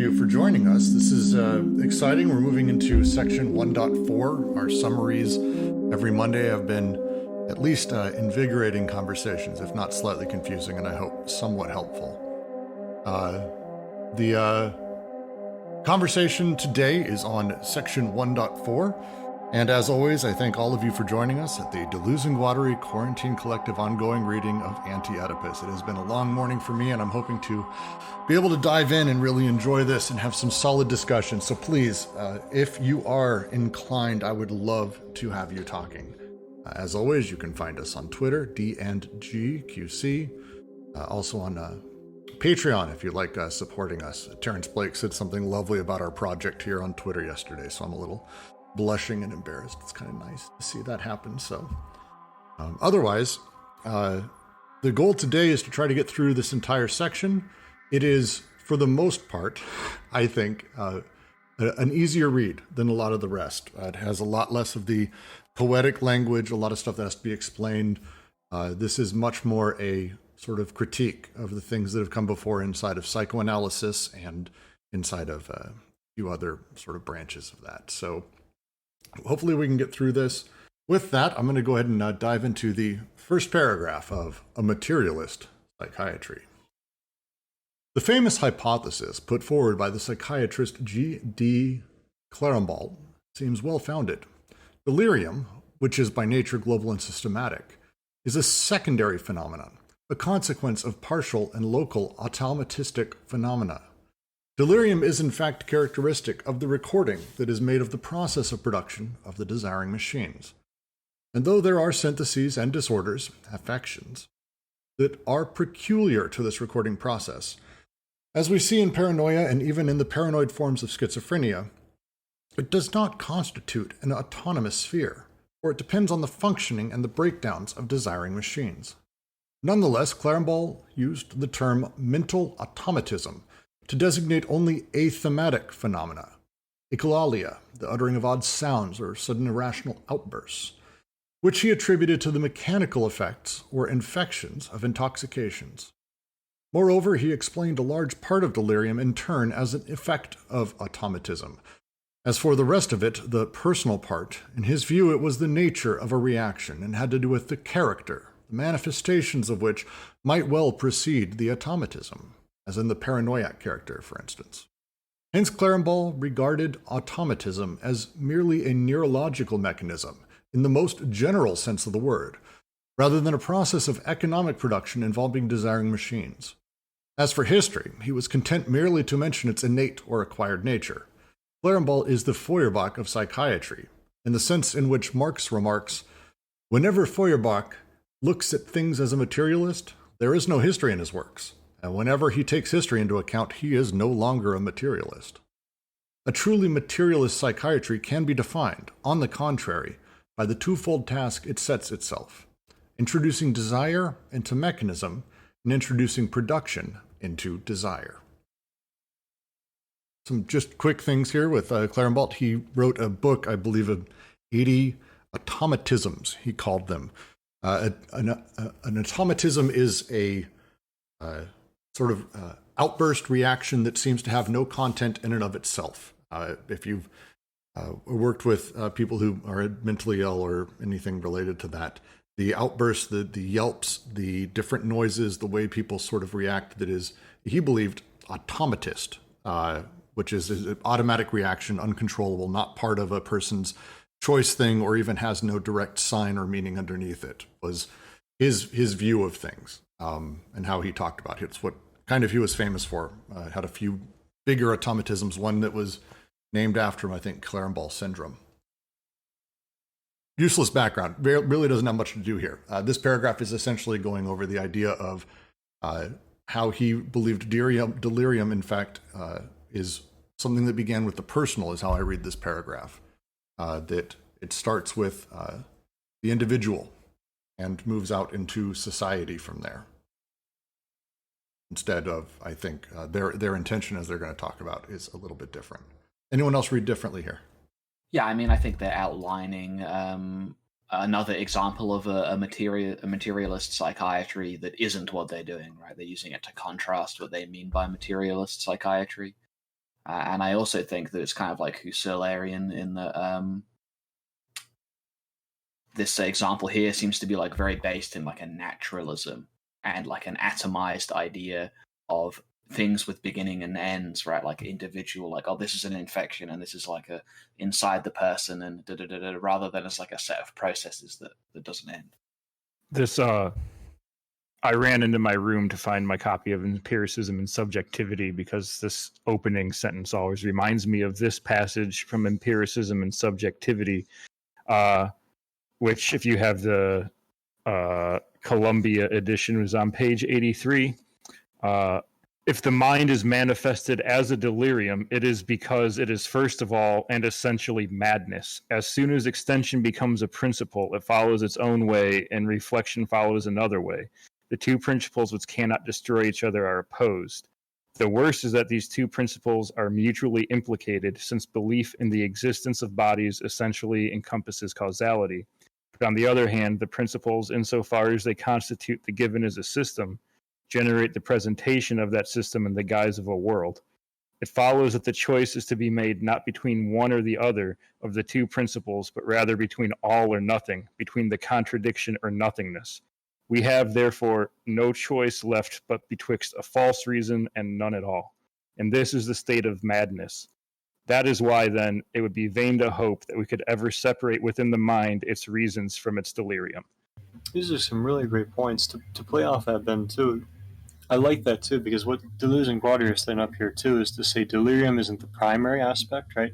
you for joining us. This is exciting. We're moving into section 1.4. Our summaries every Monday have been at least invigorating conversations, if not slightly confusing, and I hope somewhat helpful. The conversation today is on section 1.4. And as always, I thank all of you for joining us at the Deleuze and Guattari Quarantine Collective ongoing reading of Anti-Oedipus. It has been a long morning for me, and I'm hoping to be able to dive in and really enjoy this and have some solid discussion. So please, if you are inclined, I would love to have you talking. As always, you can find us on Twitter, DGQC, also on Patreon if you like supporting us. Terrence Blake said something lovely about our project here on Twitter yesterday, so I'm a little blushing and embarrassed. It's kind of nice to see that happen. So otherwise, the goal today is to try to get through this entire section. It is, for the most part, I think, an easier read than a lot of the rest. It has a lot less of the poetic language, a lot of stuff that has to be explained. This is much more a sort of critique of the things that have come before inside of psychoanalysis and inside of a few other sort of branches of that. So hopefully we can get through this. With that, I'm going to go ahead and dive into the first paragraph of A Materialist Psychiatry. The famous hypothesis put forward by the psychiatrist G.D. Klein seems well-founded. Delirium, which is by nature global and systematic, is a secondary phenomenon, a consequence of partial and local automatistic phenomena. Delirium is in fact characteristic of the recording that is made of the process of production of the desiring machines. And though there are syntheses and disorders, affections, that are peculiar to this recording process, as we see in paranoia and even in the paranoid forms of schizophrenia, it does not constitute an autonomous sphere, for it depends on the functioning and the breakdowns of desiring machines. Nonetheless, Klein used the term mental automatism to designate only athematic phenomena, echolalia, the uttering of odd sounds or sudden irrational outbursts, which he attributed to the mechanical effects or infections of intoxications. Moreover, he explained a large part of delirium in turn as an effect of automatism. As for the rest of it, the personal part, in his view it was the nature of a reaction and had to do with the character, the manifestations of which might well precede the automatism, as in the paranoiac character, for instance. Hence, Klein regarded automatism as merely a neurological mechanism in the most general sense of the word, rather than a process of economic production involving desiring machines. As for history, he was content merely to mention its innate or acquired nature. Klein is the Feuerbach of psychiatry, in the sense in which Marx remarks, "Whenever Feuerbach looks at things as a materialist, there is no history in his works. And whenever he takes history into account, he is no longer a materialist." A truly materialist psychiatry can be defined, on the contrary, by the twofold task it sets itself: introducing desire into mechanism and introducing production into desire. Some just quick things here with Klein. He wrote a book, I believe, of 80 automatisms, he called them. An automatism is a sort of outburst reaction that seems to have no content in and of itself. If you've worked with people who are mentally ill or anything related to that, the outbursts, the yelps, the different noises, the way people sort of react, that is, he believed, automatist, which is an automatic reaction, uncontrollable, not part of a person's choice thing, or even has no direct sign or meaning underneath it, was his view of things. And how he talked about it. It's what kind of he was famous for. Had a few bigger automatisms, one that was named after him, I think, Klein syndrome. Useless background. Really doesn't have much to do here. This paragraph is essentially going over the idea of how he believed delirium in fact, is something that began with the personal, is how I read this paragraph. That it starts with the individual and moves out into society from there. Instead of, I think, their intention, as they're going to talk about, is a little bit different. Anyone else read differently here? Yeah, I mean, I think they're outlining another example of a materialist psychiatry that isn't what they're doing, right? They're using it to contrast what they mean by materialist psychiatry. And I also think that it's kind of like Husserlian in that this example here seems to be like very based in like a naturalism and like an atomized idea of things with beginning and ends, right? Like individual, like, oh, this is an infection and this is like a inside the person and rather than as like a set of processes that doesn't end. This I ran into my room to find my copy of Empiricism and Subjectivity because this opening sentence always reminds me of this passage from Empiricism and Subjectivity, which, if you have the Columbia edition, was on page 83. If the mind is manifested as a delirium, it is because it is first of all and essentially madness. As soon as extension becomes a principle, it follows its own way, and reflection follows another way. The two principles which cannot destroy each other are opposed. The worst is that these two principles are mutually implicated, since belief in the existence of bodies essentially encompasses causality. But on the other hand, the principles, insofar as they constitute the given as a system, generate the presentation of that system in the guise of a world. It follows that the choice is to be made not between one or the other of the two principles, but rather between all or nothing, between the contradiction or nothingness. We have, therefore, no choice left but betwixt a false reason and none at all. And this is the state of madness. That is why, then, it would be vain to hope that we could ever separate within the mind its reasons from its delirium. These are some really great points to play off that, Ben, too. I like that, too, because what Deleuze and Guattari are saying up here, too, is to say delirium isn't the primary aspect, right?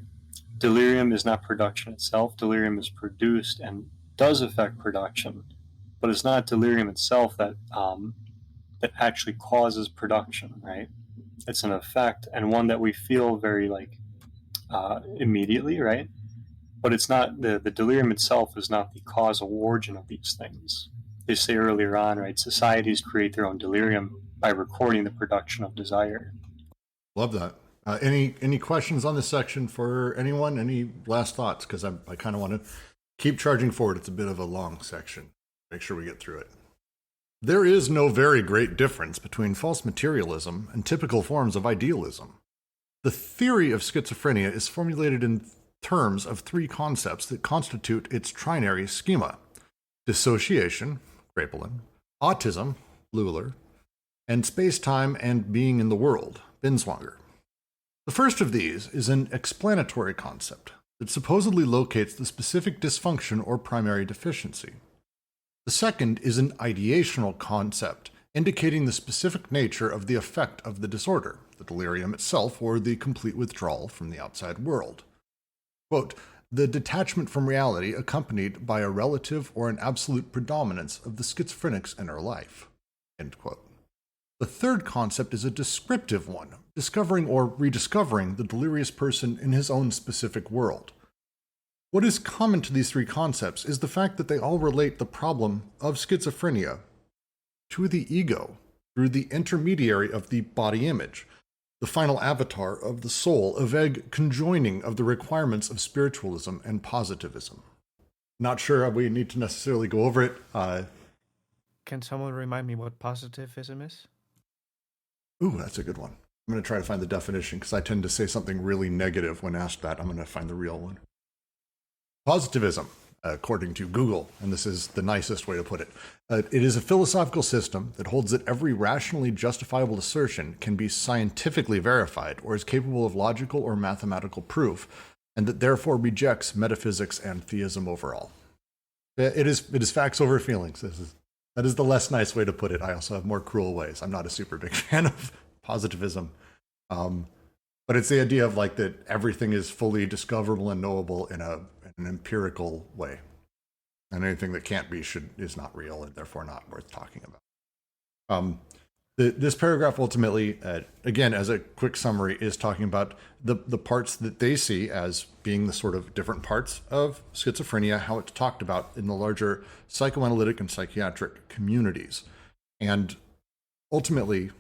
Delirium is not production itself. Delirium is produced and does affect production. But it's not delirium itself that actually causes production, right? It's an effect, and one that we feel very immediately, right? But it's not the delirium itself is not the causal origin of these things. They say earlier on, right? Societies create their own delirium by recording the production of desire. Love that. Any questions on this section for anyone? Any last thoughts? Because I kind of want to keep charging forward. It's a bit of a long section. Make sure we get through it. There is no very great difference between false materialism and typical forms of idealism. The theory of schizophrenia is formulated in terms of three concepts that constitute its trinary schema: dissociation, Kraepelin, autism, Luhler, and space-time and being in the world, Binswanger. The first of these is an explanatory concept that supposedly locates the specific dysfunction or primary deficiency. The second is an ideational concept, indicating the specific nature of the effect of the disorder, the delirium itself, or the complete withdrawal from the outside world. Quote, the detachment from reality accompanied by a relative or an absolute predominance of the schizophrenic's inner life. End quote. The third concept is a descriptive one, discovering or rediscovering the delirious person in his own specific world. What is common to these three concepts is the fact that they all relate the problem of schizophrenia to the ego through the intermediary of the body image, the final avatar of the soul, a vague conjoining of the requirements of spiritualism and positivism. Not sure we need to necessarily go over it. Can someone remind me what positivism is? Ooh, that's a good one. I'm going to try to find the definition because I tend to say something really negative when asked that. I'm going to find the real one. Positivism, according to Google, and this is the nicest way to put it, it is a philosophical system that holds that every rationally justifiable assertion can be scientifically verified or is capable of logical or mathematical proof, and that therefore rejects metaphysics and theism overall. It is facts over feelings. That is the less nice way to put it. I also have more cruel ways. I'm not a super big fan of positivism. But it's the idea of like that everything is fully discoverable and knowable in an empirical way. And anything that can't be is not real and therefore not worth talking about. This paragraph ultimately, again, as a quick summary, is talking about the parts that they see as being the sort of different parts of schizophrenia, how it's talked about in the larger psychoanalytic and psychiatric communities. And ultimately,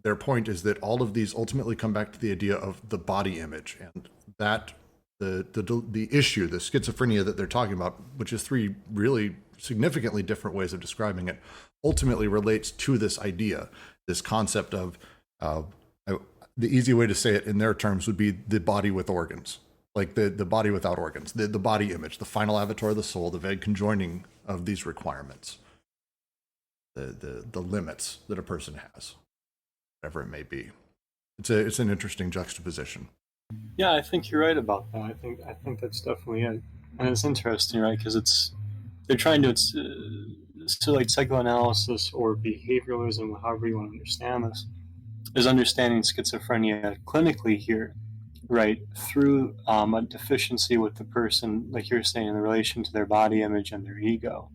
their point is that all of these ultimately come back to the idea of the body image, and that the issue, the schizophrenia that they're talking about, which is three really significantly different ways of describing it, ultimately relates to this idea, this concept of the easy way to say it in their terms would be the body with organs, like the body without organs, the body image, the final avatar of the soul, the vague conjoining of these requirements, the limits that a person has, whatever it may be. It's an interesting juxtaposition. Yeah, I think you're right about that. I think that's definitely it, and it's interesting, right? Because they're trying to so like psychoanalysis or behavioralism, however you want to understand this, is understanding schizophrenia clinically here, right? Through a deficiency with the person, like you're saying, in relation to their body image and their ego,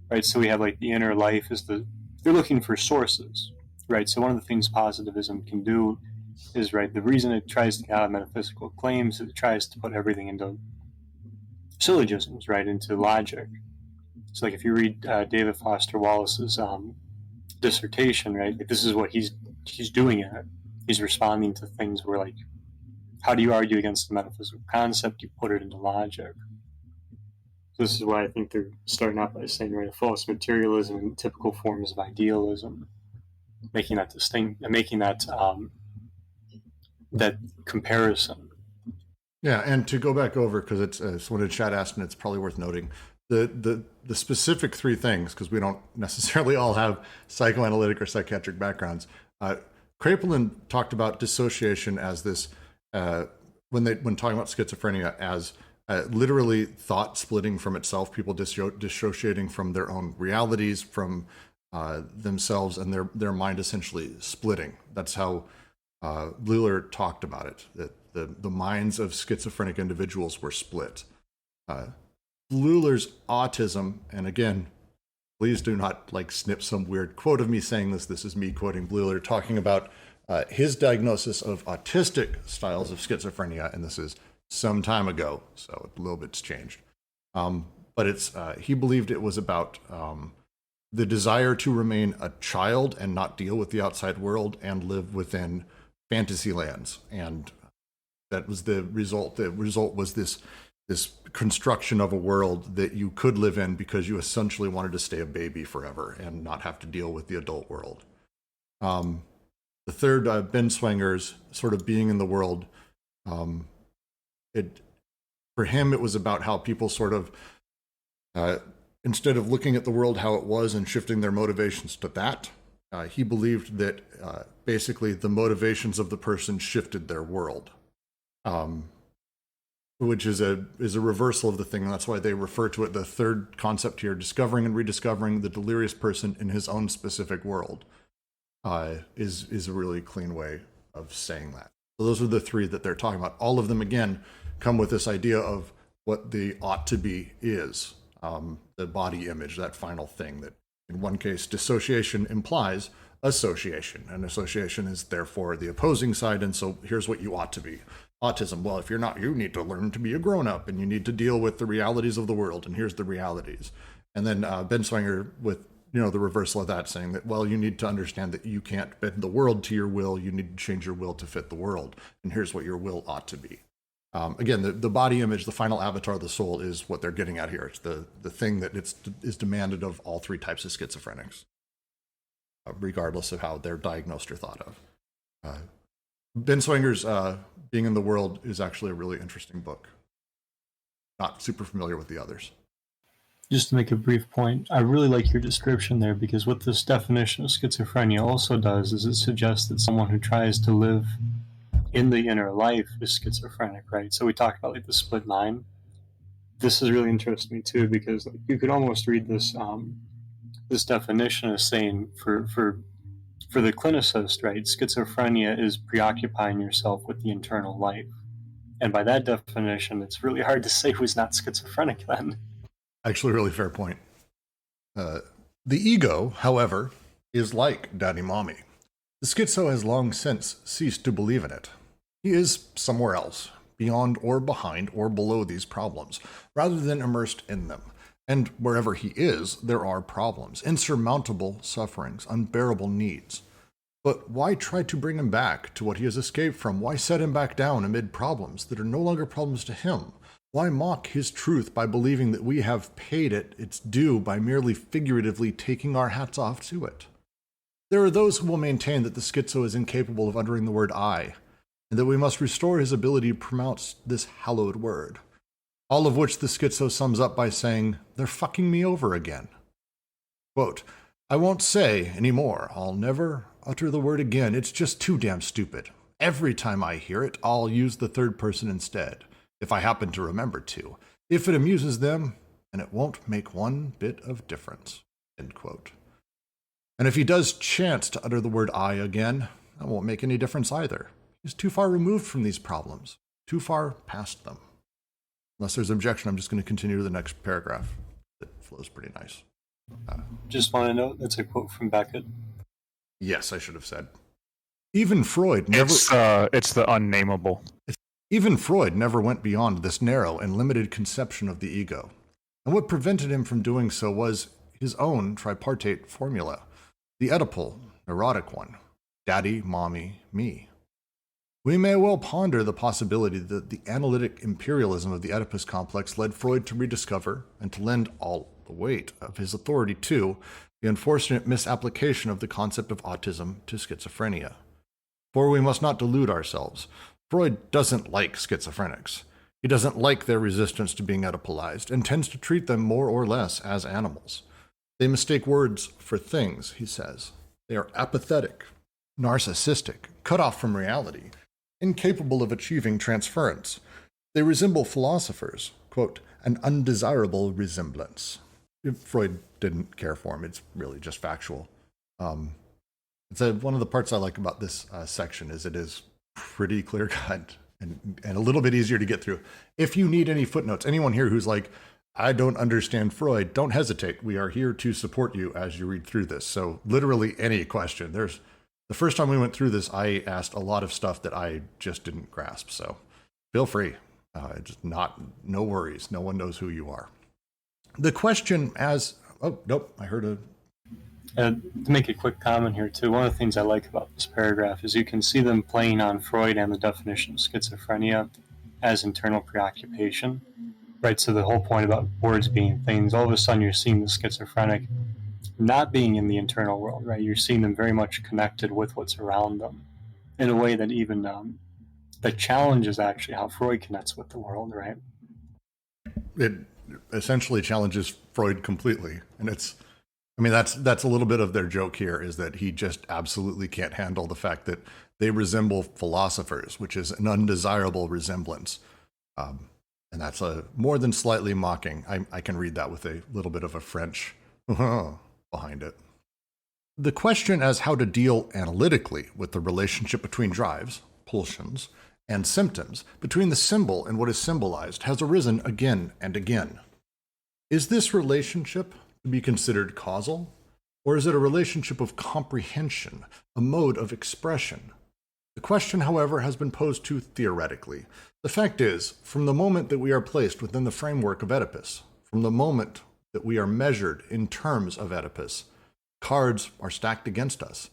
right? So we have like the inner life they're looking for sources, right? So one of the things positivism can do is, right, the reason it tries to get out of metaphysical claims, it tries to put everything into syllogisms, right, into logic. So like if you read David Foster Wallace's dissertation, right, like this is what he's doing in it. He's responding to things where, like, how do you argue against the metaphysical concept? You put it into logic. So this is why I think they're starting out by saying, right, false materialism and typical forms of idealism, making that distinct, making that that comparison. Yeah, and to go back over, because it's when a chat asked, and it's probably worth noting, the specific three things, because we don't necessarily all have psychoanalytic or psychiatric backgrounds. Kraepelin talked about dissociation as this, when talking about schizophrenia, as literally thought splitting from itself, people dissociating from their own realities, from themselves, and their mind essentially splitting. That's how Bleuler talked about it, that the minds of schizophrenic individuals were split. Bleuler's autism, and again, please do not like snip some weird quote of me saying this. This is me quoting Bleuler, talking about his diagnosis of autistic styles of schizophrenia, and this is some time ago, so a little bit's changed. But he believed it was about the desire to remain a child and not deal with the outside world and live within fantasy lands, and that was the result. The result was this construction of a world that you could live in because you essentially wanted to stay a baby forever and not have to deal with the adult world. The third, Binswanger's sort of being in the world. For him, it was about how people sort of, instead of looking at the world how it was and shifting their motivations to that, he believed that basically the motivations of the person shifted their world, which is a reversal of the thing. And that's why they refer to it, the third concept here, discovering and rediscovering the delirious person in his own specific world, is a really clean way of saying that. So those are the three that they're talking about. All of them, again, come with this idea of what the ought to be is, the body image, that final thing that, in one case, dissociation implies association, and association is therefore the opposing side, and so here's what you ought to be. Autism, well, if you're not, you need to learn to be a grown-up, and you need to deal with the realities of the world, and here's the realities. And then Binswanger with, the reversal of that, saying that, well, you need to understand that you can't bend the world to your will, you need to change your will to fit the world, and here's what your will ought to be. Again, the body image, the final avatar of the soul, is what they're getting at here. It's the thing that is demanded of all three types of schizophrenics, regardless of how they're diagnosed or thought of. Binswanger's Being in the World is actually a really interesting book. Not super familiar with the others. Just to make a brief point, I really like your description there, because what this definition of schizophrenia also does is it suggests that someone who tries to live in the inner life is schizophrenic, right? So we talked about like the split mind. This is really interesting me too, because like, you could almost read this this definition as saying for the clinicist, right, schizophrenia is preoccupying yourself with the internal life. And by that definition, it's really hard to say who's not schizophrenic then. Actually, really fair point. The ego, however, is like Daddy Mommy. The schizo has long since ceased to believe in it. He is somewhere else, beyond or behind or below these problems, rather than immersed in them. And wherever he is, there are problems, insurmountable sufferings, unbearable needs. But why try to bring him back to what he has escaped from? Why set him back down amid problems that are no longer problems to him? Why mock his truth by believing that we have paid it its due by merely figuratively taking our hats off to it? There are those who will maintain that the schizo is incapable of uttering the word I, and that we must restore his ability to pronounce this hallowed word. All of which the schizo sums up by saying, "They're fucking me over again." Quote, "I won't say anymore. I'll never utter the word again. It's just too damn stupid. Every time I hear it, I'll use the third person instead, if I happen to remember to, if it amuses them, and it won't make one bit of difference." End quote. And if he does chance to utter the word I again, that won't make any difference either. He's too far removed from these problems, too far past them. Unless there's objection, I'm just going to continue to the next paragraph. It flows pretty nice. Just want to note that's a quote from Beckett. Yes, I should have said. Even Freud never... It's the unnameable. Even Freud never went beyond this narrow and limited conception of the ego. And what prevented him from doing so was his own tripartite formula, the Oedipal, neurotic one: daddy, mommy, me. We may well ponder the possibility that the analytic imperialism of the Oedipus complex led Freud to rediscover and to lend all the weight of his authority to the unfortunate misapplication of the concept of autism to schizophrenia. For we must not delude ourselves. Freud doesn't like schizophrenics. He doesn't like their resistance to being Oedipalized and tends to treat them more or less as animals. They mistake words for things, he says. They are apathetic, narcissistic, cut off from reality, incapable of achieving transference. They resemble philosophers, quote, an undesirable resemblance. Freud didn't care for him. It's really just factual. It's one of the parts I like about this section is it is pretty clear-cut and a little bit easier to get through. If you need any footnotes, anyone here who's like, I don't understand Freud, don't hesitate. We are here to support you as you read through this. So literally any question. The first time we went through this, I asked a lot of stuff that I just didn't grasp. So feel free. No worries. No one knows who you are. The question as, oh, nope, I heard a... To make a quick comment here too, one of the things I like about this paragraph is you can see them playing on Freud and the definition of schizophrenia as internal preoccupation, right? So the whole point about words being things, all of a sudden you're seeing the schizophrenic not being in the internal world, right? You're seeing them very much connected with what's around them in a way that even that challenges actually how Freud connects with the world, right? It essentially challenges Freud completely, and that's a little bit of their joke here, is that he just absolutely can't handle the fact that they resemble philosophers, which is an undesirable resemblance. And that's a more than slightly mocking. I can read that with a little bit of a French behind it. The question as how to deal analytically with the relationship between drives, pulsions, and symptoms, between the symbol and what is symbolized, has arisen again and again. Is this relationship to be considered causal, or is it a relationship of comprehension, a mode of expression? The question, however, has been posed too theoretically. The fact is, from the moment that we are placed within the framework of Oedipus, from the moment that we are measured in terms of Oedipus, cards are stacked against us,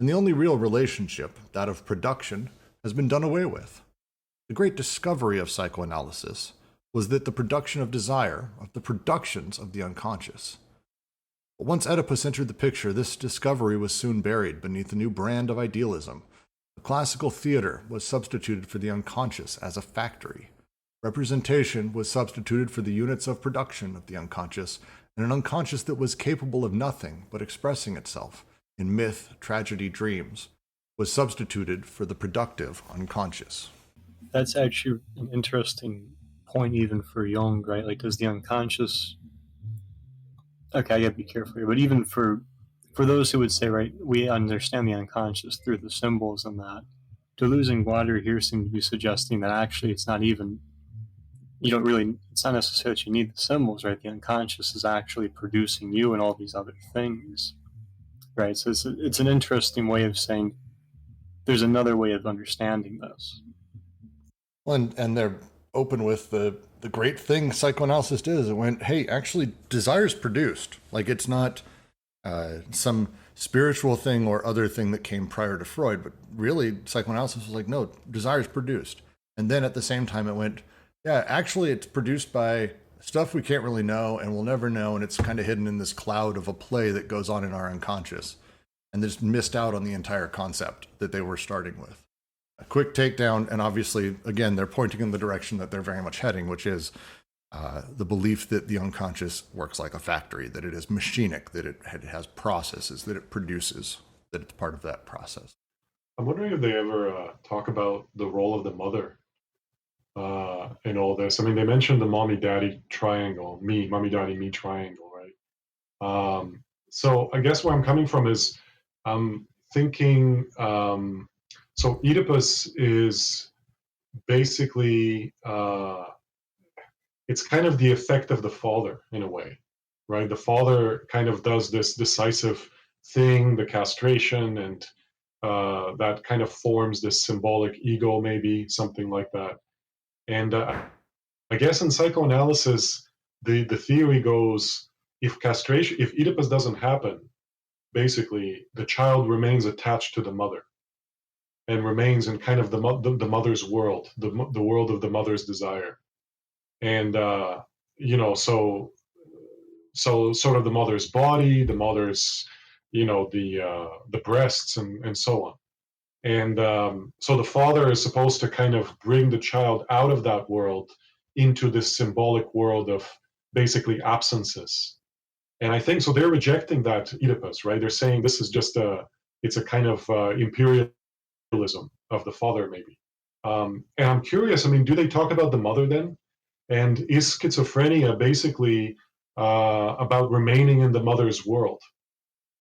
and the only real relationship, that of production, has been done away with. The great discovery of psychoanalysis was that the production of desire, of the productions of the unconscious. But once Oedipus entered the picture, this discovery was soon buried beneath a new brand of idealism. The classical theater was substituted for the unconscious as a factory. Representation was substituted for the units of production of the unconscious, and an unconscious that was capable of nothing but expressing itself in myth, tragedy, dreams, was substituted for the productive unconscious. That's actually an interesting point even for Jung, right? Like, does the unconscious... Okay, I gotta be careful here, but even for those who would say, right, we understand the unconscious through the symbols and that, Deleuze and Guattari here seem to be suggesting that actually it's not even... it's not necessarily that you need the symbols, right? The unconscious is actually producing you and all these other things, right? So it's an interesting way of saying there's another way of understanding this. Well, and they're open with the great thing psychoanalysis did. It went, hey, actually, desire's produced. Like, it's not some spiritual thing or other thing that came prior to Freud, but really, psychoanalysis was like, no, desire's produced. And then at the same time, it went, yeah, actually, it's produced by stuff we can't really know and we'll never know, and it's kind of hidden in this cloud of a play that goes on in our unconscious. And they just missed out on the entire concept that they were starting with. a quick takedown, and obviously, again, they're pointing in the direction that they're very much heading, which is the belief that the unconscious works like a factory, that it is machinic, that it has processes, that it produces, that it's part of that process. I'm wondering if they ever talk about the role of the mother in all this. I mean, they mentioned the mommy-daddy triangle, mommy-daddy-me triangle, right? So I guess where I'm coming from is I'm thinking, so Oedipus is basically, it's kind of the effect of the father in a way, right? The father kind of does this decisive thing, the castration, and that kind of forms this symbolic ego, maybe something like that. And I guess in psychoanalysis, the theory goes, if Oedipus doesn't happen, basically the child remains attached to the mother and remains in kind of the mother's world, the world of the mother's desire. And so sort of the mother's body, the mother's, the breasts, and so on. And so the father is supposed to kind of bring the child out of that world into this symbolic world of basically absences. And I think so they're rejecting that Oedipus, right? They're saying this is just it's a kind of imperialism of the father, maybe. And I'm curious, I mean, do they talk about the mother then? And is schizophrenia basically about remaining in the mother's world?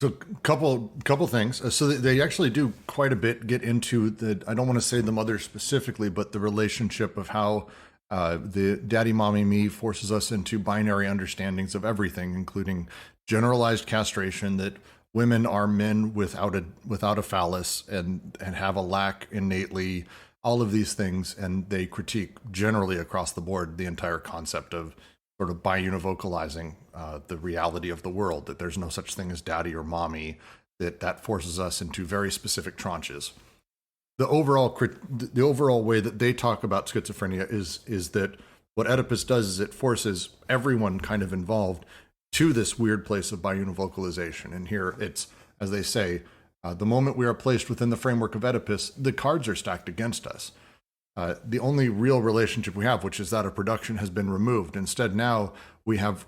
So couple things. So they actually do quite a bit get into the, I don't want to say the mother specifically, but the relationship of how the daddy, mommy, me forces us into binary understandings of everything, including generalized castration, that women are men without a phallus and have a lack innately, all of these things. And they critique generally across the board the entire concept of sort of biunivocalizing the reality of the world, that there's no such thing as daddy or mommy, that forces us into very specific tranches. The overall way that they talk about schizophrenia is that what Oedipus does is it forces everyone kind of involved to this weird place of biunivocalization. And here it's, as they say, the moment we are placed within the framework of Oedipus, the cards are stacked against us. The only real relationship we have, which is that of production, has been removed. Instead, now we have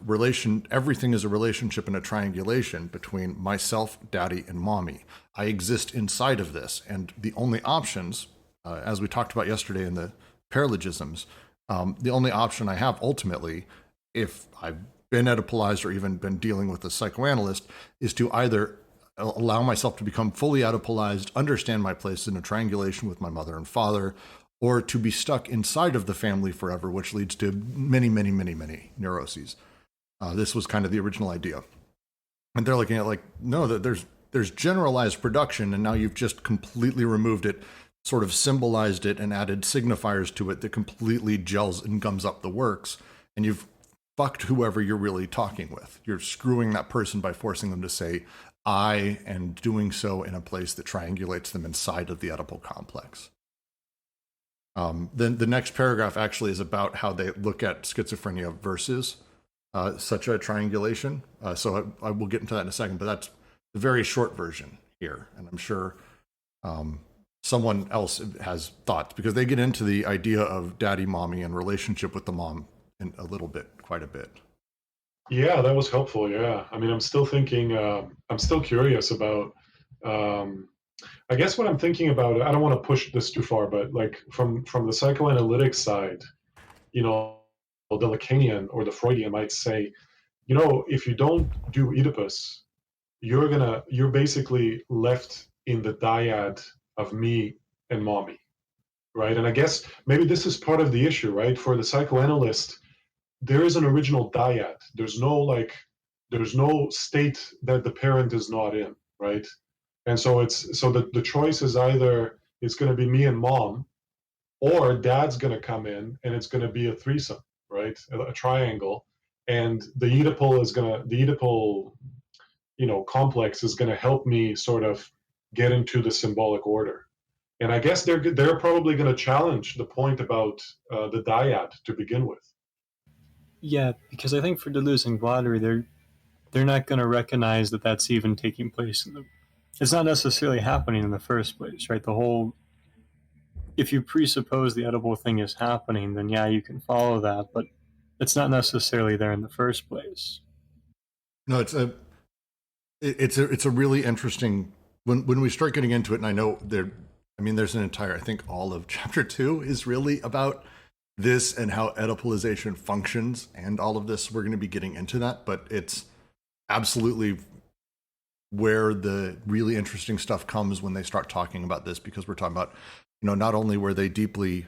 everything is a relationship and a triangulation between myself, daddy, and mommy. I exist inside of this. And the only options, as we talked about yesterday in the paralogisms, the only option I have ultimately, if I've been Oedipalized or even been dealing with a psychoanalyst, is to either allow myself to become fully Oedipalized, understand my place in a triangulation with my mother and father, or to be stuck inside of the family forever, which leads to many, many, many, many neuroses. This was kind of the original idea. And they're looking at like, no, that there's generalized production, and now you've just completely removed it, sort of symbolized it, and added signifiers to it that completely gels and gums up the works, and you've fucked whoever you're really talking with. You're screwing that person by forcing them to say I, and doing so in a place that triangulates them inside of the Oedipal complex. Then the next paragraph actually is about how they look at schizophrenia versus such a triangulation. So I will get into that in a second, but that's the very short version here. And I'm sure someone else has thoughts, because they get into the idea of daddy, mommy, and relationship with the mom in a little bit, quite a bit. Yeah, that was helpful. Yeah. I mean, I'm still thinking, I'm still curious about, I guess what I'm thinking about, I don't want to push this too far, but like from the psychoanalytic side, the Lacanian or the Freudian might say, if you don't do Oedipus, you're basically left in the dyad of me and mommy, right? And I guess maybe this is part of the issue, right? For the psychoanalyst, there is an original dyad. There's no state that the parent is not in, right? And so the choice is either it's going to be me and mom, or dad's going to come in and it's going to be a threesome, right? A triangle, and the Oedipal complex is going to help me sort of get into the symbolic order. And I guess they're probably going to challenge the point about the dyad to begin with. Yeah, because I think for Deleuze and Guattari, they're not going to recognize that that's even taking place. It's not necessarily happening in the first place, right? The whole if you presuppose the edible thing is happening, then yeah, you can follow that, but it's not necessarily there in the first place. No, it's a really interesting when we start getting into it, and I know there's an entire, I think all of chapter 2 is really about this and how Oedipalization functions and all of this. We're going to be getting into that, but it's absolutely where the really interesting stuff comes when they start talking about this, because we're talking about, not only were they deeply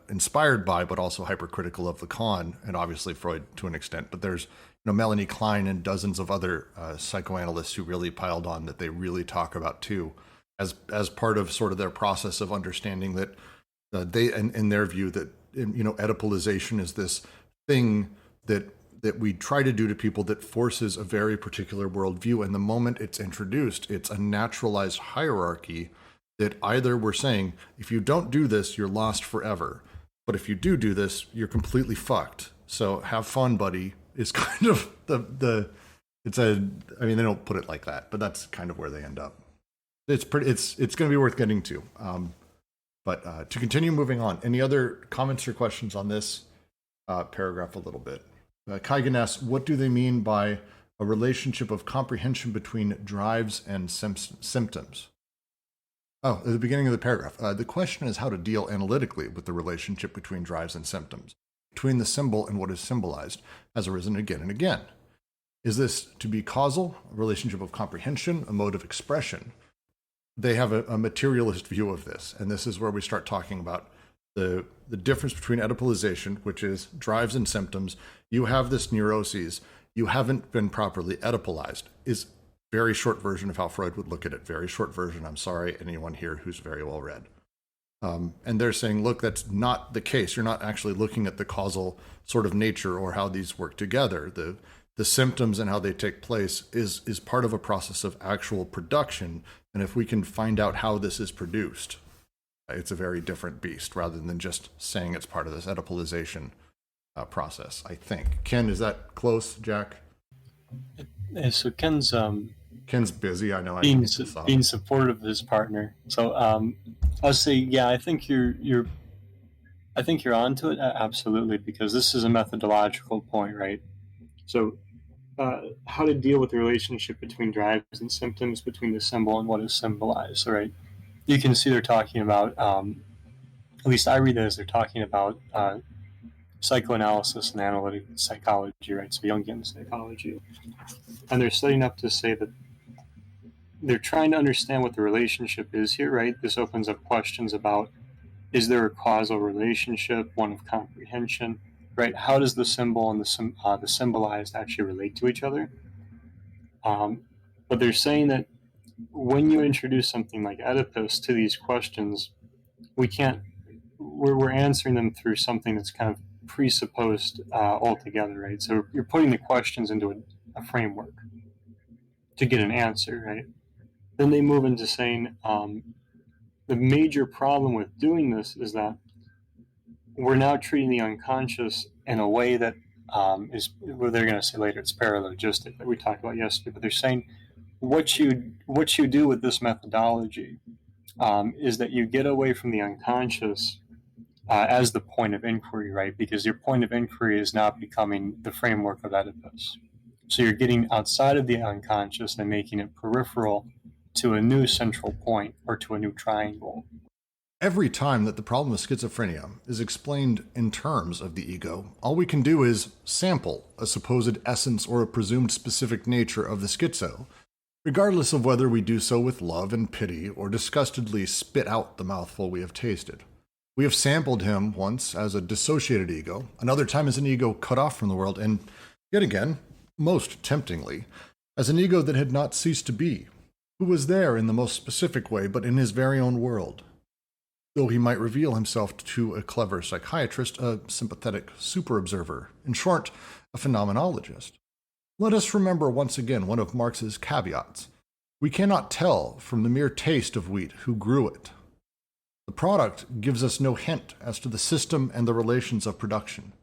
inspired by, but also hypercritical of Lacan and obviously Freud to an extent. But there's, Melanie Klein and dozens of other psychoanalysts who really piled on that they really talk about too, as part of sort of their process of understanding that they, in their view, that, Oedipalization is this thing that we try to do to people that forces a very particular worldview. And the moment it's introduced, it's a naturalized hierarchy that either we're saying, if you don't do this, you're lost forever. But if you do this, you're completely fucked. So have fun, buddy, is kind of they don't put it like that, but that's kind of where they end up. It's going to be worth getting to. But to continue moving on, any other comments or questions on this paragraph a little bit? Kaigan asks, what do they mean by a relationship of comprehension between drives and symptoms? Oh, at the beginning of the paragraph. The question is how to deal analytically with the relationship between drives and symptoms, between the symbol and what is symbolized, has arisen again and again. Is this to be causal, a relationship of comprehension, a mode of expression? They have a materialist view of this, and this is where we start talking about the difference between Oedipalization, which is drives and symptoms. You have this neuroses, you haven't been properly Oedipalized, is very short version of how Freud would look at it. Very short version. I'm sorry, anyone here who's very well read. And they're saying, look, that's not the case. You're not actually looking at the causal sort of nature or how these work together. The symptoms and how they take place is part of a process of actual production. And if we can find out how this is produced, it's a very different beast rather than just saying it's part of this Oedipalization process, I think. Ken, is that close, Jack? So Ken's busy. I know. Being supportive of his partner. So I'll say, yeah, I think you're onto it, absolutely, because this is a methodological point, right? So how to deal with the relationship between drives and symptoms, between the symbol and what is symbolized, right? You can see they're talking about, at least I read it as they're talking about psychoanalysis and analytic psychology, right? So Jungian psychology. And they're setting up to say that they're trying to understand what the relationship is here, right? This opens up questions about, is there a causal relationship, one of comprehension, right? How does the symbol and the symbolized actually relate to each other? But they're saying that when you introduce something like Oedipus to these questions, we're answering them through something that's kind of presupposed altogether, right? So you're putting the questions into a framework to get an answer, right? Then they move into saying the major problem with doing this is that we're now treating the unconscious in a way that is, well, they're going to say later, it's paralogistic that we talked about yesterday, but they're saying what you do with this methodology is that you get away from the unconscious as the point of inquiry, right? Because your point of inquiry is now becoming the framework of Oedipus. So you're getting outside of the unconscious and making it peripheral to a new central point or to a new triangle. Every time that the problem of schizophrenia is explained in terms of the ego, all we can do is sample a supposed essence or a presumed specific nature of the schizo, regardless of whether we do so with love and pity or disgustedly spit out the mouthful we have tasted. We have sampled him once as a dissociated ego, another time as an ego cut off from the world, and yet again, most temptingly, as an ego that had not ceased to be, who was there in the most specific way but in his very own world. Though he might reveal himself to a clever psychiatrist, a sympathetic super-observer, in short, a phenomenologist. Let us remember once again one of Marx's caveats. We cannot tell from the mere taste of wheat who grew it. The product gives us no hint as to the system and the relations of production.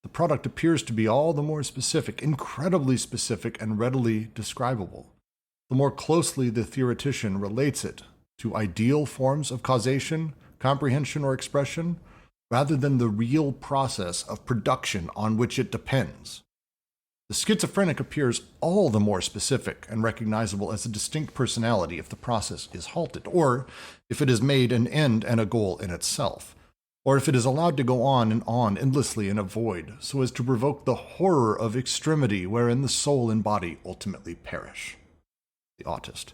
The product appears to be all the more specific, incredibly specific and readily describable, the more closely the theoretician relates it to ideal forms of causation, comprehension, or expression, rather than the real process of production on which it depends. The schizophrenic appears all the more specific and recognizable as a distinct personality if the process is halted, or if it is made an end and a goal in itself, or if it is allowed to go on endlessly in a void, so as to provoke the horror of extremity wherein the soul and body ultimately perish. The autist.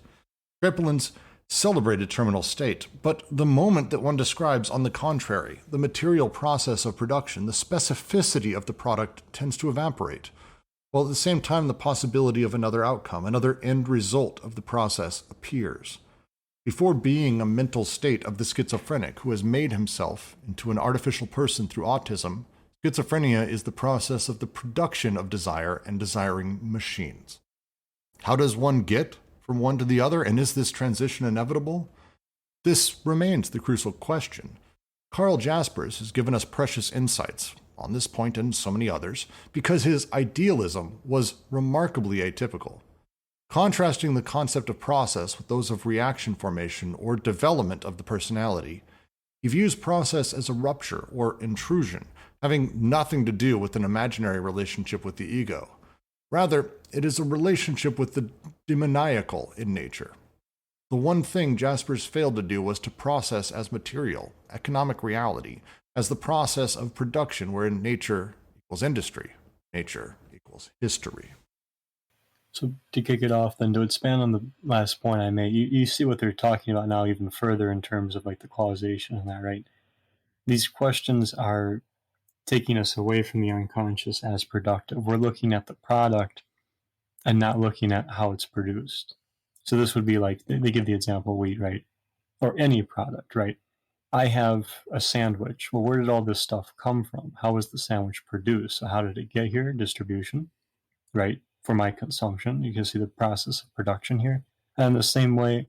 Krappelin's celebrated terminal state, but the moment that one describes, on the contrary, the material process of production, the specificity of the product tends to evaporate, while at the same time the possibility of another outcome, another end result of the process appears. Before being a mental state of the schizophrenic who has made himself into an artificial person through autism, schizophrenia is the process of the production of desire and desiring machines. How does one get from one to the other, and is this transition inevitable? This remains the crucial question. Karl Jaspers has given us precious insights on this point and so many others because his idealism was remarkably atypical. Contrasting the concept of process with those of reaction formation or development of the personality, he views process as a rupture or intrusion, having nothing to do with an imaginary relationship with the ego. Rather, it is a relationship with the demoniacal in nature. The one thing Jaspers failed to do was to process as material, economic reality, as the process of production wherein nature equals industry, nature equals history. So to kick it off, then, to expand on the last point I made, you see what they're talking about now even further in terms of like the causation and that, right? These questions are taking us away from the unconscious as productive. We're looking at the product and not looking at how it's produced. So this would be like, they give the example wheat, right? Or any product, right? I have a sandwich. Well, where did all this stuff come from? How was the sandwich produced? So how did it get here? Distribution, right? For my consumption. You can see the process of production here. And in the same way,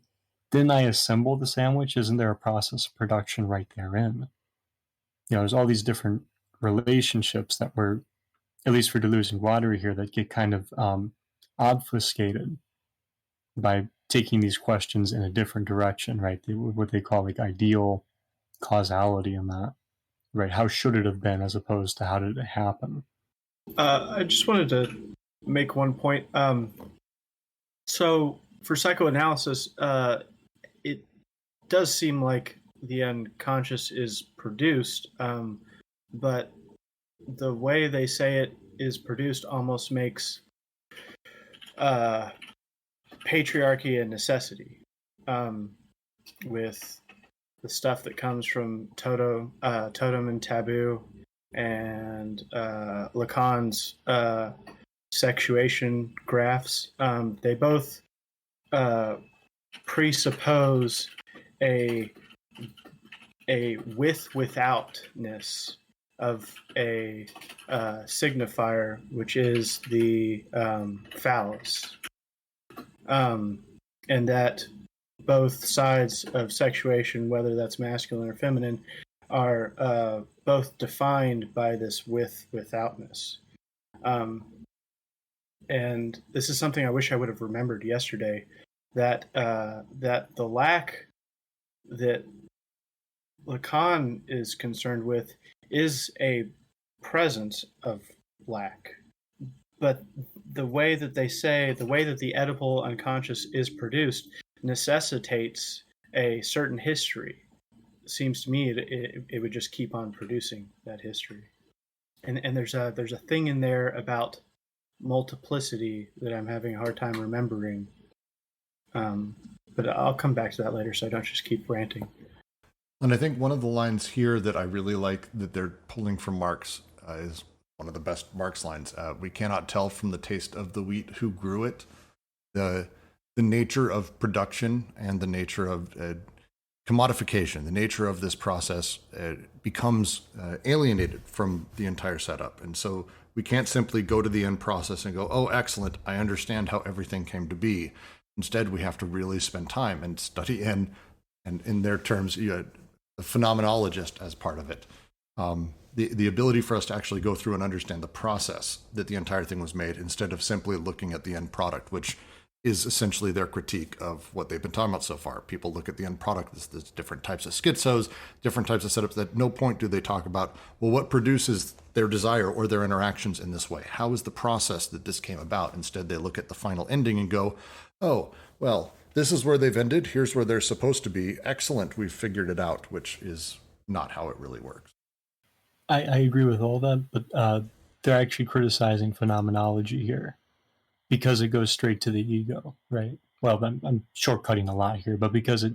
didn't I assemble the sandwich? Isn't there a process of production right therein? You know, there's all these different relationships that were, at least for Deleuze and Guattari here, that get kind of obfuscated by taking these questions in a different direction, right? What they call like ideal causality in that, right? How should it have been as opposed to how did it happen? I just wanted to make one point. So for psychoanalysis, it does seem like the unconscious is produced, but the way they say it is produced almost makes patriarchy a necessity, with the stuff that comes from totem and taboo, and Lacan's sexuation graphs. They both presuppose a withoutness of a signifier, which is the phallus, and that both sides of sexuation, whether that's masculine or feminine, are both defined by this withoutness. And this is something I wish I would have remembered yesterday, that the lack that Lacan is concerned with is a presence of lack. But the way that they say, the way that the Oedipal unconscious is produced necessitates a certain history. It seems to me it would just keep on producing that history. And there's a thing in there about multiplicity that I'm having a hard time remembering. But I'll come back to that later, so I don't just keep ranting. And I think one of the lines here that I really like that they're pulling from Marx is one of the best Marx lines. We cannot tell from the taste of the wheat who grew it. The nature of production and the nature of commodification, the nature of this process becomes alienated from the entire setup. And so we can't simply go to the end process and go, oh, excellent, I understand how everything came to be. Instead, we have to really spend time and study and in their terms, a phenomenologist as part of it. The ability for us to actually go through and understand the process that the entire thing was made instead of simply looking at the end product, which is essentially their critique of what they've been talking about so far. People look at the end product, there's different types of schizos, different types of setups. At no point do they talk about, well, what produces their desire or their interactions in this way? How is the process that this came about? Instead, they look at the final ending and go, oh, well, this is where they've ended. Here's where they're supposed to be. Excellent, we've figured it out, which is not how it really works. I agree with all that, but they're actually criticizing phenomenology here because it goes straight to the ego, right? Well, I'm shortcutting a lot here, but because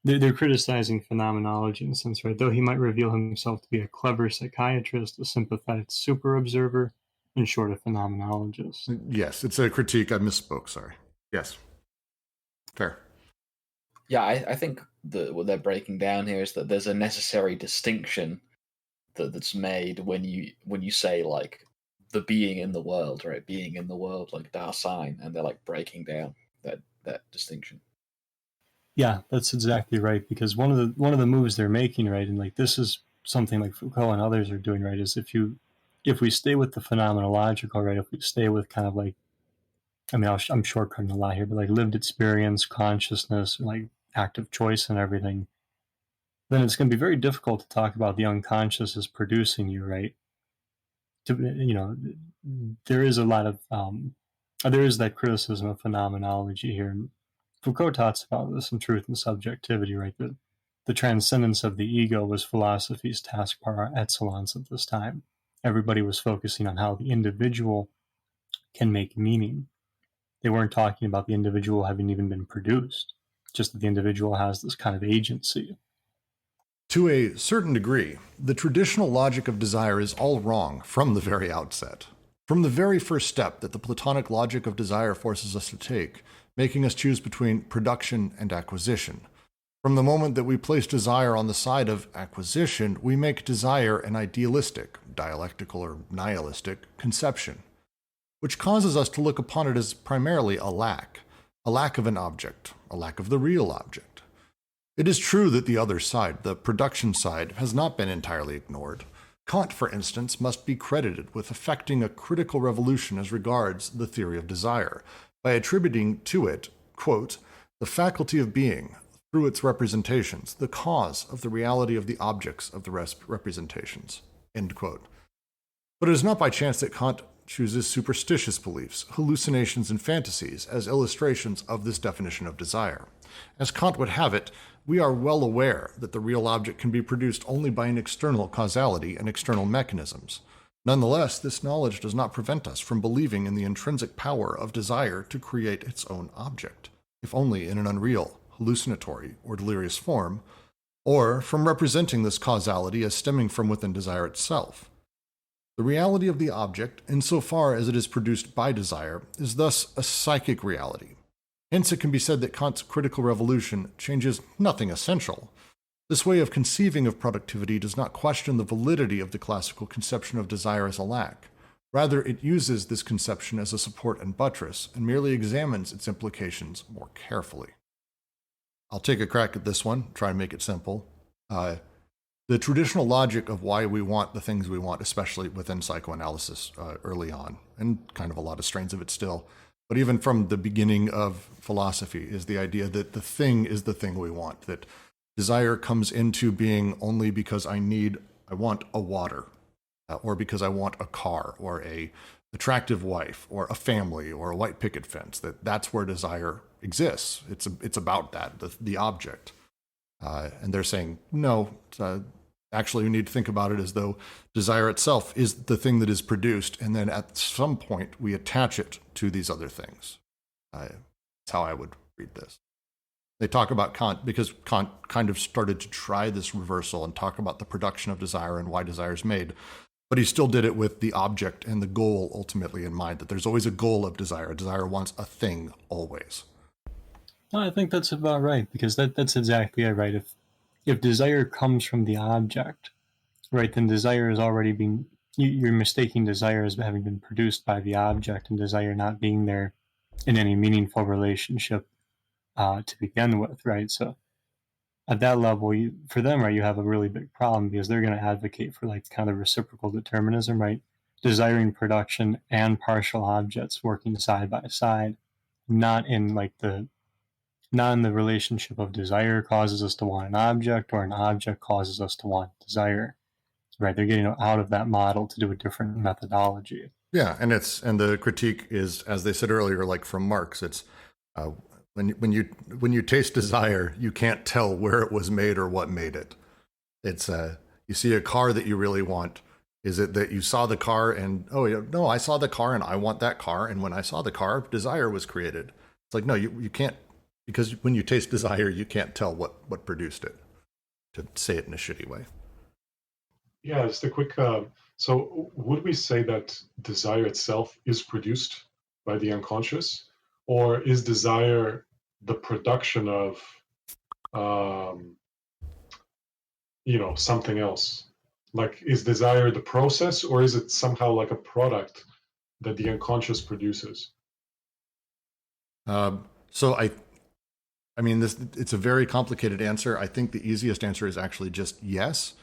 they're criticizing phenomenology in a sense, right? Though he might reveal himself to be a clever psychiatrist, a sympathetic super observer, in short, a phenomenologist. Yes, it's a critique. I misspoke, sorry. Yes. Fair. Yeah, I think that what they're breaking down here is that there's a necessary distinction that's made when you say like the being in the world, right? Being in the world, like Dasein, and they're like breaking down that distinction. Yeah, that's exactly right. Because one of the moves they're making, right, and like this is something like Foucault and others are doing, right, is if we stay with the phenomenological, right, if we stay with kind of like, I mean, I'm shortcutting a lot here, but like lived experience, consciousness, like active choice and everything, then it's going to be very difficult to talk about the unconscious as producing you, right? There is a lot of there is that criticism of phenomenology here. And Foucault talks about this in Truth and Subjectivity, right? The transcendence of the ego was philosophy's task par excellence at this time. Everybody was focusing on how the individual can make meaning. They weren't talking about the individual having even been produced, just that the individual has this kind of agency. To a certain degree, the traditional logic of desire is all wrong from the very outset. From the very first step that the Platonic logic of desire forces us to take, making us choose between production and acquisition. From the moment that we place desire on the side of acquisition, we make desire an idealistic, dialectical or nihilistic conception, which causes us to look upon it as primarily a lack of an object, a lack of the real object. It is true that the other side, the production side, has not been entirely ignored. Kant, for instance, must be credited with effecting a critical revolution as regards the theory of desire, by attributing to it, quote, the faculty of being, through its representations, the cause of the reality of the objects of the representations, end quote. But it is not by chance that Kant chooses superstitious beliefs, hallucinations, and fantasies as illustrations of this definition of desire. As Kant would have it, we are well aware that the real object can be produced only by an external causality and external mechanisms. Nonetheless, this knowledge does not prevent us from believing in the intrinsic power of desire to create its own object, if only in an unreal, hallucinatory, or delirious form, or from representing this causality as stemming from within desire itself. The reality of the object, insofar as it is produced by desire, is thus a psychic reality. Hence, it can be said that Kant's critical revolution changes nothing essential. This way of conceiving of productivity does not question the validity of the classical conception of desire as a lack. Rather, it uses this conception as a support and buttress, and merely examines its implications more carefully. I'll take a crack at this one, try and make it simple. The traditional logic of why we want the things we want, especially within psychoanalysis early on, and kind of a lot of strains of it still, but even from the beginning of philosophy, is the idea that the thing is the thing we want, that desire comes into being only because I want a water, or because I want a car, or a attractive wife, or a family, or a white picket fence. That's where desire exists. It's about that, the object. And they're saying, no, actually we need to think about it as though desire itself is the thing that is produced, and then at some point we attach it to these other things. That's how I would read this. They talk about Kant because Kant kind of started to try this reversal and talk about the production of desire and why desire is made, but he still did it with the object and the goal ultimately in mind, that there's always a goal of desire. Desire wants a thing always. I think that's about right, because that's exactly it, right? If desire comes from the object, right, then desire is already being, you're mistaking desire as having been produced by the object, and desire not being there in any meaningful relationship to begin with, right? So at that level, for them, right, you have a really big problem, because they're going to advocate for like kind of reciprocal determinism, right? Desiring production and partial objects working side by side. not in the relationship of desire causes us to want an object, or an object causes us to want desire. Right? They're getting out of that model to do a different methodology. Yeah, and the critique is, as they said earlier, like from Marx, it's when you taste desire, you can't tell where it was made or what made it. It's you see a car that you really want. Is it that you saw the car and, oh yeah, no, I saw the car and I want that car, and when I saw the car, desire was created. It's like, no, you can't, because when you taste desire, you can't tell what produced it, to say it in a shitty way. Yeah, just a quick. So, would we say that desire itself is produced by the unconscious, or is desire the production of, something else? Like, is desire the process, or is it somehow like a product that the unconscious produces? So I mean, it's a very complicated answer. I think the easiest answer is actually just yes.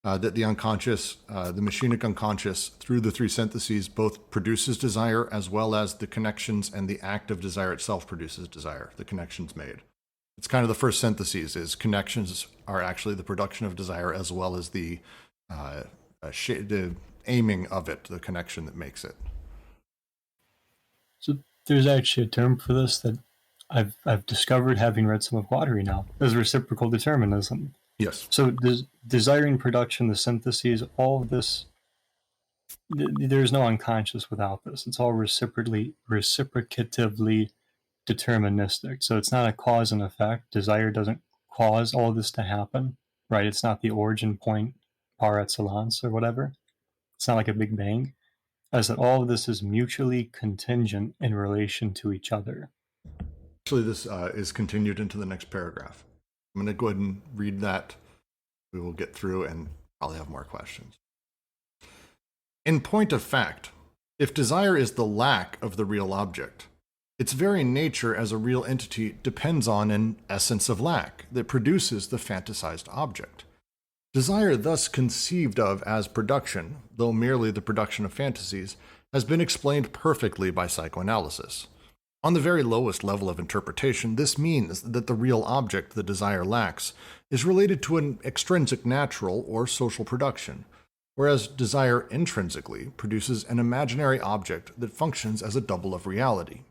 That the unconscious, the machinic unconscious, through the three syntheses, both produces desire as well as the connections, and the act of desire itself produces desire, the connections made. It's kind of the first syntheses, is connections are actually the production of desire as well as the aiming of it, the connection that makes it. So there's actually a term for this that I've discovered, having read some of Guattari now, as reciprocal determinism. Yes. So desiring production, the syntheses, all of this, there's no unconscious without this. It's all reciprocatively deterministic. So it's not a cause and effect. Desire doesn't cause all this to happen, right? It's not the origin point par excellence or whatever. It's not like a Big Bang. As that all of this is mutually contingent in relation to each other. Actually, this is continued into the next paragraph. I'm going to go ahead and read that. We will get through and probably have more questions. In point of fact, if desire is the lack of the real object, its very nature as a real entity depends on an essence of lack that produces the fantasized object. Desire, thus conceived of as production, though merely the production of fantasies, has been explained perfectly by psychoanalysis. On the very lowest level of interpretation, this means that the real object the desire lacks is related to an extrinsic natural or social production, whereas desire intrinsically produces an imaginary object that functions as a double of reality,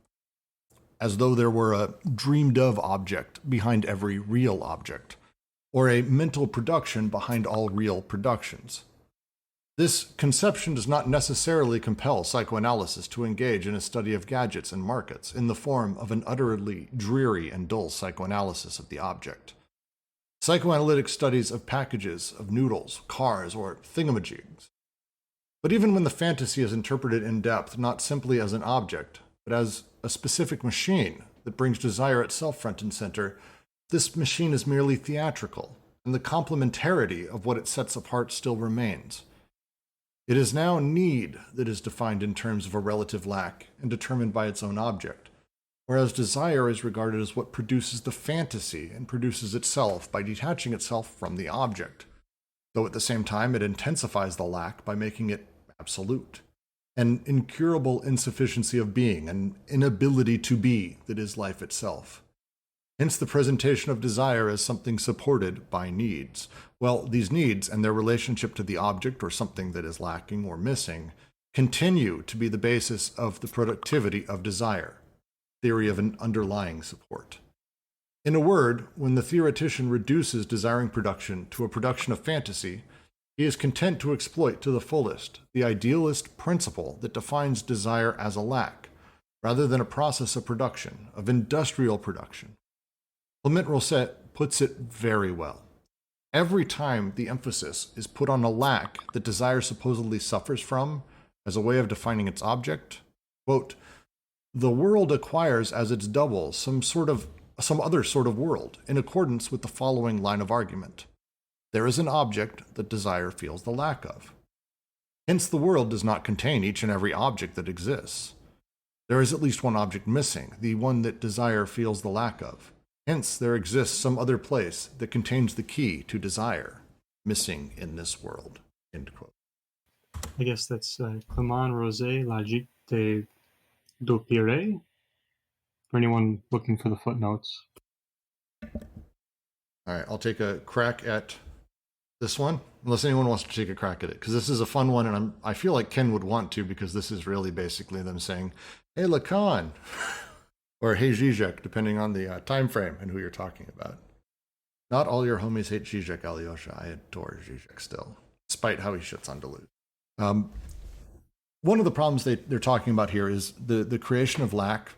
as though there were a dreamed-of object behind every real object, or a mental production behind all real productions. This conception does not necessarily compel psychoanalysis to engage in a study of gadgets and markets in the form of an utterly dreary and dull psychoanalysis of the object. Psychoanalytic studies of packages, of noodles, cars, or thingamajigs. But even when the fantasy is interpreted in depth not simply as an object, but as a specific machine that brings desire itself front and center, this machine is merely theatrical, and the complementarity of what it sets apart still remains. It is now need that is defined in terms of a relative lack and determined by its own object, whereas desire is regarded as what produces the fantasy and produces itself by detaching itself from the object, though at the same time it intensifies the lack by making it absolute, an incurable insufficiency of being, an inability to be that is life itself. Hence the presentation of desire as something supported by needs. Well, these needs and their relationship to the object or something that is lacking or missing continue to be the basis of the productivity of desire, theory of an underlying support. In a word, when the theoretician reduces desiring production to a production of fantasy, he is content to exploit to the fullest the idealist principle that defines desire as a lack, rather than a process of production, of industrial production. Clement Rosset puts it very well. Every time the emphasis is put on a lack that desire supposedly suffers from as a way of defining its object, quote, the world acquires as its double some other sort of world, in accordance with the following line of argument. There is an object that desire feels the lack of. Hence the world does not contain each and every object that exists. There is at least one object missing, the one that desire feels the lack of. Hence, there exists some other place that contains the key to desire, missing in this world. End quote. I guess that's Clement Rosset, Logique de d'Opérer. for anyone looking for the footnotes. All right, I'll take a crack at this one, unless anyone wants to take a crack at it, because this is a fun one, and I feel like Ken would want to, because this is really basically them saying, "Hey, Lacan," or "Hey, Zizek," depending on the time frame and who you're talking about. Not all your homies hate Zizek, Alyosha. I adore Zizek still, despite how he shits on deleuze. One of the problems they're talking about here is the creation of lack,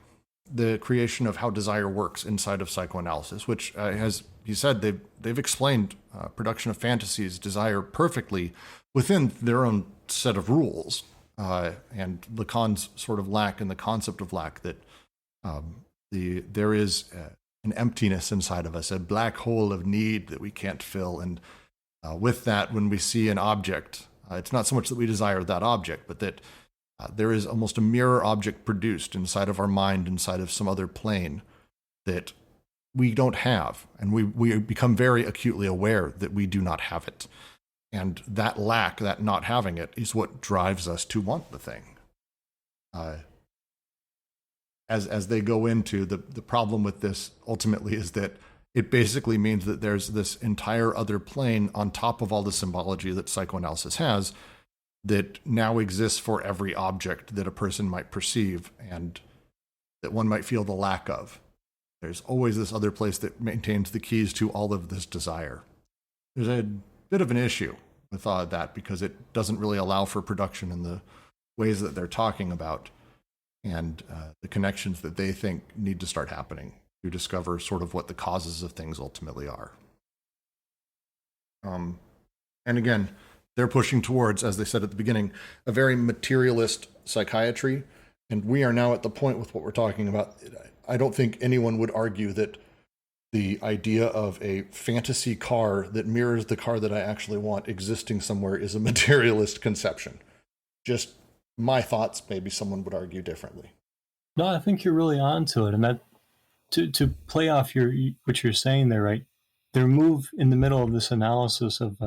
the creation of how desire works inside of psychoanalysis, which, as he said, they've explained production of fantasies, desire perfectly within their own set of rules. And Lacan's sort of lack and the concept of lack, that there is an emptiness inside of us, a black hole of need that we can't fill. And with that, when we see an object, it's not so much that we desire that object, but that there is almost a mirror object produced inside of our mind, inside of some other plane that we don't have. And we become very acutely aware that we do not have it. And that lack, that not having it, is what drives us to want the thing. As they go into the problem with this ultimately is that it basically means that there's this entire other plane on top of all the symbology that psychoanalysis has that now exists for every object that a person might perceive and that one might feel the lack of. There's always this other place that maintains the keys to all of this desire. There's a bit of an issue with that, because it doesn't really allow for production in the ways that they're talking about, and the connections that they think need to start happening to discover sort of what the causes of things ultimately are. And again, they're pushing towards, as they said at the beginning, a very materialist psychiatry. And we are now at the point with what we're talking about. I don't think anyone would argue that the idea of a fantasy car that mirrors the car that I actually want existing somewhere is a materialist conception. Just my thoughts, maybe someone would argue differently. No, I think you're really onto it. And that, to play off what you're saying there, right? Their move in the middle of this analysis of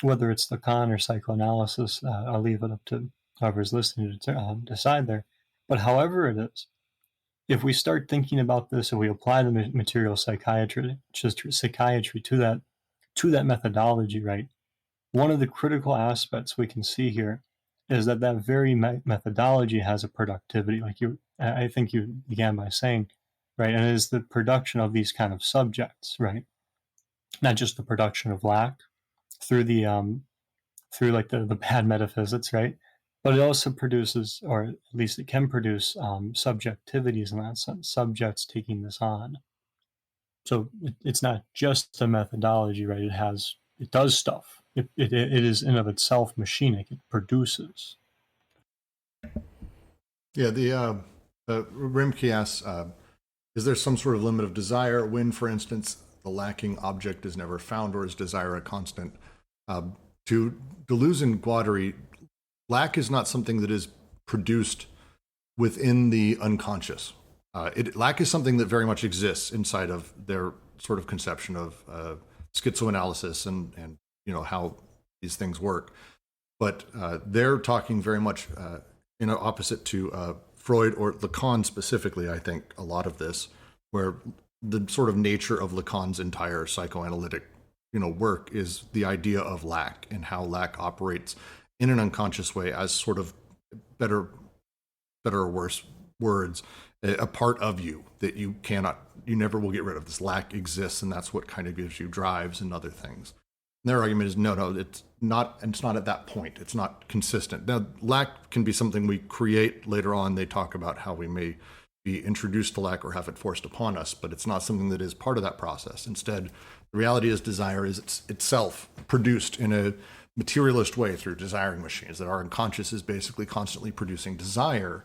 whether it's Lacan or psychoanalysis, I'll leave it up to whoever's listening to decide there. But however it is, if we start thinking about this and we apply the material psychiatry, just psychiatry to that methodology, right? One of the critical aspects we can see here is that very methodology has a productivity, like I think you began by saying, right? And it is the production of these kind of subjects, right? Not just the production of lack through through like the bad metaphysics, right? But it also produces, or at least it can produce, subjectivities in that sense, subjects taking this on. So it's not just the methodology, right? It does stuff. It is in of itself machinic. It produces. Yeah, the Rimke asks, is there some sort of limit of desire when, for instance, the lacking object is never found, or is desire a constant? To Deleuze and Guattari, lack is not something that is produced within the unconscious. Lack is something that very much exists inside of their sort of conception of schizoanalysis and how these things work. But they're talking very much opposite to Freud or Lacan specifically, I think, a lot of this, where the sort of nature of Lacan's entire psychoanalytic work is the idea of lack and how lack operates in an unconscious way as sort of better or worse words, a part of you that you never will get rid of. This lack exists, and that's what kind of gives you drives and other things. And their argument is no, it's not at that point. It's not consistent. Now, lack can be something we create later on. They talk about how we may be introduced to lack or have it forced upon us, but it's not something that is part of that process. Instead, the reality is desire is itself produced in a materialist way through desiring machines, that our unconscious is basically constantly producing desire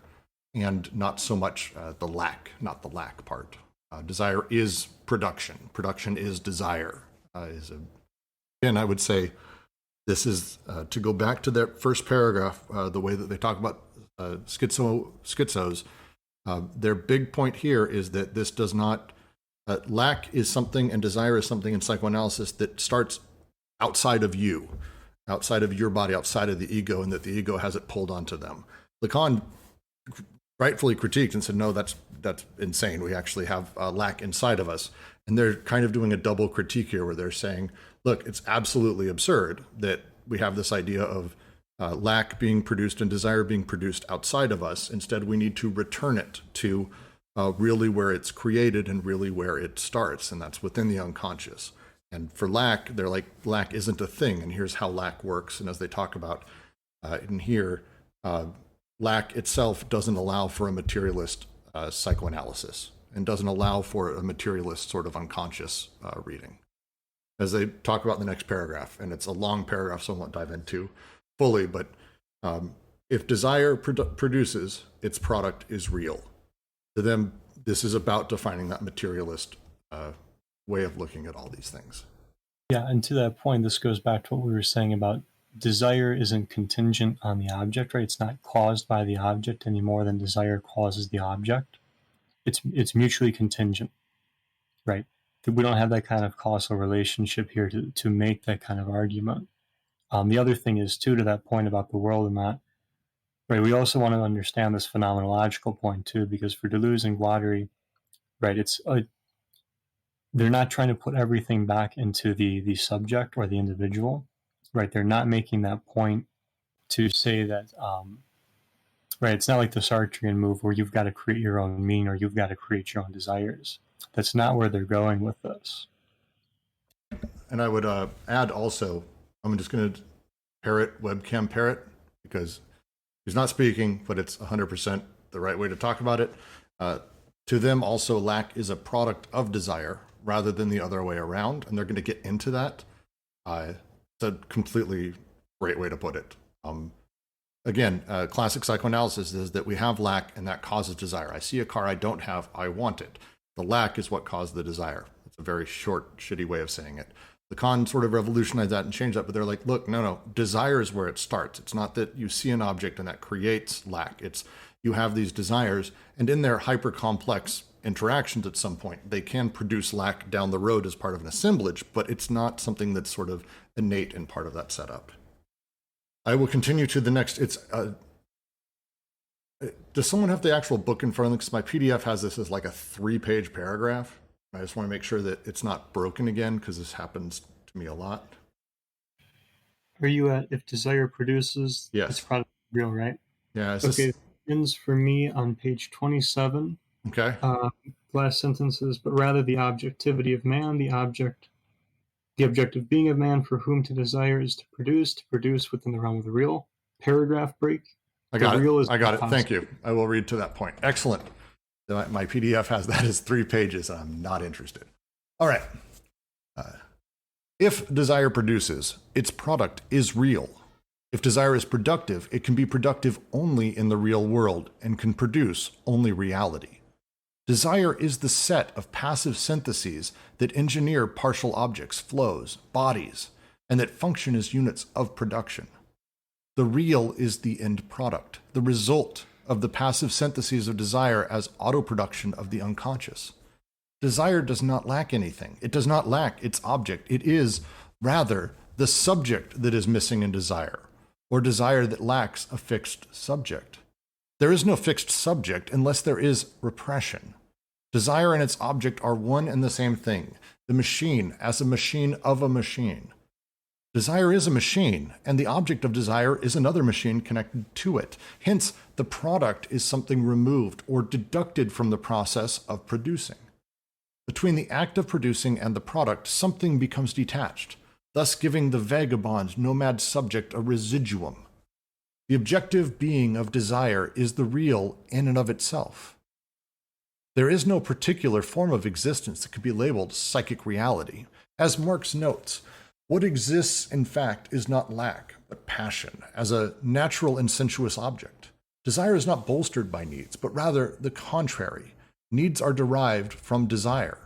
and not so much the lack part. Desire is production. Production is desire. And I would say this is, to go back to that first paragraph, the way that they talk about schizos, their big point here is that this does not, lack is something and desire is something in psychoanalysis that starts outside of you, outside of your body, outside of the ego, and that the ego has it pulled onto them. Lacan rightfully critiqued and said, no, that's insane. We actually have lack inside of us. And they're kind of doing a double critique here where they're saying, look, it's absolutely absurd that we have this idea of lack being produced and desire being produced outside of us. Instead, we need to return it to really where it's created and really where it starts, and that's within the unconscious. And for lack, they're like, lack isn't a thing, and here's how lack works. And as they talk about in here, lack itself doesn't allow for a materialist psychoanalysis and doesn't allow for a materialist sort of unconscious reading. As they talk about in the next paragraph, and it's a long paragraph, so I won't dive into fully, but if desire produces, its product is real. To them, this is about defining that materialist way of looking at all these things. Yeah, and to that point, this goes back to what we were saying about desire isn't contingent on the object, right? It's not caused by the object any more than desire causes the object. It's mutually contingent, right? We don't have that kind of causal relationship here to make that kind of argument. The other thing is, too, to that point about the world and that, right, we also want to understand this phenomenological point, too, because for Deleuze and Guattari, right, they're not trying to put everything back into the subject or the individual, right? They're not making that point to say that, right, it's not like the Sartrean move where you've got to create your own meaning or you've got to create your own desires. That's not where they're going with this. And I would add also, I'm just going to webcam parrot, because he's not speaking, but it's 100% the right way to talk about it. To them also, lack is a product of desire rather than the other way around, and they're going to get into that. It's a completely great way to put it. Again, classic psychoanalysis is that we have lack and that causes desire. I see a car I don't have, I want it. The lack is what caused the desire. It's a very short, shitty way of saying it. Lacan sort of revolutionized that and changed that, but they're like, look, no, desire is where it starts. It's not that you see an object and that creates lack. It's you have these desires, and in their hyper-complex interactions at some point, they can produce lack down the road as part of an assemblage, but it's not something that's sort of innate and part of that setup. I will continue to the next. Does someone have the actual book in front of them? Because my PDF has this as like a 3-page paragraph. I just want to make sure that it's not broken again, because this happens to me a lot. Are you at if desire produces, yes, it's product real, right? Yeah. Okay, it ends for me on page 27. Okay. Last sentences, but rather the objectivity of man, the objective being of man for whom to desire is to produce within the realm of the real. Paragraph break. I got it. Thank you. I will read to that point. Excellent. My PDF has that as 3 pages. I'm not interested. All right. If desire produces, its product is real. If desire is productive, it can be productive only in the real world and can produce only reality. Desire is the set of passive syntheses that engineer partial objects, flows, bodies, and that function as units of production. The real is the end product, the result of the passive syntheses of desire as autoproduction of the unconscious. Desire does not lack anything. It does not lack its object. It is, rather, the subject that is missing in desire, or desire that lacks a fixed subject. There is no fixed subject unless there is repression. Desire and its object are one and the same thing, the machine as a machine of a machine. Desire is a machine, and the object of desire is another machine connected to it. Hence, the product is something removed or deducted from the process of producing. Between the act of producing and the product, something becomes detached, thus giving the vagabond, nomad subject a residuum. The objective being of desire is the real in and of itself. There is no particular form of existence that could be labeled psychic reality. As Marx notes, what exists, in fact, is not lack, but passion, as a natural and sensuous object. Desire is not bolstered by needs, but rather the contrary. Needs are derived from desire.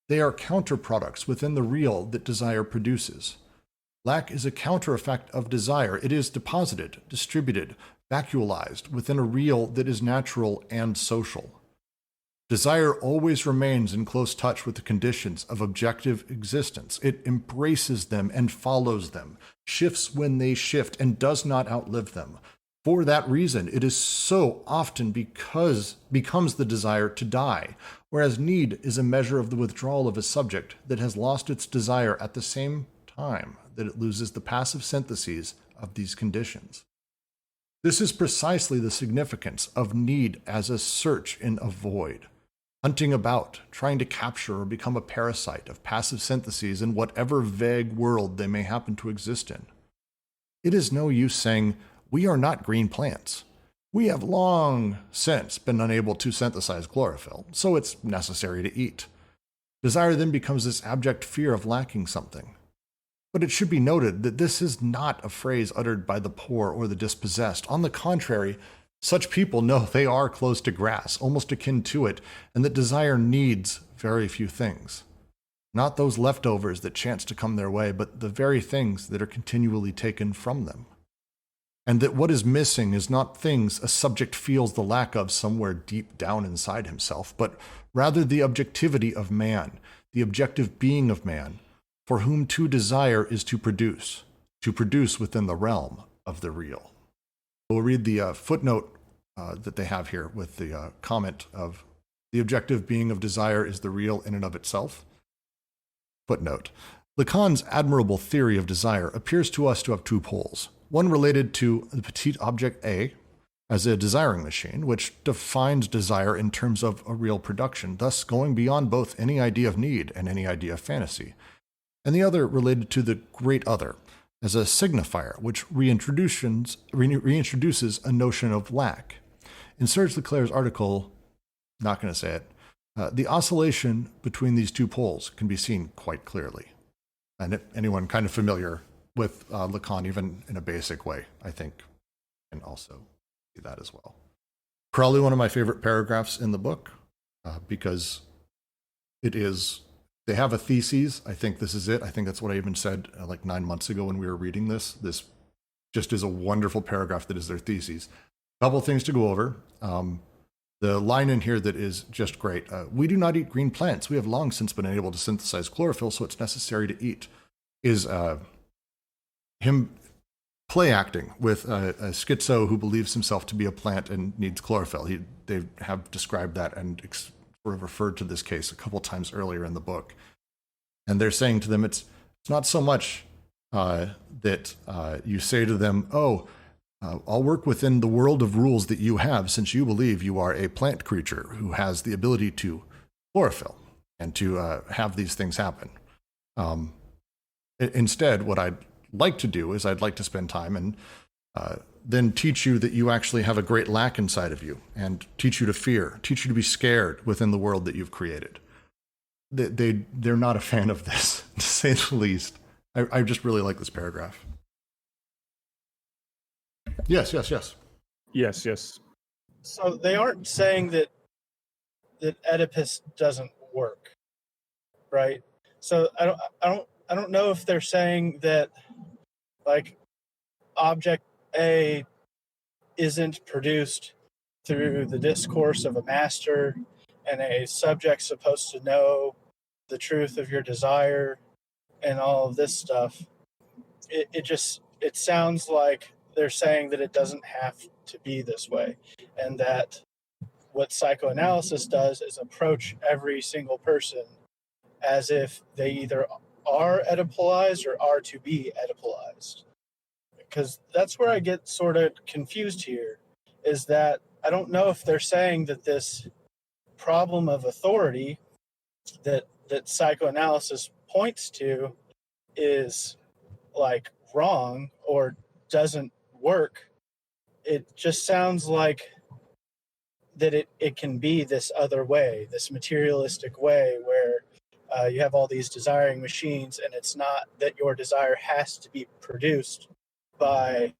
They are counterproducts within the real that desire produces. Lack is a counter-effect of desire. It is deposited, distributed, vacuolized within a real that is natural and social. Desire always remains in close touch with the conditions of objective existence. It embraces them and follows them, shifts when they shift, and does not outlive them. For that reason, it is so often becomes the desire to die, whereas need is a measure of the withdrawal of a subject that has lost its desire at the same time that it loses the passive syntheses of these conditions. This is precisely the significance of need as a search in a void, hunting about, trying to capture or become a parasite of passive syntheses in whatever vague world they may happen to exist in. It is no use saying, we are not green plants. We have long since been unable to synthesize chlorophyll, so it's necessary to eat. Desire then becomes this abject fear of lacking something. But it should be noted that this is not a phrase uttered by the poor or the dispossessed. On the contrary, such people know they are close to grass, almost akin to it, and that desire needs very few things. Not those leftovers that chance to come their way, but the very things that are continually taken from them. And that what is missing is not things a subject feels the lack of somewhere deep down inside himself, but rather the objectivity of man, the objective being of man, for whom to desire is to produce within the realm of the real. We'll read the footnote that they have here with the comment of the objective being of desire is the real in and of itself. Footnote. Lacan's admirable theory of desire appears to us to have two poles. One related to the petite object A as a desiring machine, which defines desire in terms of a real production, thus going beyond both any idea of need and any idea of fantasy. And the other related to the great other as a signifier, which reintroduces a notion of lack. In Serge Leclerc's article, not going to say it, the oscillation between these two poles can be seen quite clearly. And anyone kind of familiar with Lacan, even in a basic way, I think, can also see that as well. Probably one of my favorite paragraphs in the book, because they have a thesis. I think this is it. I think that's what I even said like 9 months ago when we were reading this. This just is a wonderful paragraph that is their thesis. A couple things to go over. The line in here that is just great. We do not eat green plants. We have long since been able to synthesize chlorophyll, so it's necessary to eat. Is him play acting with a schizo who believes himself to be a plant and needs chlorophyll. They have described that and sort of referred to this case a couple times earlier in the book. And they're saying to them, it's not so much that you say to them, I'll work within the world of rules that you have since you believe you are a plant creature who has the ability to chlorophyll and to have these things happen. Instead, what I'd like to do is I'd like to spend time and then teach you that you actually have a great lack inside of you and teach you to fear, teach you to be scared within the world that you've created. They're not a fan of this, to say the least. I just really like this paragraph. Yes. Yes. So they aren't saying that Oedipus doesn't work, right? So I don't know if they're saying that like object A isn't produced through the discourse of a master and a subject supposed to know the truth of your desire and all of this stuff. It sounds like they're saying that it doesn't have to be this way, and that what psychoanalysis does is approach every single person as if they either are Oedipalized or are to be Oedipalized. Because that's where I get sort of confused here, is that I don't know if they're saying that this problem of authority that psychoanalysis points to is like wrong or doesn't work. It just sounds like that it can be this other way, this materialistic way where you have all these desiring machines, and it's not that your desire has to be produced by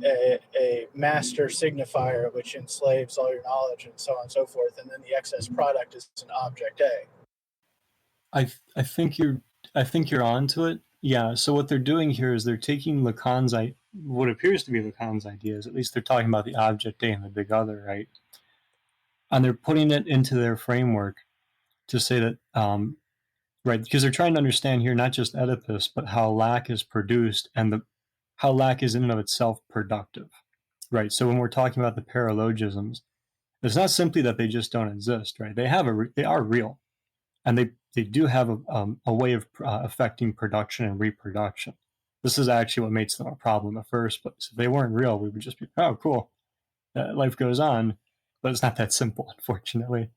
a master signifier which enslaves all your knowledge and so on and so forth, and then the excess product is an object A. I think you're onto it. Yeah. So what they're doing here is they're taking Lacan's what appears to be Lacan's ideas. At least they're talking about the object A and the big other, right? And they're putting it into their framework to say that, right? Because they're trying to understand here not just Oedipus, but how lack is produced and how lack is in and of itself productive, right? So when we're talking about the paralogisms, it's not simply that they just don't exist, right? They are real, and they do have a way of affecting production and reproduction. This is actually what makes them a problem in the first place. If they weren't real, we would just be, oh, cool, life goes on, but it's not that simple, unfortunately.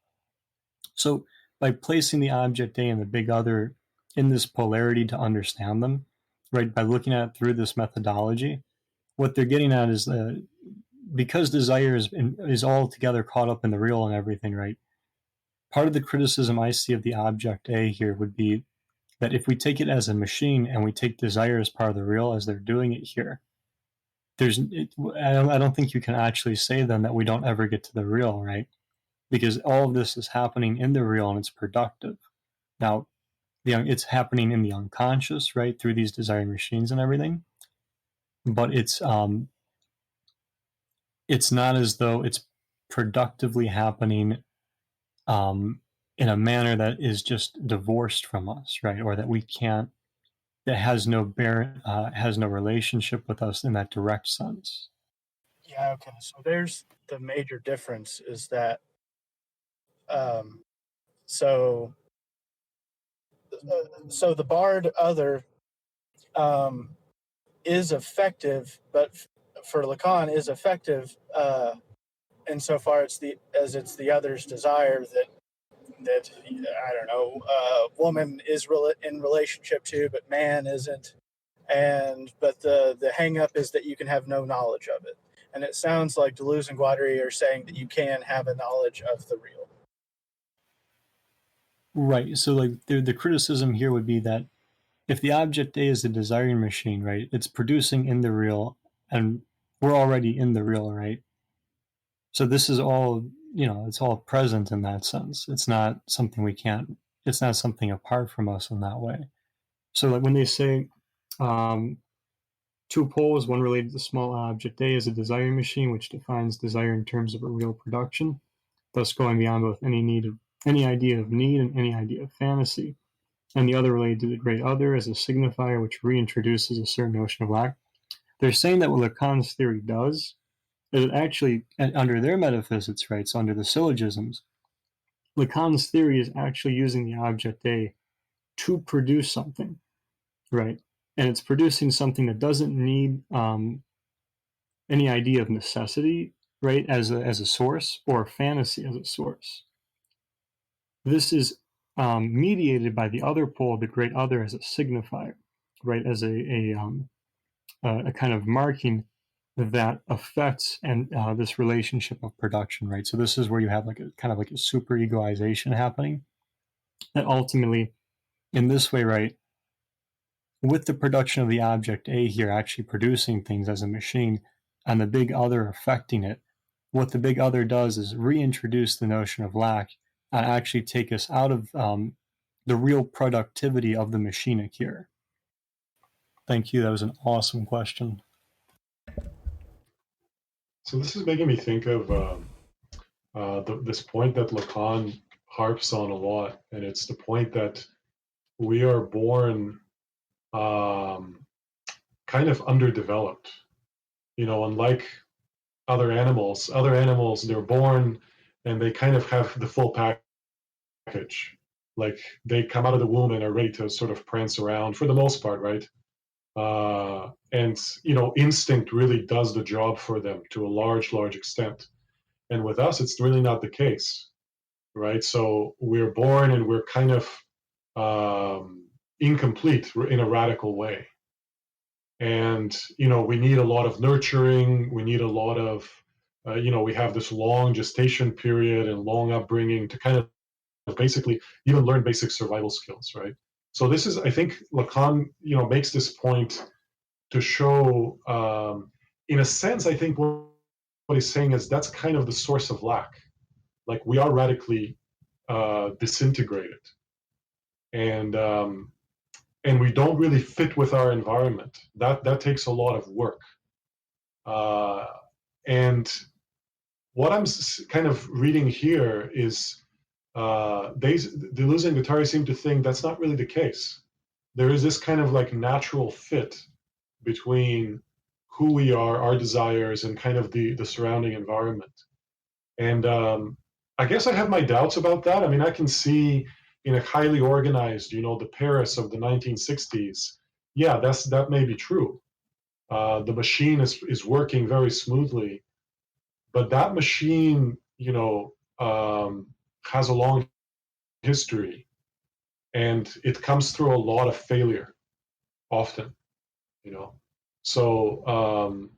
So by placing the object A and the big other in this polarity to understand them, right, by looking at it through this methodology, what they're getting at is because desire is altogether caught up in the real and everything, right? Part of the criticism I see of the object A here would be that if we take it as a machine and we take desire as part of the real as they're doing it here, I don't think you can actually say then that we don't ever get to the real, right? Because all of this is happening in the real and it's productive. Now, it's happening in the unconscious, right, through these desiring machines and everything. But it's not as though it's productively happening in a manner that is just divorced from us, right, or that we can't, that has no relationship with us in that direct sense. Yeah, okay. So there's the major difference is that so the barred other is effective, but for Lacan is effective insofar it's the other's desire that I don't know, woman is in relationship to, but man isn't. But the hang up is that you can have no knowledge of it. And it sounds like Deleuze and Guattari are saying that you can have a knowledge of the real. Right. So like the criticism here would be that if the object A is a desiring machine, right, it's producing in the real, and we're already in the real, right? So this is all, it's all present in that sense. It's not something it's not something apart from us in that way. So like when they say two poles, one related to small object A, is a desiring machine which defines desire in terms of a real production, thus going beyond both any idea of need and any idea of fantasy, and the other related to the great other as a signifier which reintroduces a certain notion of lack. They're saying that what Lacan's theory does is it actually, under their metaphysics, right, so under the syllogisms, Lacan's theory is actually using the object A to produce something, right? And it's producing something that doesn't need any idea of necessity, right, as a source, or fantasy as a source. This is mediated by the other pole, the great other, as a signifier, right, as a kind of marking that affects and this relationship of production, right? So this is where you have like a kind of like a super egoization happening, that ultimately, in this way, right, with the production of the object A here actually producing things as a machine, and the big other affecting it, what the big other does is reintroduce the notion of lack and actually take us out of the real productivity of the machinic here. Thank you. That was an awesome question. So this is making me think of this point that Lacan harps on a lot, and it's the point that we are born kind of underdeveloped. Unlike other animals, they're born and they kind of have the full package. Like they come out of the womb and are ready to sort of prance around for the most part, right? And instinct really does the job for them to a large extent. And with us, it's really not the case, right? So we're born and we're kind of incomplete in a radical way. And, we need a lot of nurturing. We need a lot of, we have this long gestation period and long upbringing to kind of basically even learn basic survival skills, right? So this is, I think, Lacan, makes this point to show, in a sense, I think what he's saying is that's kind of the source of lack. Like we are radically disintegrated, and we don't really fit with our environment. That takes a lot of work. And what I'm kind of reading here is Deleuze and Guattari seem to think that's not really the case. There is this kind of like natural fit between who we are, our desires, and kind of the surrounding environment. And I guess I have my doubts about that. I mean, I can see in a highly organized, the Paris of the 1960s, yeah, that may be true. The machine is working very smoothly, but that machine, has a long history, and it comes through a lot of failure often, So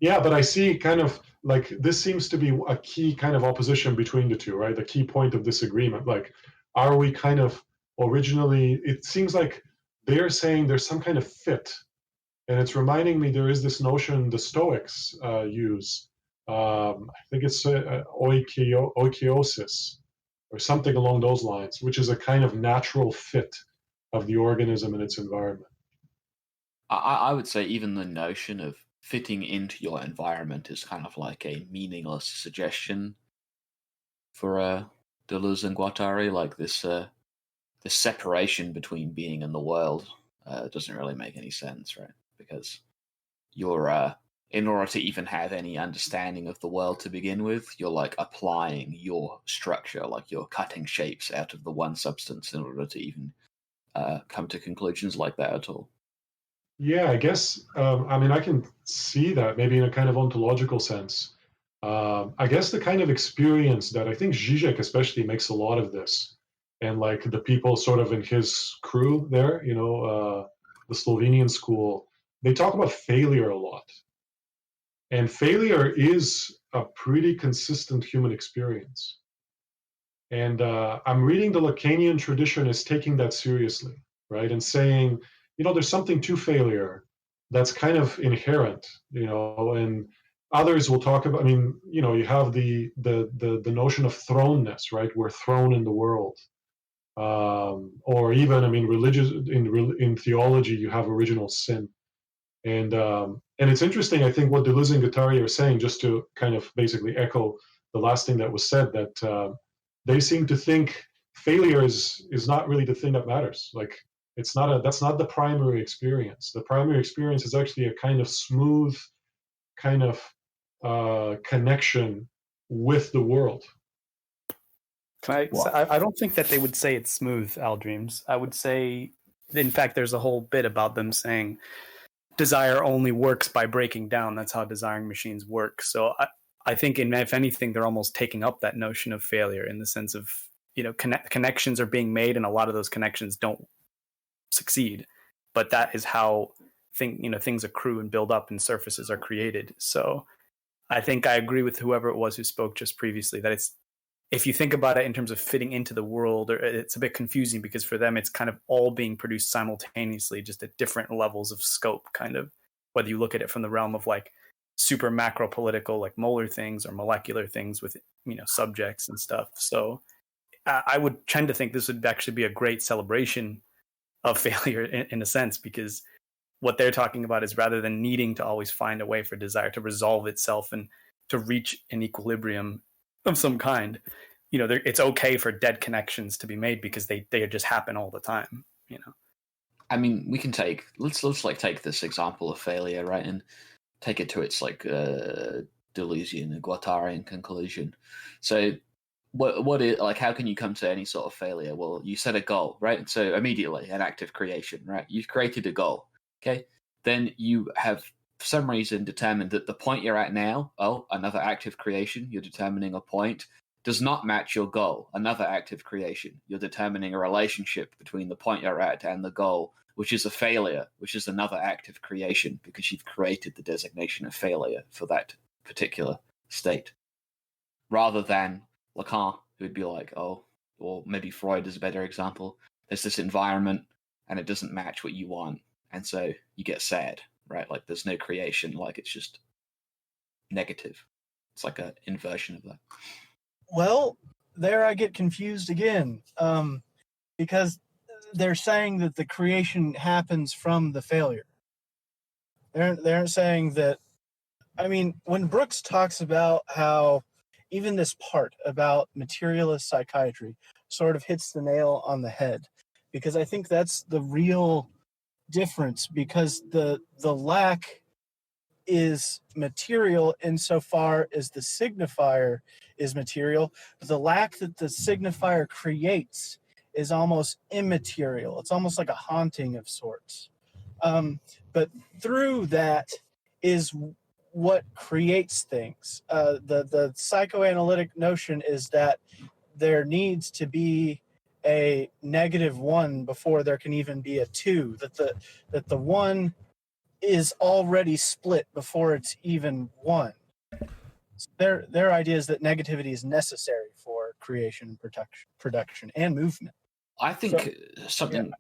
yeah, but I see kind of like this seems to be a key kind of opposition between the two, right? The key point of disagreement. Like, are we kind of originally? It seems like they're saying there's some kind of fit, and it's reminding me there is this notion the Stoics use. I think it's oikeiosis or something along those lines, which is a kind of natural fit of the organism and its environment. I would say even the notion of fitting into your environment is kind of like a meaningless suggestion for Deleuze and Guattari. Like this separation between being and the world doesn't really make any sense, right? Because you're in order to even have any understanding of the world to begin with, you're like applying your structure, like you're cutting shapes out of the one substance in order to even come to conclusions like that at all. Yeah, I guess, I mean, I can see that maybe in a kind of ontological sense. I guess the kind of experience that I think Zizek especially makes a lot of this, and like the people sort of in his crew there, the Slovenian school, they talk about failure a lot. And failure is a pretty consistent human experience. And I'm reading the Lacanian tradition as taking that seriously, right? And saying, there's something to failure that's kind of inherent, and others will talk about, I mean, you have the notion of thrownness, right? We're thrown in the world. Or even, I mean, in theology, you have original sin. And it's interesting, I think, what Deleuze and Guattari are saying, just to kind of basically echo the last thing that was said, that they seem to think failure is not really the thing that matters. Like, that's not the primary experience. The primary experience is actually a kind of smooth kind of connection with the world. I don't think that they would say it's smooth, Al Dreams. I would say, in fact, there's a whole bit about them saying desire only works by breaking down. That's how desiring machines work. So I think, if anything, they're almost taking up that notion of failure in the sense of, connections are being made, and a lot of those connections don't succeed. But that is how things accrue and build up and surfaces are created. So I think I agree with whoever it was who spoke just previously that if you think about it in terms of fitting into the world, it's a bit confusing because for them, it's kind of all being produced simultaneously, just at different levels of scope, kind of, whether you look at it from the realm of like super macro political, like molar things, or molecular things with, subjects and stuff. So I would tend to think this would actually be a great celebration of failure in a sense, because what they're talking about is rather than needing to always find a way for desire to resolve itself and to reach an equilibrium of some kind, it's okay for dead connections to be made because they just happen all the time. I mean, we can let's like take this example of failure, right, and take it to its like Deleuzian and Guattarian conclusion. So what is, like, how can you come to any sort of failure? Well, you set a goal, right? So immediately an act of creation, right? You've created a goal, okay? Then you have for some reason determined that the point you're at now, another act of creation, you're determining a point, does not match your goal. Another act of creation, you're determining a relationship between the point you're at and the goal, which is a failure, which is another act of creation because you've created the designation of failure for that particular state. Rather than Lacan, who would be like, or maybe Freud is a better example, there's this environment and it doesn't match what you want, and so you get sad, right? Like there's no creation, like it's just negative. It's like an inversion of that. Well, there I get confused again, because they're saying that the creation happens from the failure. They're saying that, I mean, when Brooks talks about how even this part about materialist psychiatry sort of hits the nail on the head, because I think that's the real difference, because the lack is material insofar as the signifier is material, but the lack that the signifier creates is almost immaterial. It's almost like a haunting of sorts. But through that is what creates things. The psychoanalytic notion is that there needs to be a -1 before there can even be a 2, that the 1 is already split before it's even 1. So their idea is that negativity is necessary for creation, production, and movement. I think something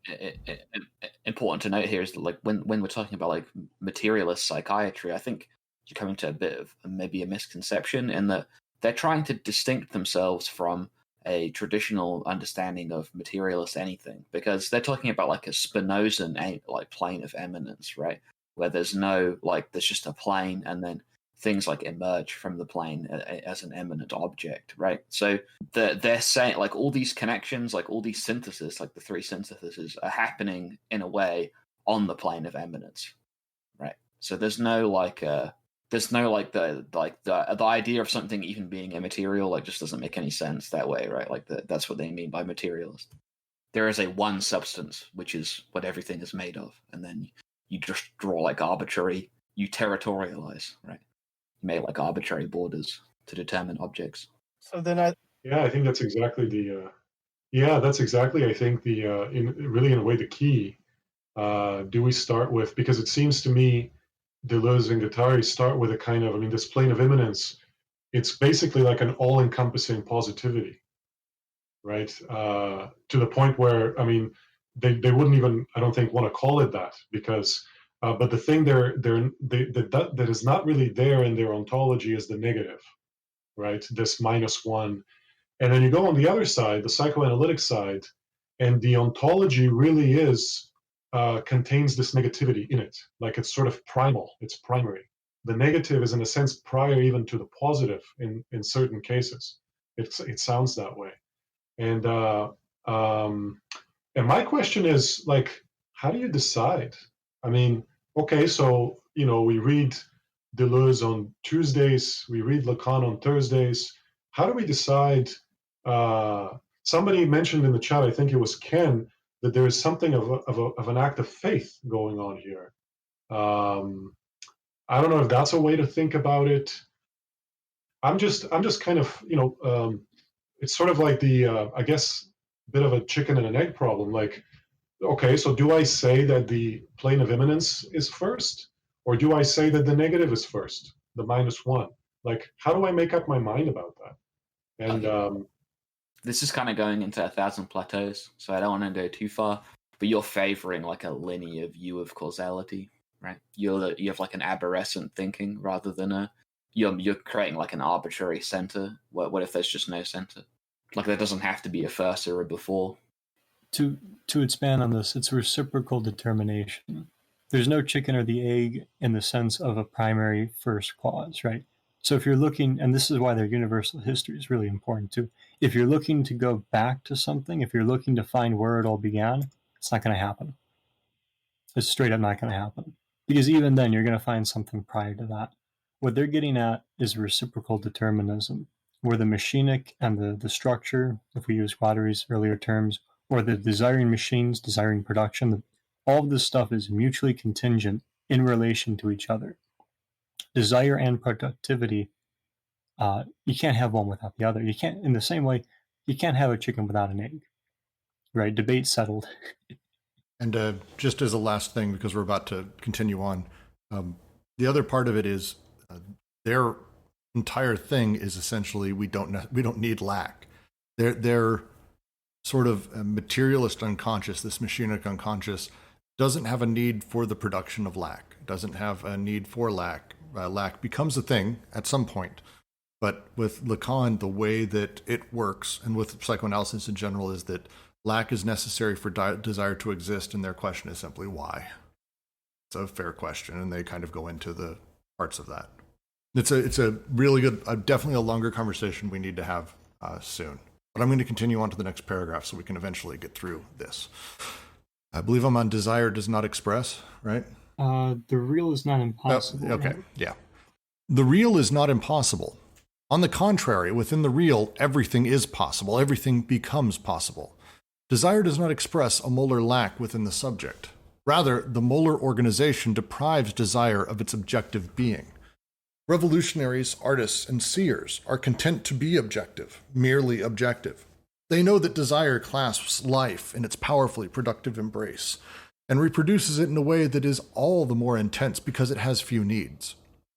important to note here is that, like, when we're talking about like materialist psychiatry, I think you're coming to a bit of maybe a misconception in that they're trying to distinct themselves from a traditional understanding of materialist anything, because they're talking about like a Spinozan like plane of eminence, right? Where there's no, like, there's just a plane and then things like emerge from the plane as an eminent object, right? So they're saying like all these connections, like all these syntheses, like the three syntheses are happening in a way on the plane of eminence, right? So there's no the idea of something even being immaterial like just doesn't make any sense that way, right? Like that's what they mean by materialist. There is a one substance which is what everything is made of, and then you just draw like arbitrary, you territorialize, right? You make like arbitrary borders to determine objects. So then I think that's exactly I think in a way the key. Do we start with, because it seems to me Deleuze and Guattari start with a kind of, this plane of immanence, it's basically like an all-encompassing positivity, right? To the point where, they wouldn't even, I don't think, want to call it that, because, but the thing that is not really there in their ontology is the negative, right? This -1. And then you go on the other side, the psychoanalytic side, and the ontology really contains this negativity in it. Like it's sort of primal, it's primary. The negative is in a sense prior even to the positive in certain cases. It sounds that way. And my question is, like, how do you decide? Okay, so, we read Deleuze on Tuesdays, we read Lacan on Thursdays. How do we decide? Somebody mentioned in the chat, I think it was Ken, that there is something of an act of faith going on here. I don't know if that's a way to think about it. I'm just kind of, it's sort of like the, I guess, bit of a chicken and an egg problem. Like, okay, so do I say that the plane of immanence is first? Or do I say that the negative is first, the -1? Like, how do I make up my mind about that? And this is kind of going into 1,000 plateaus, so I don't want to go too far. But you're favoring like a linear view of causality, right? You have like an aberrant thinking rather than you're creating like an arbitrary center. What if there's just no center? Like there doesn't have to be a first or a before. To expand on this, it's reciprocal determination. There's no chicken or the egg in the sense of a primary first cause, right? So if you're looking, and this is why their universal history is really important too. If you're looking to go back to something, if you're looking to find where it all began, it's not going to happen. It's straight up not going to happen. Because even then, you're going to find something prior to that. What they're getting at is reciprocal determinism, where the machinic and the structure, if we use Guattari's earlier terms, or the desiring machines, desiring production, all of this stuff is mutually contingent in relation to each other. Desire and productivity, you can't have one without the other. You can't, in the same way, you can't have a chicken without an egg, right? Debate settled. And just as a last thing, because we're about to continue on, the other part of it is their entire thing is essentially we don't need lack. They're sort of a materialist unconscious, this machinic unconscious, doesn't have a need for the production of lack, doesn't have a need for lack. Lack becomes a thing at some point. But with Lacan, the way that it works, and with psychoanalysis in general, is that lack is necessary for desire to exist, and their question is simply why. It's a fair question, and they kind of go into the parts of that. It's a really good, definitely a longer conversation we need to have soon. But I'm going to continue on to the next paragraph so we can eventually get through this. I believe I'm on desire does not express, right? The real is not impossible. Okay, right? yeah. The real is not impossible. On the contrary, within the real, everything is possible. Everything becomes possible. Desire does not express a molar lack within the subject. Rather, the molar organization deprives desire of its objective being. Revolutionaries, artists, and seers are content to be objective, merely objective. They know that desire clasps life in its powerfully productive embrace and reproduces it in a way that is all the more intense because it has few needs.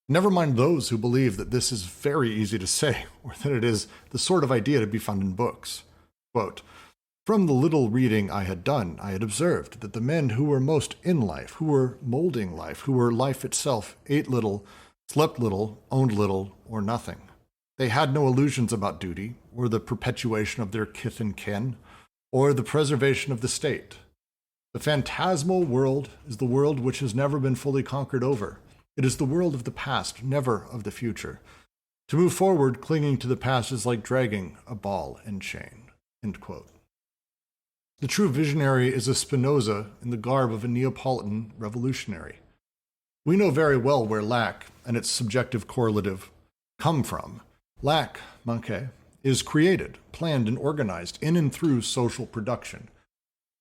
Never mind those who believe that this is very easy to say, or that it is the sort of idea to be found in books. Quote, "From the little reading I had done, I had observed that the men who were most in life, who were molding life, who were life itself, ate little, slept little, owned little, or nothing. They had no illusions about duty, or the perpetuation of their kith and kin, or the preservation of the state. The phantasmal world is the world which has never been fully conquered over. It is the world of the past, never of the future. To move forward, clinging to the past is like dragging a ball and chain." End quote. The true visionary is a Spinoza in the garb of a Neapolitan revolutionary. We know very well where lack and its subjective correlative come from. Lack, manque, is created, planned, and organized in and through social production.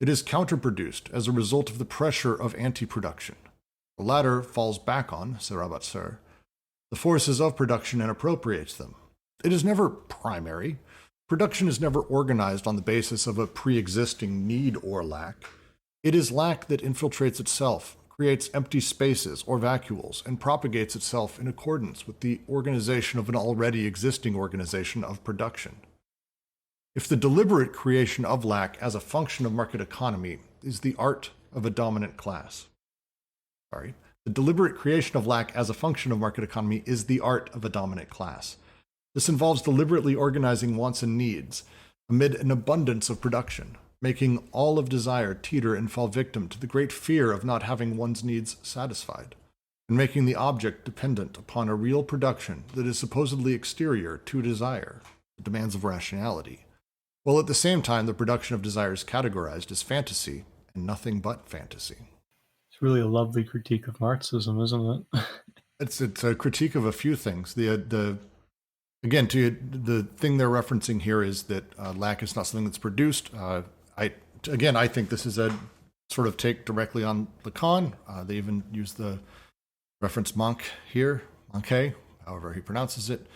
It is counterproduced as a result of the pressure of anti-production. The latter falls back on, Sarabat, the forces of production and appropriates them. It is never primary. Production is never organized on the basis of a pre-existing need or lack. It is lack that infiltrates itself, creates empty spaces or vacuoles, and propagates itself in accordance with the organization of an already existing organization of production. If the deliberate creation of lack as a function of market economy is the art of a dominant class, the deliberate creation of lack as a function of market economy is the art of a dominant class. This involves deliberately organizing wants and needs amid an abundance of production, making all of desire teeter and fall victim to the great fear of not having one's needs satisfied, and making the object dependent upon a real production that is supposedly exterior to desire, the demands of rationality, while at the same time the production of desire is categorized as fantasy and nothing but fantasy. It's really a lovely critique of Marxism, isn't it? It's a critique of a few things. The thing they're referencing here is that lack is not something that's produced. I think this is a sort of take directly on Lacan. They even use the reference manque here, manque, however he pronounces it.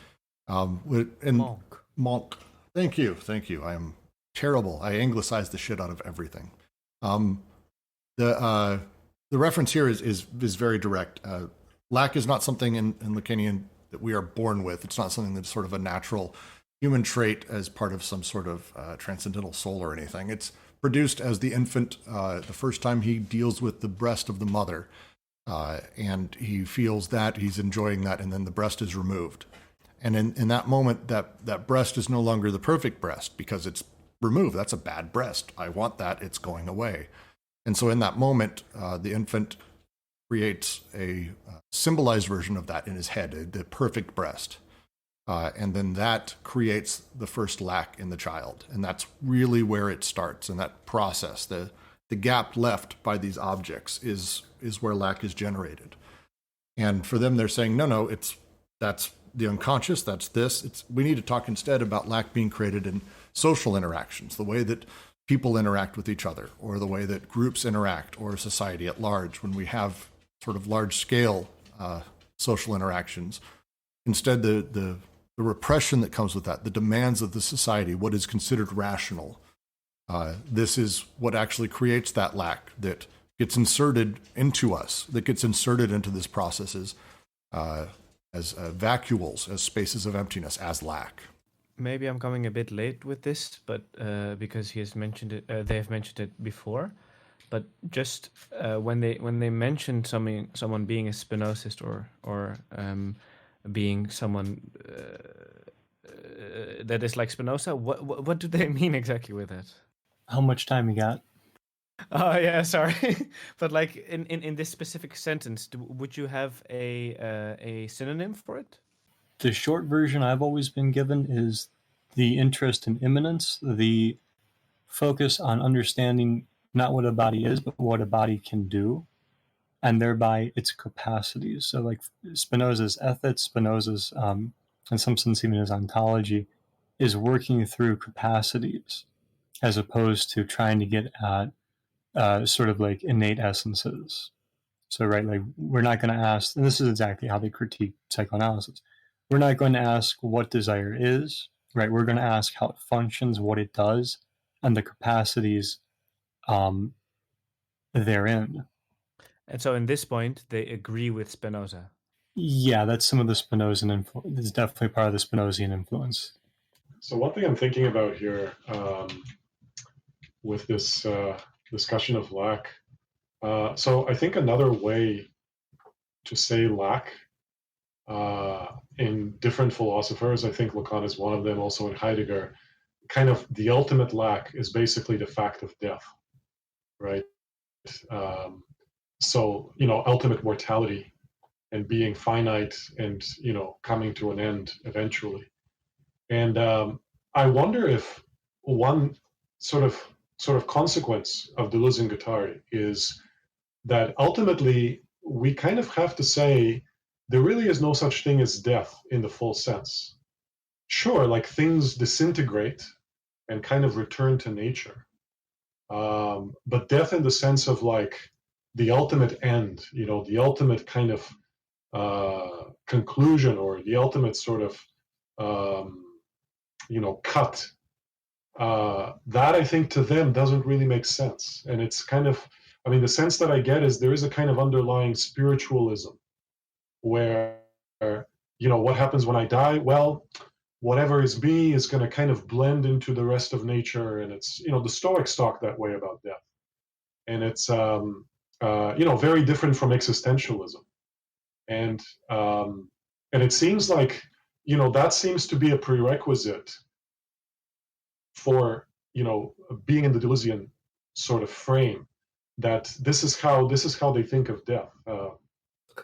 Monk. Thank you. I am terrible. I anglicize the shit out of everything. The reference here is very direct. Lack is not something in Lacanian that we are born with. It's not something that's sort of a natural human trait as part of some sort of transcendental soul or anything. It's produced as the infant, the first time he deals with the breast of the mother, and he feels that, he's enjoying that, and then the breast is removed. And in that moment, that breast is no longer the perfect breast because it's removed. That's a bad breast. I want that. It's going away. And so in that moment, the infant creates a symbolized version of that in his head, the perfect breast. And then that creates the first lack in the child. And that's really where it starts. And that process, the gap left by these objects is where lack is generated. And for them, they're saying, no, that's the unconscious, that's this. We need to talk instead about lack being created in social interactions, the way that people interact with each other, or the way that groups interact, or society at large, when we have sort of large-scale social interactions. Instead, the repression that comes with that, the demands of the society, what is considered rational, this is what actually creates that lack that gets inserted into us, that gets inserted into these processes as vacuoles, as spaces of emptiness, as lack. Maybe I'm coming a bit late with this, but because he has mentioned it, they have mentioned it before. But just when they mention someone being a Spinozist or being someone that is like Spinoza, what do they mean exactly with that? How much time you got? Oh yeah, sorry, but like in this specific sentence, would you have a synonym for it? The short version I've always been given is the interest in immanence, the focus on understanding not what a body is, but what a body can do. and thereby its capacities. So like Spinoza's ethics, Spinoza's, in some sense even his ontology, is working through capacities as opposed to trying to get at sort of like innate essences. So, right, like we're not going to ask, and this is exactly how they critique psychoanalysis. We're not going to ask what desire is, right? We're going to ask how it functions, what it does, and the capacities therein. And so, in this point, they agree with Spinoza. Yeah, that's some of the Spinozan influence. It's definitely part of the Spinozian influence. So one thing I'm thinking about here with this discussion of lack. So I think another way to say lack in different philosophers, I think Lacan is one of them, also in Heidegger, kind of the ultimate lack is basically the fact of death, right? So, ultimate mortality and being finite and, coming to an end eventually. And I wonder if one sort of consequence of Deleuze and Guattari is that ultimately we kind of have to say there really is no such thing as death in the full sense. Sure, like things disintegrate and kind of return to nature. But death in the sense of like the ultimate end, the ultimate kind of conclusion or the ultimate sort of, cut, that I think to them doesn't really make sense. And it's kind of, the sense that I get is there is a kind of underlying spiritualism where, what happens when I die? Well, whatever is me is going to kind of blend into the rest of nature. And it's, the Stoics talk that way about death. And it's, very different from existentialism. And it seems like, that seems to be a prerequisite for, being in the Deleuzian sort of frame, that this is how they think of death.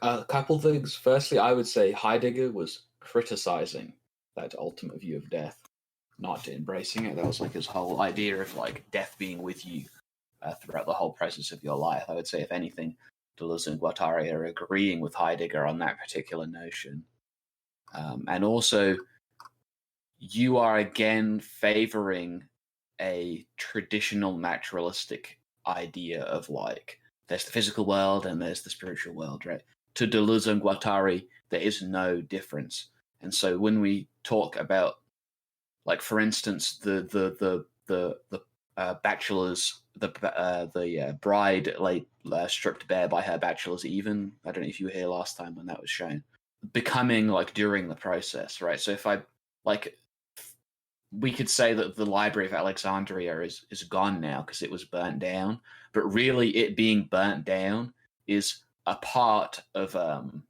A couple things. Firstly, I would say Heidegger was criticizing that ultimate view of death, not embracing it. That was like his whole idea of like death being with you throughout the whole process of your life. I would say, if anything, Deleuze and Guattari are agreeing with Heidegger on that particular notion. And also, you are again favoring a traditional naturalistic idea of like, there's the physical world and there's the spiritual world, right? To Deleuze and Guattari, there is no difference. And so when we talk about, like, for instance, the bachelor's, the bride stripped bare by her bachelor's even, I don't know if you were here last time when that was shown, becoming like during the process, right? So if I, like, we could say that the Library of Alexandria is gone now because it was burnt down, but really it being burnt down is a part of the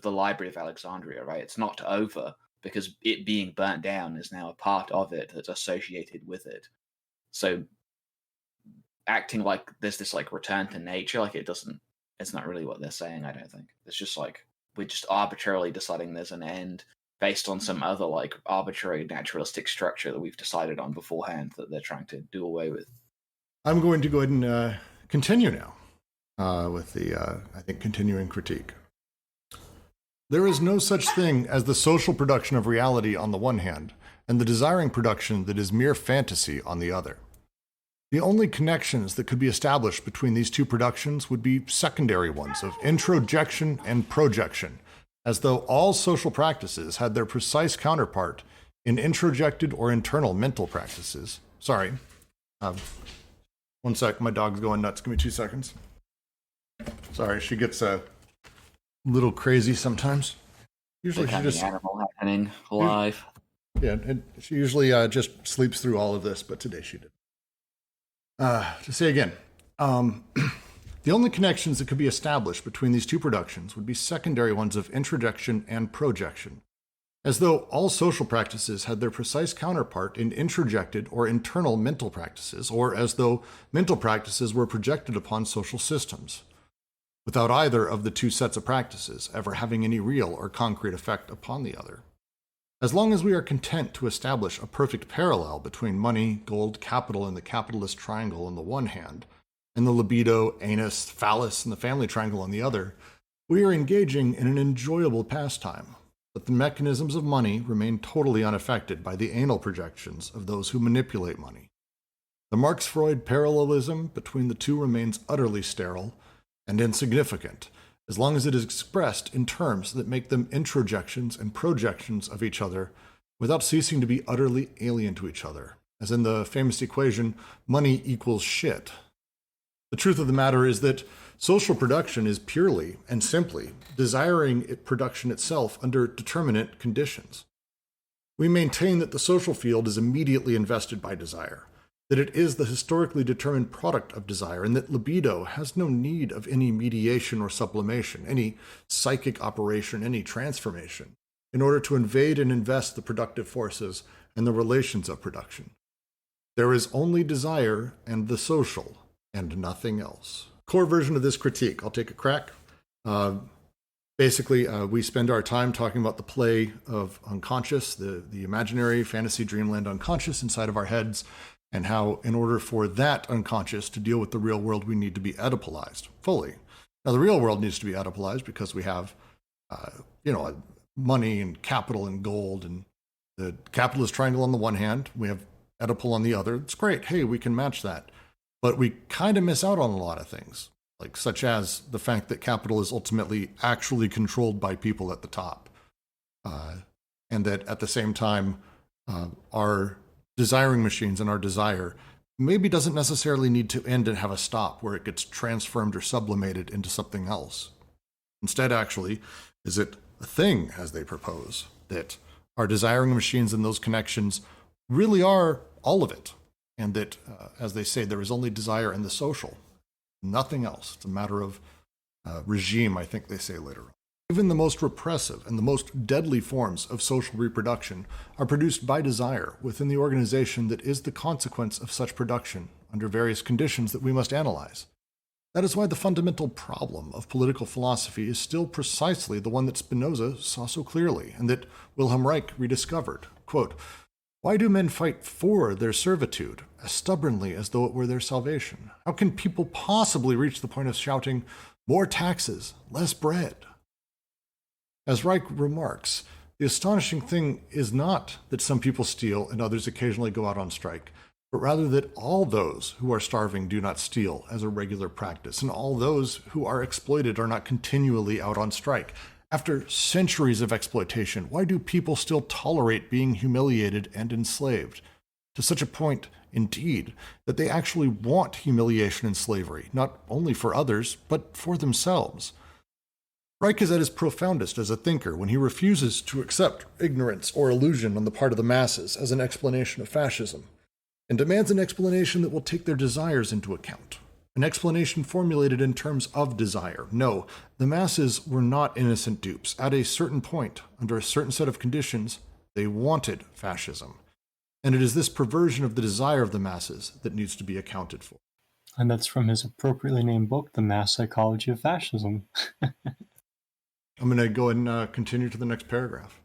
Library of Alexandria, right? It's not over because it being burnt down is now a part of it that's associated with it. So acting like there's this like return to nature, like it's not really what they're saying, I don't think. It's just like we're just arbitrarily deciding there's an end based on some other like arbitrary naturalistic structure that we've decided on beforehand that they're trying to do away with. I'm going to go ahead and continue now with the, I think, continuing critique. There is no such thing as the social production of reality on the one hand, and the desiring production that is mere fantasy on the other. The only connections that could be established between these two productions would be secondary ones of introjection and projection, as though all social practices had their precise counterpart in introjected or internal mental practices. Sorry. One sec, my dog's going nuts. Give me 2 seconds. Sorry, she gets a little crazy sometimes. Usually she just... animal happening live. Yeah, and she usually just sleeps through all of this, but today she did. To say again, the only connections that could be established between these two productions would be secondary ones of introjection and projection, as though all social practices had their precise counterpart in introjected or internal mental practices, or as though mental practices were projected upon social systems, without either of the two sets of practices ever having any real or concrete effect upon the other. As long as we are content to establish a perfect parallel between money, gold, capital, and the capitalist triangle on the one hand, and the libido, anus, phallus, and the family triangle on the other, we are engaging in an enjoyable pastime. But the mechanisms of money remain totally unaffected by the anal projections of those who manipulate money. The Marx-Freud parallelism between the two remains utterly sterile and insignificant, as long as it is expressed in terms that make them introjections and projections of each other without ceasing to be utterly alien to each other, as in the famous equation, money equals shit. The truth of the matter is that social production is purely and simply desiring production itself under determinate conditions. We maintain that the social field is immediately invested by desire, that it is the historically determined product of desire, and that libido has no need of any mediation or sublimation, any psychic operation, any transformation, in order to invade and invest the productive forces and the relations of production. There is only desire and the social, and nothing else. Core version of this critique, I'll take a crack. Basically, we spend our time talking about the play of unconscious, the imaginary fantasy dreamland unconscious inside of our heads, and how in order for that unconscious to deal with the real world, we need to be Oedipalized fully. Now, the real world needs to be Oedipalized because we have, money and capital and gold and the capitalist triangle on the one hand, we have Oedipal on the other. It's great. Hey, we can match that. But we kind of miss out on a lot of things, like such as the fact that capital is ultimately actually controlled by people at the top. And that at the same time, our desiring machines and our desire maybe doesn't necessarily need to end and have a stop where it gets transformed or sublimated into something else. Instead, actually, is it a thing, as they propose, that our desiring machines and those connections really are all of it. And that, as they say, there is only desire and the social, nothing else. It's a matter of regime, I think they say later on. Even the most repressive and the most deadly forms of social reproduction are produced by desire within the organization that is the consequence of such production under various conditions that we must analyze. That is why the fundamental problem of political philosophy is still precisely the one that Spinoza saw so clearly and that Wilhelm Reich rediscovered. Quote, "Why do men fight for their servitude as stubbornly as though it were their salvation? How can people possibly reach the point of shouting, 'More taxes, less bread'?" As Reich remarks, the astonishing thing is not that some people steal and others occasionally go out on strike, but rather that all those who are starving do not steal as a regular practice, and all those who are exploited are not continually out on strike. After centuries of exploitation, why do people still tolerate being humiliated and enslaved? To such a point, indeed, that they actually want humiliation and slavery, not only for others, but for themselves. Reich is at his profoundest as a thinker when he refuses to accept ignorance or illusion on the part of the masses as an explanation of fascism, and demands an explanation that will take their desires into account. An explanation formulated in terms of desire. No, the masses were not innocent dupes. At a certain point, under a certain set of conditions, they wanted fascism. And it is this perversion of the desire of the masses that needs to be accounted for. And that's from his appropriately named book, The Mass Psychology of Fascism. I'm going to go ahead and continue to the next paragraph.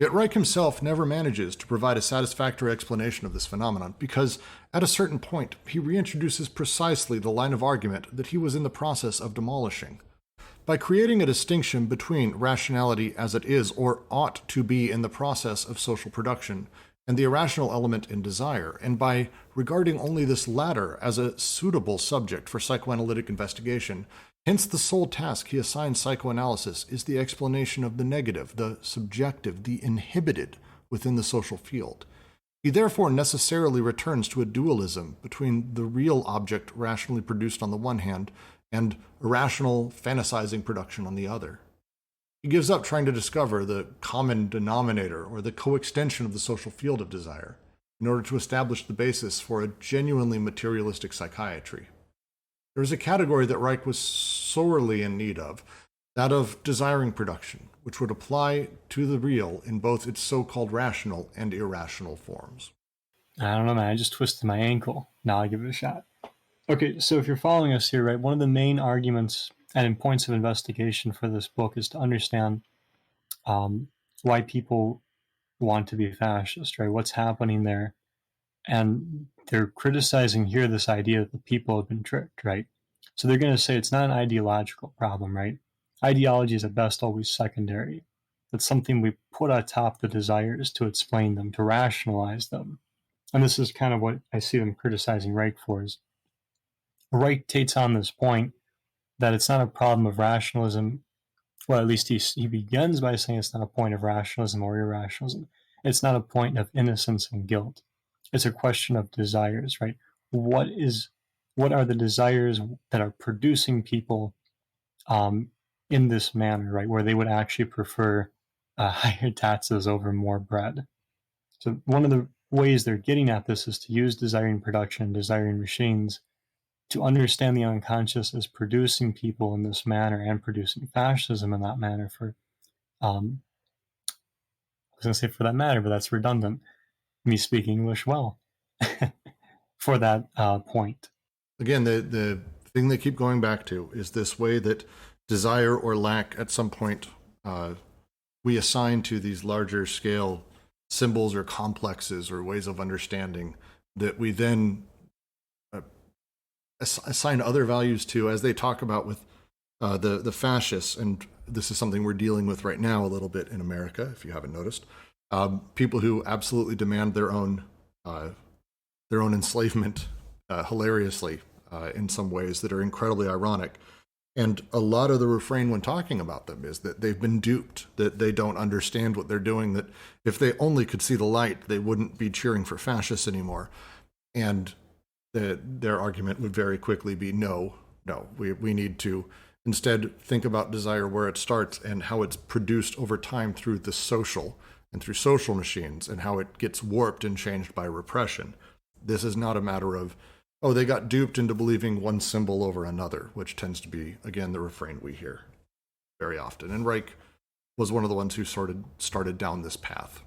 Yet Reich himself never manages to provide a satisfactory explanation of this phenomenon because, at a certain point, he reintroduces precisely the line of argument that he was in the process of demolishing. By creating a distinction between rationality as it is or ought to be in the process of social production and the irrational element in desire, and by regarding only this latter as a suitable subject for psychoanalytic investigation, hence the sole task he assigns psychoanalysis is the explanation of the negative, the subjective, the inhibited within the social field. He therefore necessarily returns to a dualism between the real object rationally produced on the one hand and irrational, fantasizing production on the other. He gives up trying to discover the common denominator or the coextension of the social field of desire in order to establish the basis for a genuinely materialistic psychiatry. There is a category that Reich was sorely in need of, that of desiring production, which would apply to the real in both its so-called rational and irrational forms. I don't know, man. I just twisted my ankle. Now I'll give it a shot. Okay, so if you're following us here, right, one of the main arguments and points of investigation for this book is to understand why people want to be fascist, right? What's happening there? And they're criticizing here this idea that the people have been tricked, right? So they're going to say it's not an ideological problem, right? Ideology is at best always secondary. It's something we put atop the desires to explain them, to rationalize them. And this is kind of what I see them criticizing Reich for. Is Reich takes on this point that it's not a problem of rationalism. Well, at least he begins by saying it's not a point of rationalism or irrationalism. It's not a point of innocence and guilt. It's a question of desires, right? What are the desires that are producing people in this manner, right? Where they would actually prefer higher taxes over more bread. So one of the ways they're getting at this is to use desiring production, desiring machines, to understand the unconscious as producing people in this manner and producing fascism in that manner for, I was going to say for that matter, but that's redundant. Me speaking English well for that point. Again, the thing they keep going back to is this way that desire or lack at some point we assign to these larger scale symbols or complexes or ways of understanding that we then assign other values to, as they talk about with the fascists. And this is something we're dealing with right now a little bit in America, if you haven't noticed. People who absolutely demand their own enslavement hilariously in some ways that are incredibly ironic. And a lot of the refrain when talking about them is that they've been duped, that they don't understand what they're doing, that if they only could see the light, they wouldn't be cheering for fascists anymore. And their argument would very quickly be, no, we need to instead think about desire where it starts and how it's produced over time through the social and through social machines and how it gets warped and changed by repression. This is not a matter of, oh, they got duped into believing one symbol over another, which tends to be, again, the refrain we hear very often. And Reich was one of the ones who started down this path.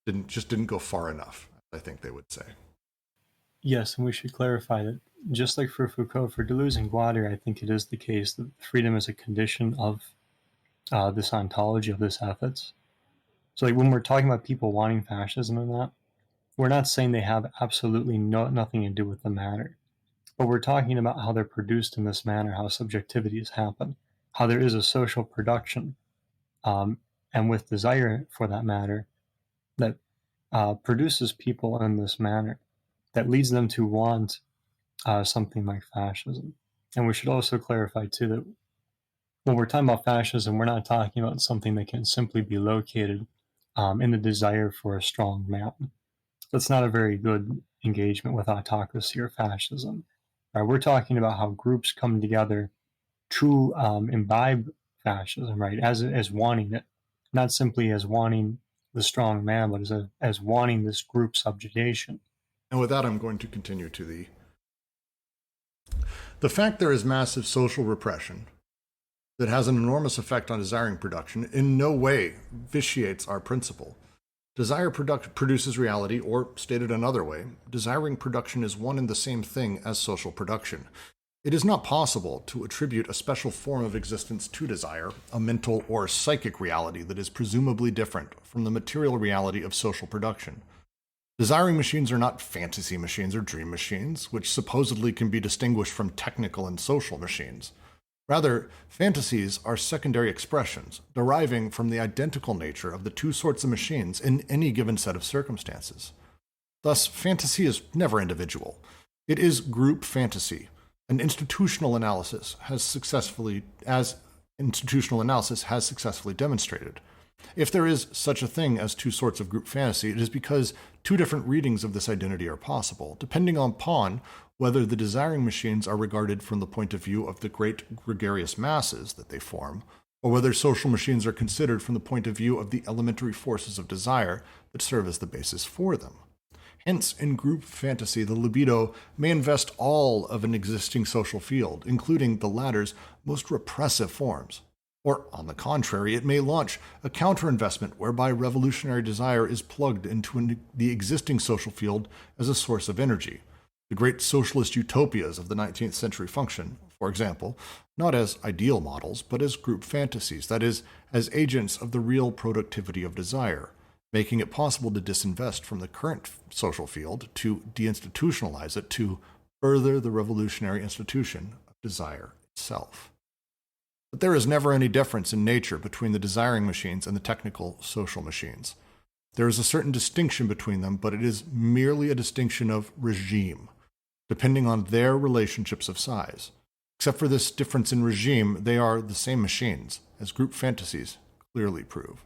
Didn't go far enough, I think they would say. Yes, and we should clarify that just like for Foucault, for Deleuze and Guattari, I think it is the case that freedom is a condition of this ontology, of this ethics. So like when we're talking about people wanting fascism and that, we're not saying they have absolutely nothing to do with the matter, but we're talking about how they're produced in this manner, how subjectivities happen, how there is a social production, and with desire for that matter, that produces people in this manner, that leads them to want something like fascism. And we should also clarify too that when we're talking about fascism, we're not talking about something that can simply be located in the desire for a strong man. That's not a very good engagement with autocracy or fascism. Right? We're talking about how groups come together to imbibe fascism, right? As wanting it, not simply as wanting the strong man, but as wanting this group subjugation. And with that, I'm going to continue to the fact there is massive social repression that has an enormous effect on desiring production in no way vitiates our principle. Desire produces reality, or stated another way, desiring production is one and the same thing as social production. It is not possible to attribute a special form of existence to desire, a mental or psychic reality that is presumably different from the material reality of social production. Desiring machines are not fantasy machines or dream machines, which supposedly can be distinguished from technical and social machines. Rather, fantasies are secondary expressions, deriving from the identical nature of the two sorts of machines in any given set of circumstances. Thus, fantasy is never individual. It is group fantasy, and institutional analysis has successfully demonstrated. If there is such a thing as two sorts of group fantasy, it is because two different readings of this identity are possible, depending upon whether the desiring machines are regarded from the point of view of the great gregarious masses that they form, or whether social machines are considered from the point of view of the elementary forces of desire that serve as the basis for them. Hence, in group fantasy, the libido may invest all of an existing social field, including the latter's most repressive forms. Or, on the contrary, it may launch a counterinvestment whereby revolutionary desire is plugged into the existing social field as a source of energy. The great socialist utopias of the 19th century function, for example, not as ideal models, but as group fantasies, that is, as agents of the real productivity of desire, making it possible to disinvest from the current social field to deinstitutionalize it to further the revolutionary institution of desire itself. But there is never any difference in nature between the desiring machines and the technical social machines. There is a certain distinction between them, but it is merely a distinction of regime, depending on their relationships of size. Except for this difference in regime, they are the same machines, as group fantasies clearly prove.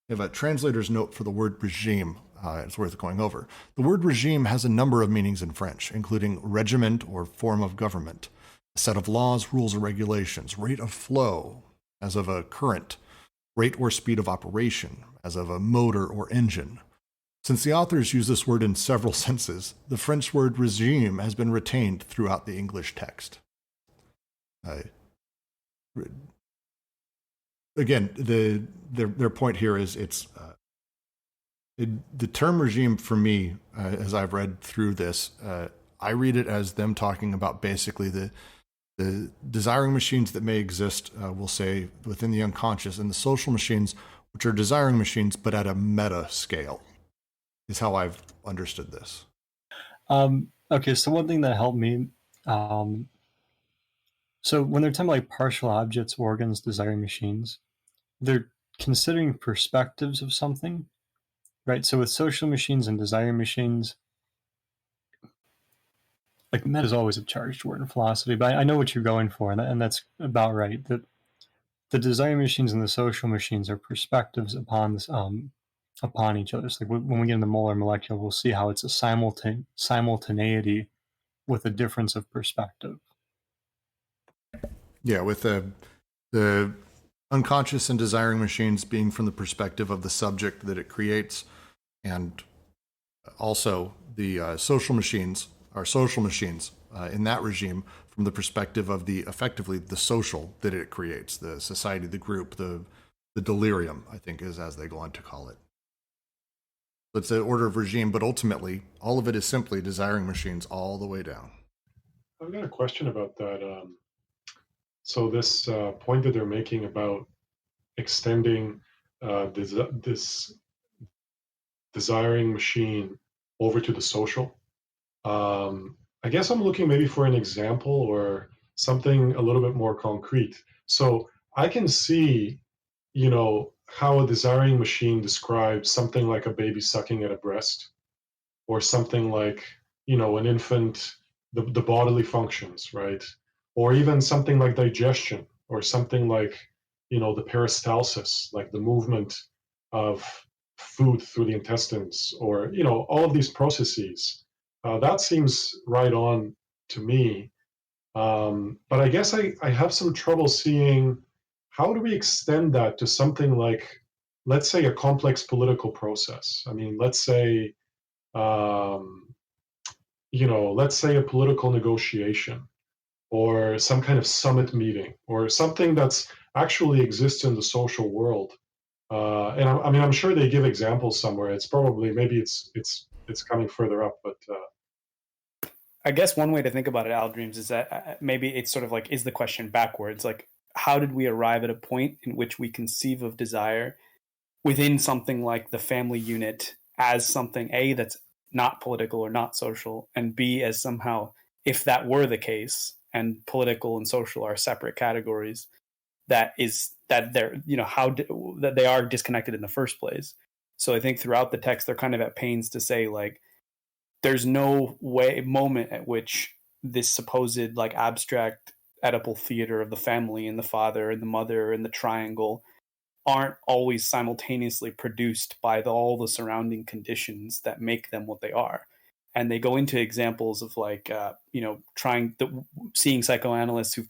I have a translator's note for the word regime. It's worth going over. The word regime has a number of meanings in French, including regiment or form of government, a set of laws, rules, or regulations, rate of flow, as of a current, rate or speed of operation, as of a motor or engine. Since the authors use this word in several senses, the French word regime has been retained throughout the English text. Again, their point here is the term regime for me, as I've read through this, I read it as them talking about basically the desiring machines that may exist, we'll say, within the unconscious, and the social machines, which are desiring machines, but at a meta scale, is how I've understood this. Okay, so one thing that helped me, so when they're talking about like partial objects, organs, desiring machines, they're considering perspectives of something, right? So with social machines and desiring machines, like meta is always a charged word in philosophy, but I know what you're going for, and that's about right. That the desiring machines and the social machines are perspectives upon this, upon each other. So like when we get into molar molecular, we'll see how it's a simultaneity with a difference of perspective. Yeah, with the unconscious and desiring machines being from the perspective of the subject that it creates, and also the social machines are social machines in that regime from the perspective of effectively the social that it creates, the society, the group, the delirium, I think is as they go on to call it. It's an order of regime, but ultimately all of it is simply desiring machines all the way down. I've got a question about that. So this point that they're making about extending this desiring machine over to the social, I guess I'm looking maybe for an example or something a little bit more concrete. So I can see, how a desiring machine describes something like a baby sucking at a breast, or something like, an infant, the bodily functions, right? Or even something like digestion, or something like, the peristalsis, like the movement of food through the intestines, or, all of these processes. That seems right on to me. But I guess I have some trouble seeing how do we extend that to something like, let's say, a complex political process. I mean, let's say, let's say a political negotiation, or some kind of summit meeting, or something that's actually exists in the social world. And I'm sure they give examples somewhere. It's probably, maybe it's coming further up, but I guess one way to think about it, Al Dreams, is that maybe it's sort of like, is the question backwards? Like, how did we arrive at a point in which we conceive of desire within something like the family unit as something, A, that's not political or not social, and B, as somehow, if that were the case, and political and social are separate categories, that they're, that they are disconnected in the first place. So I think throughout the text, they're kind of at pains to say, like, there's no moment at which this supposed like abstract Oedipal theater of the family and the father and the mother and the triangle aren't always simultaneously produced by all the surrounding conditions that make them what they are. And they go into examples of like, seeing psychoanalysts who've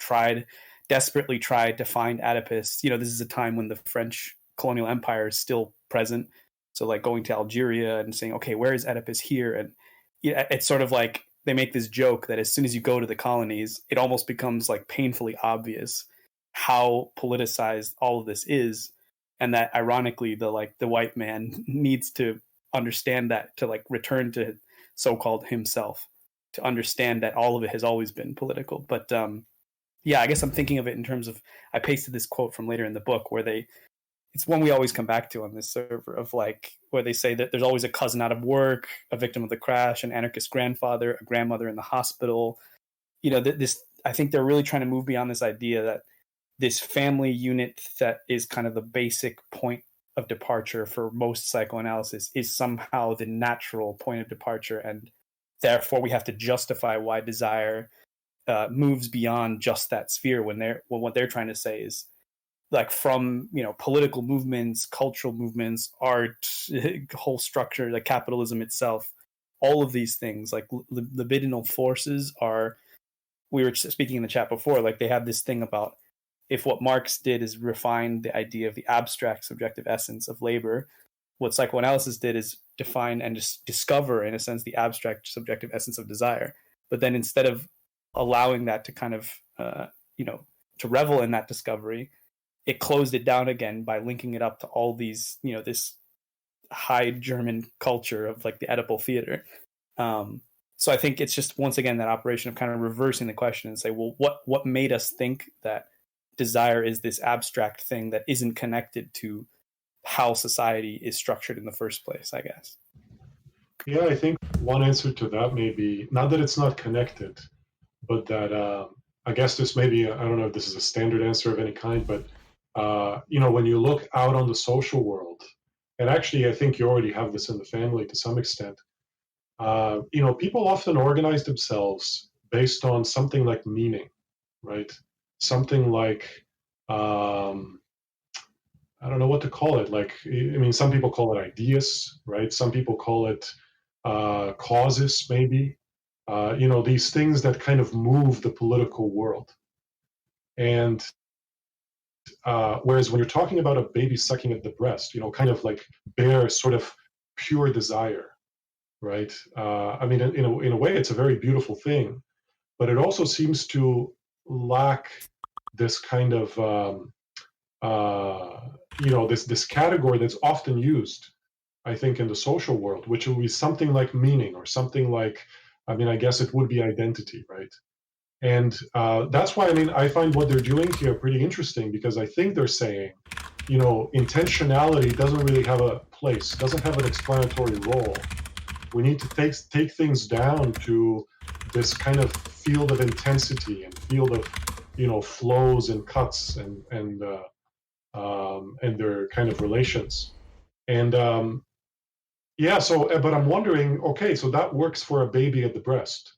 desperately tried to find Oedipus. This is a time when the French colonial empire is still present. So like going to Algeria and saying, okay, where is Oedipus here? And it's sort of like they make this joke that as soon as you go to the colonies, it almost becomes like painfully obvious how politicized all of this is. And that ironically, the white man needs to understand that to like return to so-called himself, to understand that all of it has always been political. But I guess I'm thinking of it in terms of, I pasted this quote from later in the book where it's one we always come back to on this server, of like where they say that there's always a cousin out of work, a victim of the crash, an anarchist grandfather, a grandmother in the hospital. You know, this, I think they're really trying to move beyond this idea that this family unit that is kind of the basic point of departure for most psychoanalysis is somehow the natural point of departure, and therefore we have to justify why desire moves beyond just that sphere, when what they're trying to say is, like, from, you know, political movements, cultural movements, art, whole structure, like capitalism itself, all of these things, like libidinal forces are, we were speaking in the chat before, like they have this thing about, if what Marx did is refine the idea of the abstract subjective essence of labor, what psychoanalysis did is define and just discover, in a sense, the abstract subjective essence of desire. But then instead of allowing that to kind of, you know, to revel in that discovery, it closed it down again by linking it up to all these, you know, this high German culture of like the Oedipal theater. So I think it's just, once again, that operation of kind of reversing the question and say, well, what made us think that desire is this abstract thing that isn't connected to how society is structured in the first place, I guess. Yeah, I think one answer to that may be, not that it's not connected, but that I guess this may be, I don't know if this is a standard answer of any kind, but you know, when you look out on the social world, and actually I think you already have this in the family to some extent, you know, people often organize themselves based on something like meaning, right? Something like, I don't know what to call it. Like, I mean, some people call it ideas, right? Some people call it causes, maybe. You know, these things that kind of move the political world. And whereas when you're talking about a baby sucking at the breast, you know, kind of like bare sort of pure desire, right? I mean, in a way, it's a very beautiful thing, but it also seems to lack this kind of, you know, this category that's often used, I think, in the social world, which will be something like meaning, or something like, I mean, I guess it would be identity, right? And that's why, I mean, I find what they're doing here pretty interesting, because I think they're saying, you know, intentionality doesn't really have a place, doesn't have an explanatory role. We need to take things down to this kind of field of intensity and field of, you know, flows and cuts and their kind of relations. And yeah, so, but I'm wondering, okay, so that works for a baby at the breast,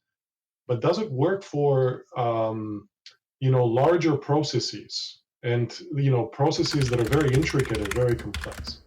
but does it work for, you know, larger processes, and, you know, processes that are very intricate and very complex?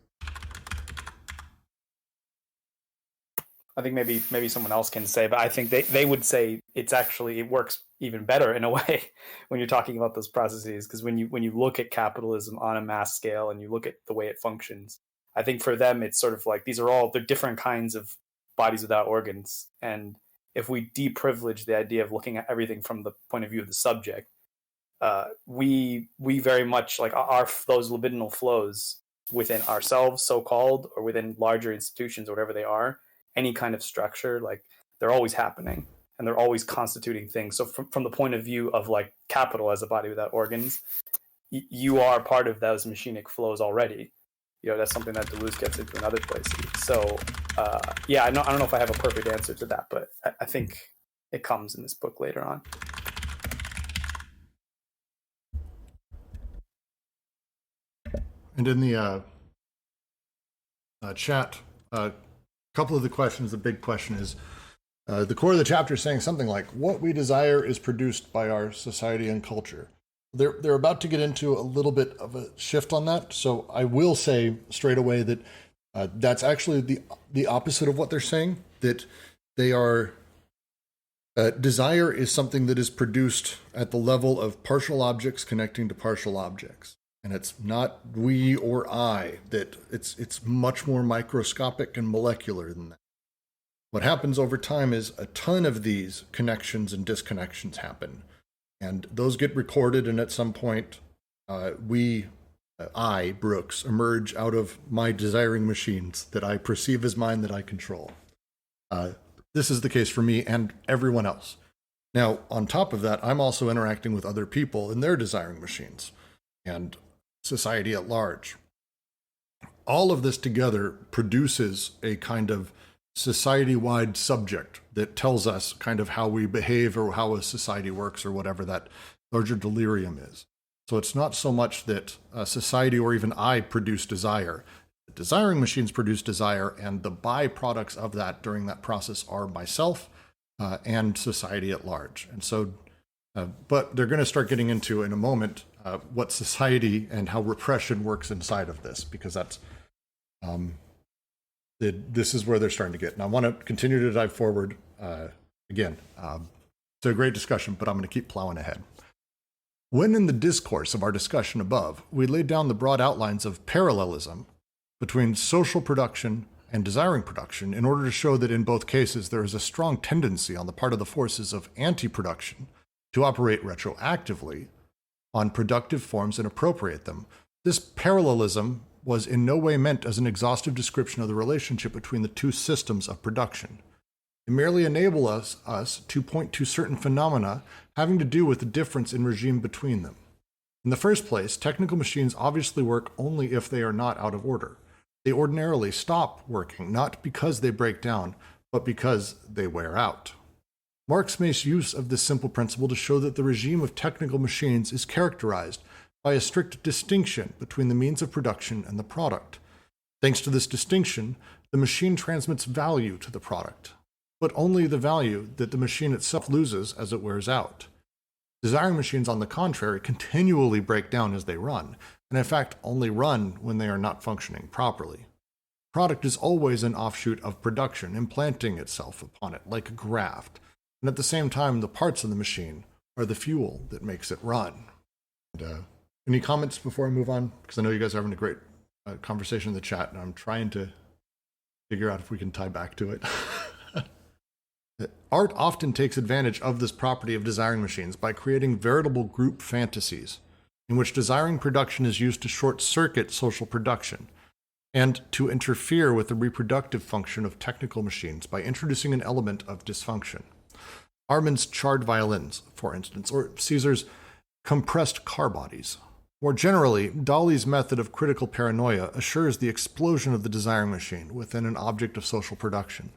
I think maybe someone else can say, but I think they would say it works even better in a way when you're talking about those processes, because when you look at capitalism on a mass scale and you look at the way it functions, I think for them it's sort of like they're different kinds of bodies without organs, and if we deprivilege the idea of looking at everything from the point of view of the subject, we very much like those libidinal flows within ourselves, so-called, or within larger institutions or whatever they are, any kind of structure, like they're always happening and they're always constituting things. So from the point of view of like capital as a body without organs, you are part of those machinic flows already. You know, that's something that Deleuze gets into in other places. So yeah, I don't know if I have a perfect answer to that, but I think it comes in this book later on. And in the chat, a couple of the questions, the big question is, the core of the chapter is saying something like, what we desire is produced by our society and culture. They're about to get into a little bit of a shift on that, so I will say straight away that that's actually the opposite of what they're saying, that they are, desire is something that is produced at the level of partial objects connecting to partial objects. And it's not we or I, that it's much more microscopic and molecular than that. What happens over time is a ton of these connections and disconnections happen. And those get recorded, and at some point, I, Brooks, emerge out of my desiring machines that I perceive as mine, that I control. This is the case for me and everyone else. Now, on top of that, I'm also interacting with other people in their desiring machines and society at large. all of this together produces a kind of society-wide subject that tells us kind of how we behave or how a society works or whatever that larger delirium is. So it's not so much that society or even I produce desire. Desiring machines produce desire, and the byproducts of that during that process are myself and society at large. And so, but they're going to start getting into in a moment what society and how repression works inside of this, because that's this is where they're starting to get. And I want to continue to dive forward. Again, it's a great discussion, but I'm going to keep plowing ahead. When in the discourse of our discussion above, we laid down the broad outlines of parallelism between social production and desiring production in order to show that in both cases there is a strong tendency on the part of the forces of anti-production to operate retroactively on productive forms and appropriate them. This parallelism was in no way meant as an exhaustive description of the relationship between the two systems of production. It merely enables us to point to certain phenomena having to do with the difference in regime between them. In the first place, technical machines obviously work only if they are not out of order. They ordinarily stop working, not because they break down, but because they wear out. Marx makes use of this simple principle to show that the regime of technical machines is characterized by a strict distinction between the means of production and the product. Thanks to this distinction, the machine transmits value to the product, but only the value that the machine itself loses as it wears out. Desiring machines, on the contrary, continually break down as they run, and in fact only run when they are not functioning properly. Product is always an offshoot of production, implanting itself upon it like a graft, and at the same time the parts of the machine are the fuel that makes it run. And, any comments before I move on? Because I know you guys are having a great conversation in the chat, and I'm trying to figure out if we can tie back to it. Art often takes advantage of this property of desiring machines by creating veritable group fantasies in which desiring production is used to short-circuit social production and to interfere with the reproductive function of technical machines by introducing an element of dysfunction. Armand's charred violins, for instance, or Caesar's compressed car bodies. More generally, Dali's method of critical paranoia assures the explosion of the desiring machine within an object of social production.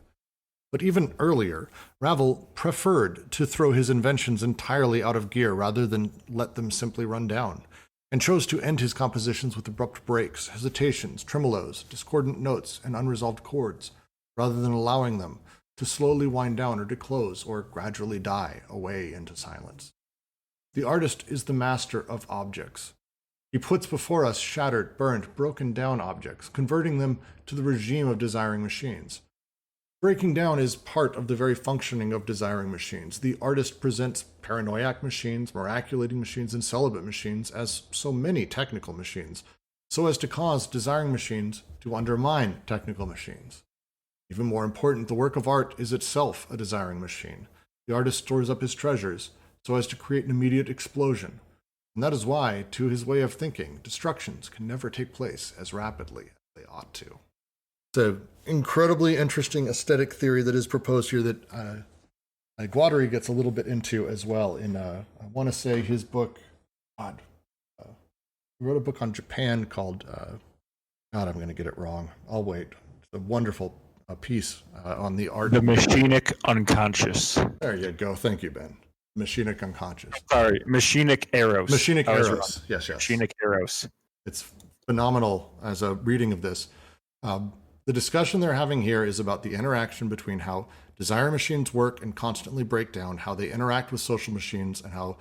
But even earlier, Ravel preferred to throw his inventions entirely out of gear rather than let them simply run down, and chose to end his compositions with abrupt breaks, hesitations, tremolos, discordant notes, and unresolved chords, rather than allowing them to slowly wind down or to close or gradually die away into silence. The artist is the master of objects. He puts before us shattered, burned, broken down objects, converting them to the regime of desiring machines. Breaking down is part of the very functioning of desiring machines. The artist presents paranoiac machines, miraculating machines, and celibate machines as so many technical machines, so as to cause desiring machines to undermine technical machines. Even more important, the work of art is itself a desiring machine. The artist stores up his treasures so as to create an immediate explosion. And that is why, to his way of thinking, destructions can never take place as rapidly as they ought to. It's an incredibly interesting aesthetic theory that is proposed here that Guattari gets a little bit into as well in, I want to say his book, he wrote a book on Japan called, I'm going to get it wrong. I'll wait. It's a wonderful piece on the art. The Machinic Unconscious. There you go. Thank you, Ben. Machinic Unconscious. Sorry, Machinic Eros. Machinic Eros. Yes. Machinic Eros. It's phenomenal as a reading of this. The discussion they're having here is about the interaction between how desire machines work and constantly break down, how they interact with social machines, and how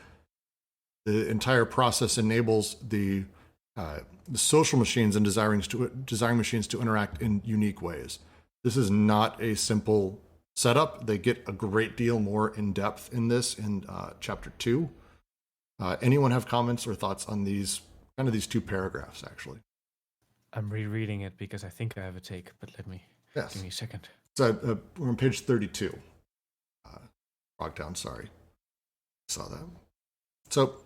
the entire process enables the social machines and desiring machines to interact in unique ways. This is not a simple setup. They get a great deal more in depth in this in chapter 2. Anyone have comments or thoughts on these two paragraphs, actually? I'm rereading it because I think I have a take, but give me a second. So we're on page 32. Frogtown, sorry. Saw that. So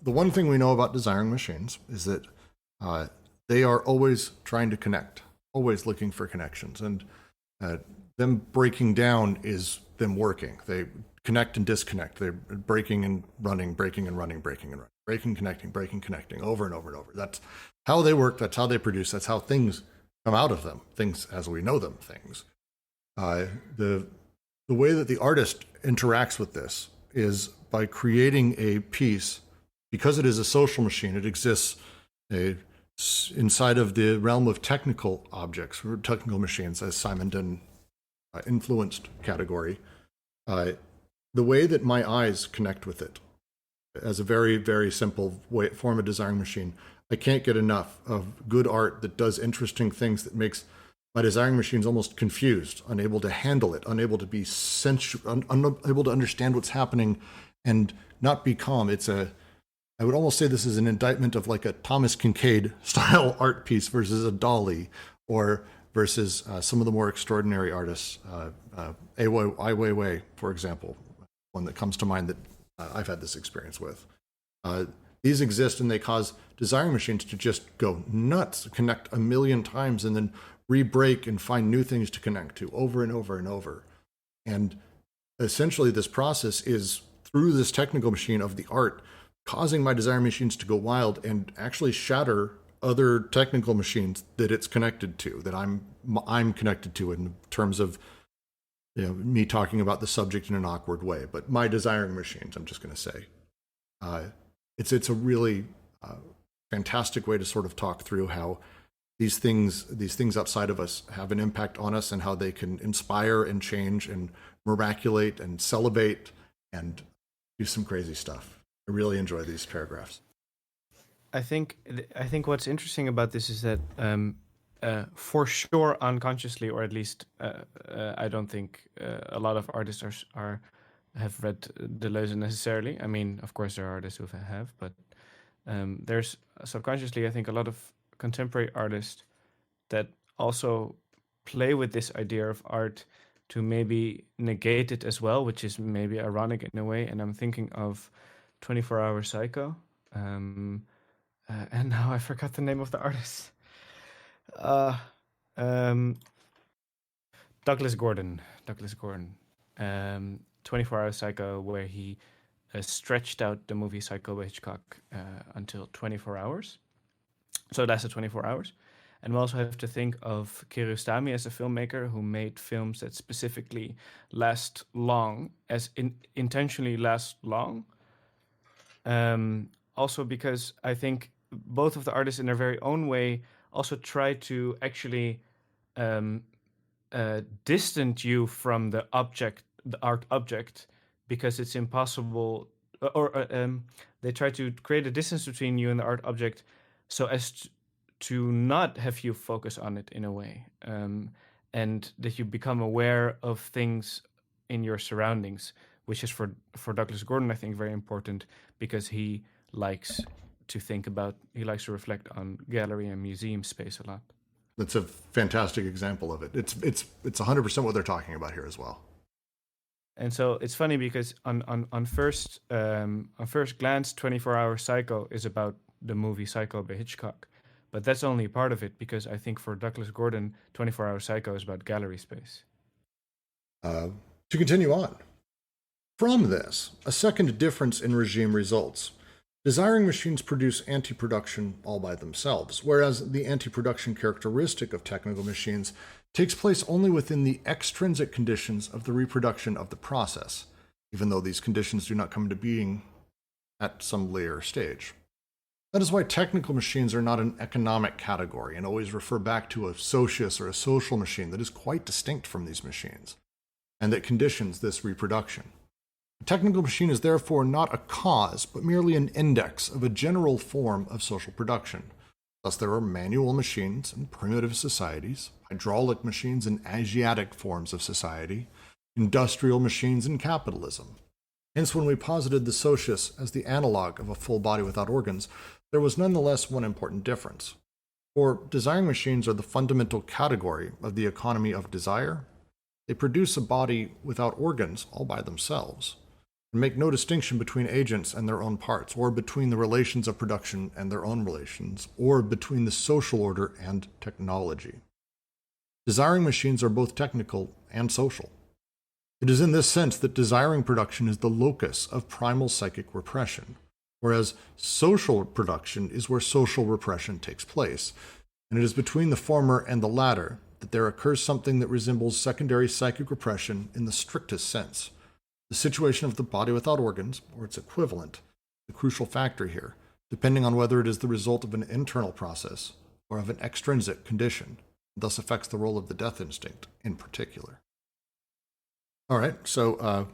the one thing we know about desiring machines is that they are always trying to connect, always looking for connections. And them breaking down is them working. They connect and disconnect. They're breaking and running, breaking and running, breaking and running. breaking, connecting, over and over and over. That's how they work. That's how they produce. That's how things come out of them. Things as we know them. Things. The way that the artist interacts with this is by creating a piece. Because it is a social machine, it exists inside of the realm of technical objects, or technical machines, as Simon Dunn influenced category. The way that my eyes connect with it, as a very, very simple form of design machine, I can't get enough of good art that does interesting things that makes my desiring machines almost confused, unable to handle it, unable to be unable to understand what's happening and not be calm. I would almost say this is an indictment of like a Thomas Kincaid style art piece versus a Dali, or versus some of the more extraordinary artists. Ai Weiwei, for example, one that comes to mind that I've had this experience with. These exist and they cause desiring machines to just go nuts, connect a million times, and then re-break and find new things to connect to over and over and over. And essentially this process is through this technical machine of the art, causing my desiring machines to go wild and actually shatter other technical machines that it's connected to, that I'm connected to in terms of, you know, me talking about the subject in an awkward way. But my desiring machines, I'm just going to say, it's a really fantastic way to sort of talk through how these things outside of us have an impact on us, and how they can inspire and change and miraculate and celebrate and do some crazy stuff. I really enjoy these paragraphs. I think what's interesting about this is that for sure unconsciously, or at least I don't think a lot of artists have read Deleuze necessarily. I mean, of course there are artists who have, but there's subconsciously, I think, a lot of contemporary artists that also play with this idea of art to maybe negate it as well, which is maybe ironic in a way. And I'm thinking of 24-Hour Psycho. And now I forgot the name of the artist. Douglas Gordon. 24-Hour Psycho, where he stretched out the movie Psycho by Hitchcock until 24 hours. So that's the 24 hours. And we also have to think of Kiarostami as a filmmaker who made films that specifically last long, intentionally last long. Also because I think both of the artists in their very own way also try to actually distance you from the art object, because it's impossible, or they try to create a distance between you and the art object so as to not have you focus on it in a way, and that you become aware of things in your surroundings, which is for Douglas Gordon, I think, very important, because he likes to reflect on gallery and museum space a lot. That's a fantastic example of it. It's 100% what they're talking about here as well. And so it's funny because on first glance, 24-Hour Psycho is about the movie Psycho by Hitchcock, but that's only part of it, because I think for Douglas Gordon, 24-Hour Psycho is about gallery space. To continue on. From this, a second difference in regime results. Desiring machines produce anti-production all by themselves, whereas the anti-production characteristic of technical machines takes place only within the extrinsic conditions of the reproduction of the process, even though these conditions do not come into being at some later stage. That is why technical machines are not an economic category and always refer back to a socius or a social machine that is quite distinct from these machines, and that conditions this reproduction. A technical machine is therefore not a cause, but merely an index of a general form of social production. Thus, there are manual machines in primitive societies, hydraulic machines in Asiatic forms of society, industrial machines in capitalism. Hence, when we posited the socius as the analog of a full body without organs, there was nonetheless one important difference. For desiring machines are the fundamental category of the economy of desire. They produce a body without organs all by themselves, and make no distinction between agents and their own parts, or between the relations of production and their own relations, or between the social order and technology. Desiring machines are both technical and social. It is in this sense that desiring production is the locus of primal psychic repression, whereas social production is where social repression takes place. And it is between the former and the latter that there occurs something that resembles secondary psychic repression in the strictest sense. The situation of the body without organs, or its equivalent, the crucial factor here, depending on whether it is the result of an internal process or of an extrinsic condition, and thus affects the role of the death instinct in particular. All right, so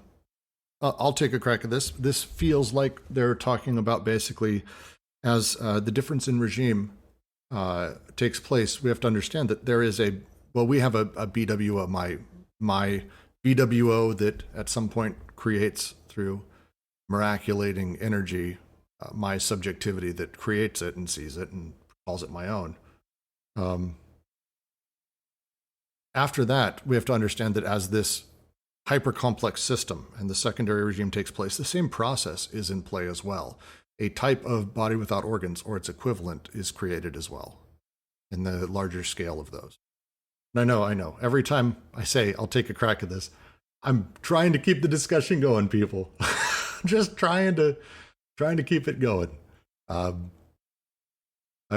I'll take a crack at this. This feels like they're talking about basically as the difference in regime takes place, we have to understand that there is we have a BWO, my BWO that at some point creates through miraculating energy, my subjectivity that creates it and sees it and calls it my own. After that, we have to understand that as this hyper-complex system and the secondary regime takes place, the same process is in play as well. A type of body without organs or its equivalent is created as well in the larger scale of those. And I know. Every time I say I'll take a crack at this, I'm trying to keep the discussion going, people. Just trying to keep it going. I'm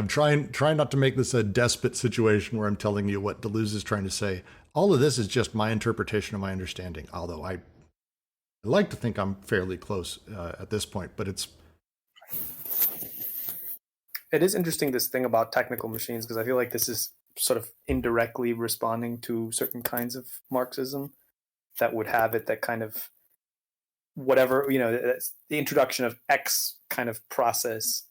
trying not to make this a despot situation where I'm telling you what Deleuze is trying to say. All of this is just my interpretation of my understanding, although I like to think I'm fairly close at this point, but it is interesting, this thing about technical machines, because I feel like this is sort of indirectly responding to certain kinds of Marxism that would have it that kind of whatever, the introduction of X kind of process,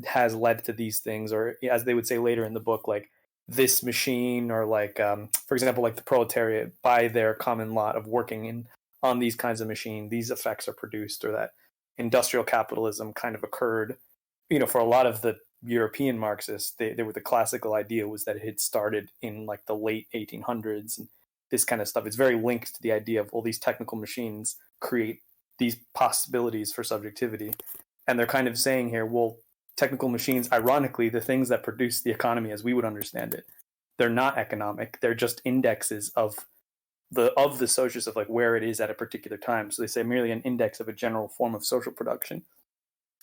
has led to these things, or as they would say later in the book, like this machine, or like, for example, like the proletariat by their common lot of working on these kinds of machines, these effects are produced, or that industrial capitalism kind of occurred, for a lot of the European Marxists, they were the classical idea was that it had started in like the late 1800s and this kind of stuff. It's very linked to the idea of all these technical machines create these possibilities for subjectivity. And they're kind of saying here, well, technical machines, ironically, the things that produce the economy as we would understand it, they're not economic. They're just indexes of the socius, of like where it is at a particular time. So they say merely an index of a general form of social production.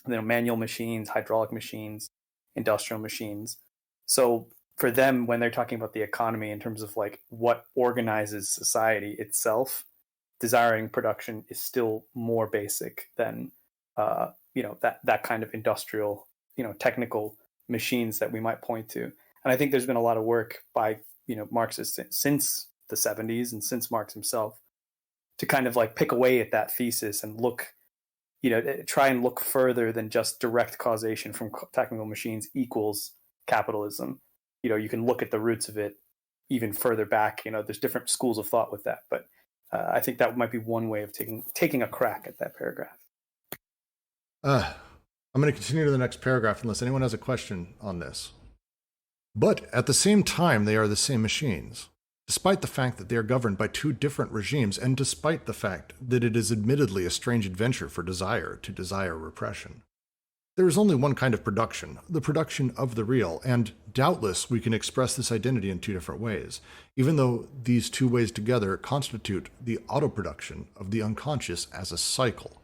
Manual machines, hydraulic machines, industrial machines. So for them, when they're talking about the economy in terms of like what organizes society itself, desiring production is still more basic than that kind of industrial, technical machines that we might point to. And I think there's been a lot of work by Marxists since the 70s and since Marx himself to kind of like pick away at that thesis and look, try and look further than just direct causation from technical machines equals capitalism. You can look at the roots of it even further back. There's different schools of thought with that, but I think that might be one way of taking a crack at that paragraph. I'm going to continue to the next paragraph unless anyone has a question on this. But at the same time, they are the same machines, despite the fact that they are governed by two different regimes, and despite the fact that it is admittedly a strange adventure for desire to desire repression. There is only one kind of production, the production of the real, and doubtless we can express this identity in two different ways, even though these two ways together constitute the autoproduction of the unconscious as a cycle.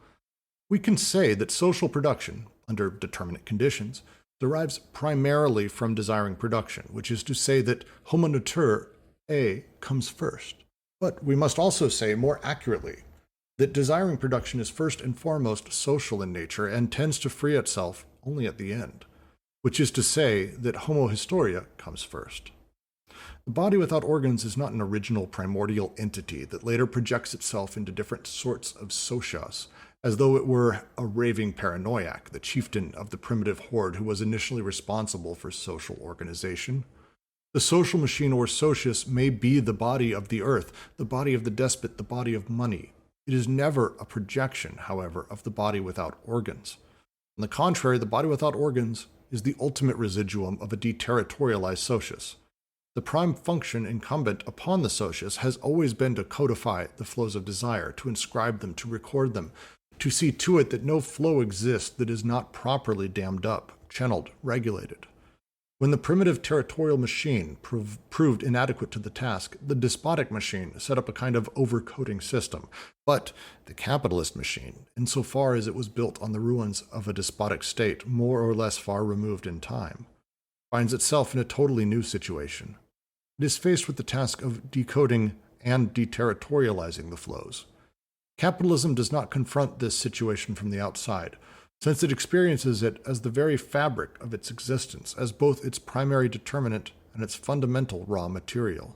We can say that social production, under determinate conditions, derives primarily from desiring production, which is to say that homo nature A comes first. But we must also say more accurately that desiring production is first and foremost social in nature and tends to free itself only at the end, which is to say that homo historia comes first. The body without organs is not an original primordial entity that later projects itself into different sorts of socios, as though it were a raving paranoiac, the chieftain of the primitive horde who was initially responsible for social organization. The social machine or socius may be the body of the earth, the body of the despot, the body of money. It is never a projection, however, of the body without organs. On the contrary, the body without organs is the ultimate residuum of a deterritorialized socius. The prime function incumbent upon the socius has always been to codify the flows of desire, to inscribe them, to record them, to see to it that no flow exists that is not properly dammed up, channeled, regulated. When the primitive territorial machine proved inadequate to the task, the despotic machine set up a kind of overcoding system. But the capitalist machine, insofar as it was built on the ruins of a despotic state more or less far removed in time, finds itself in a totally new situation. It is faced with the task of decoding and deterritorializing the flows. Capitalism does not confront this situation from the outside, since it experiences it as the very fabric of its existence, as both its primary determinant and its fundamental raw material.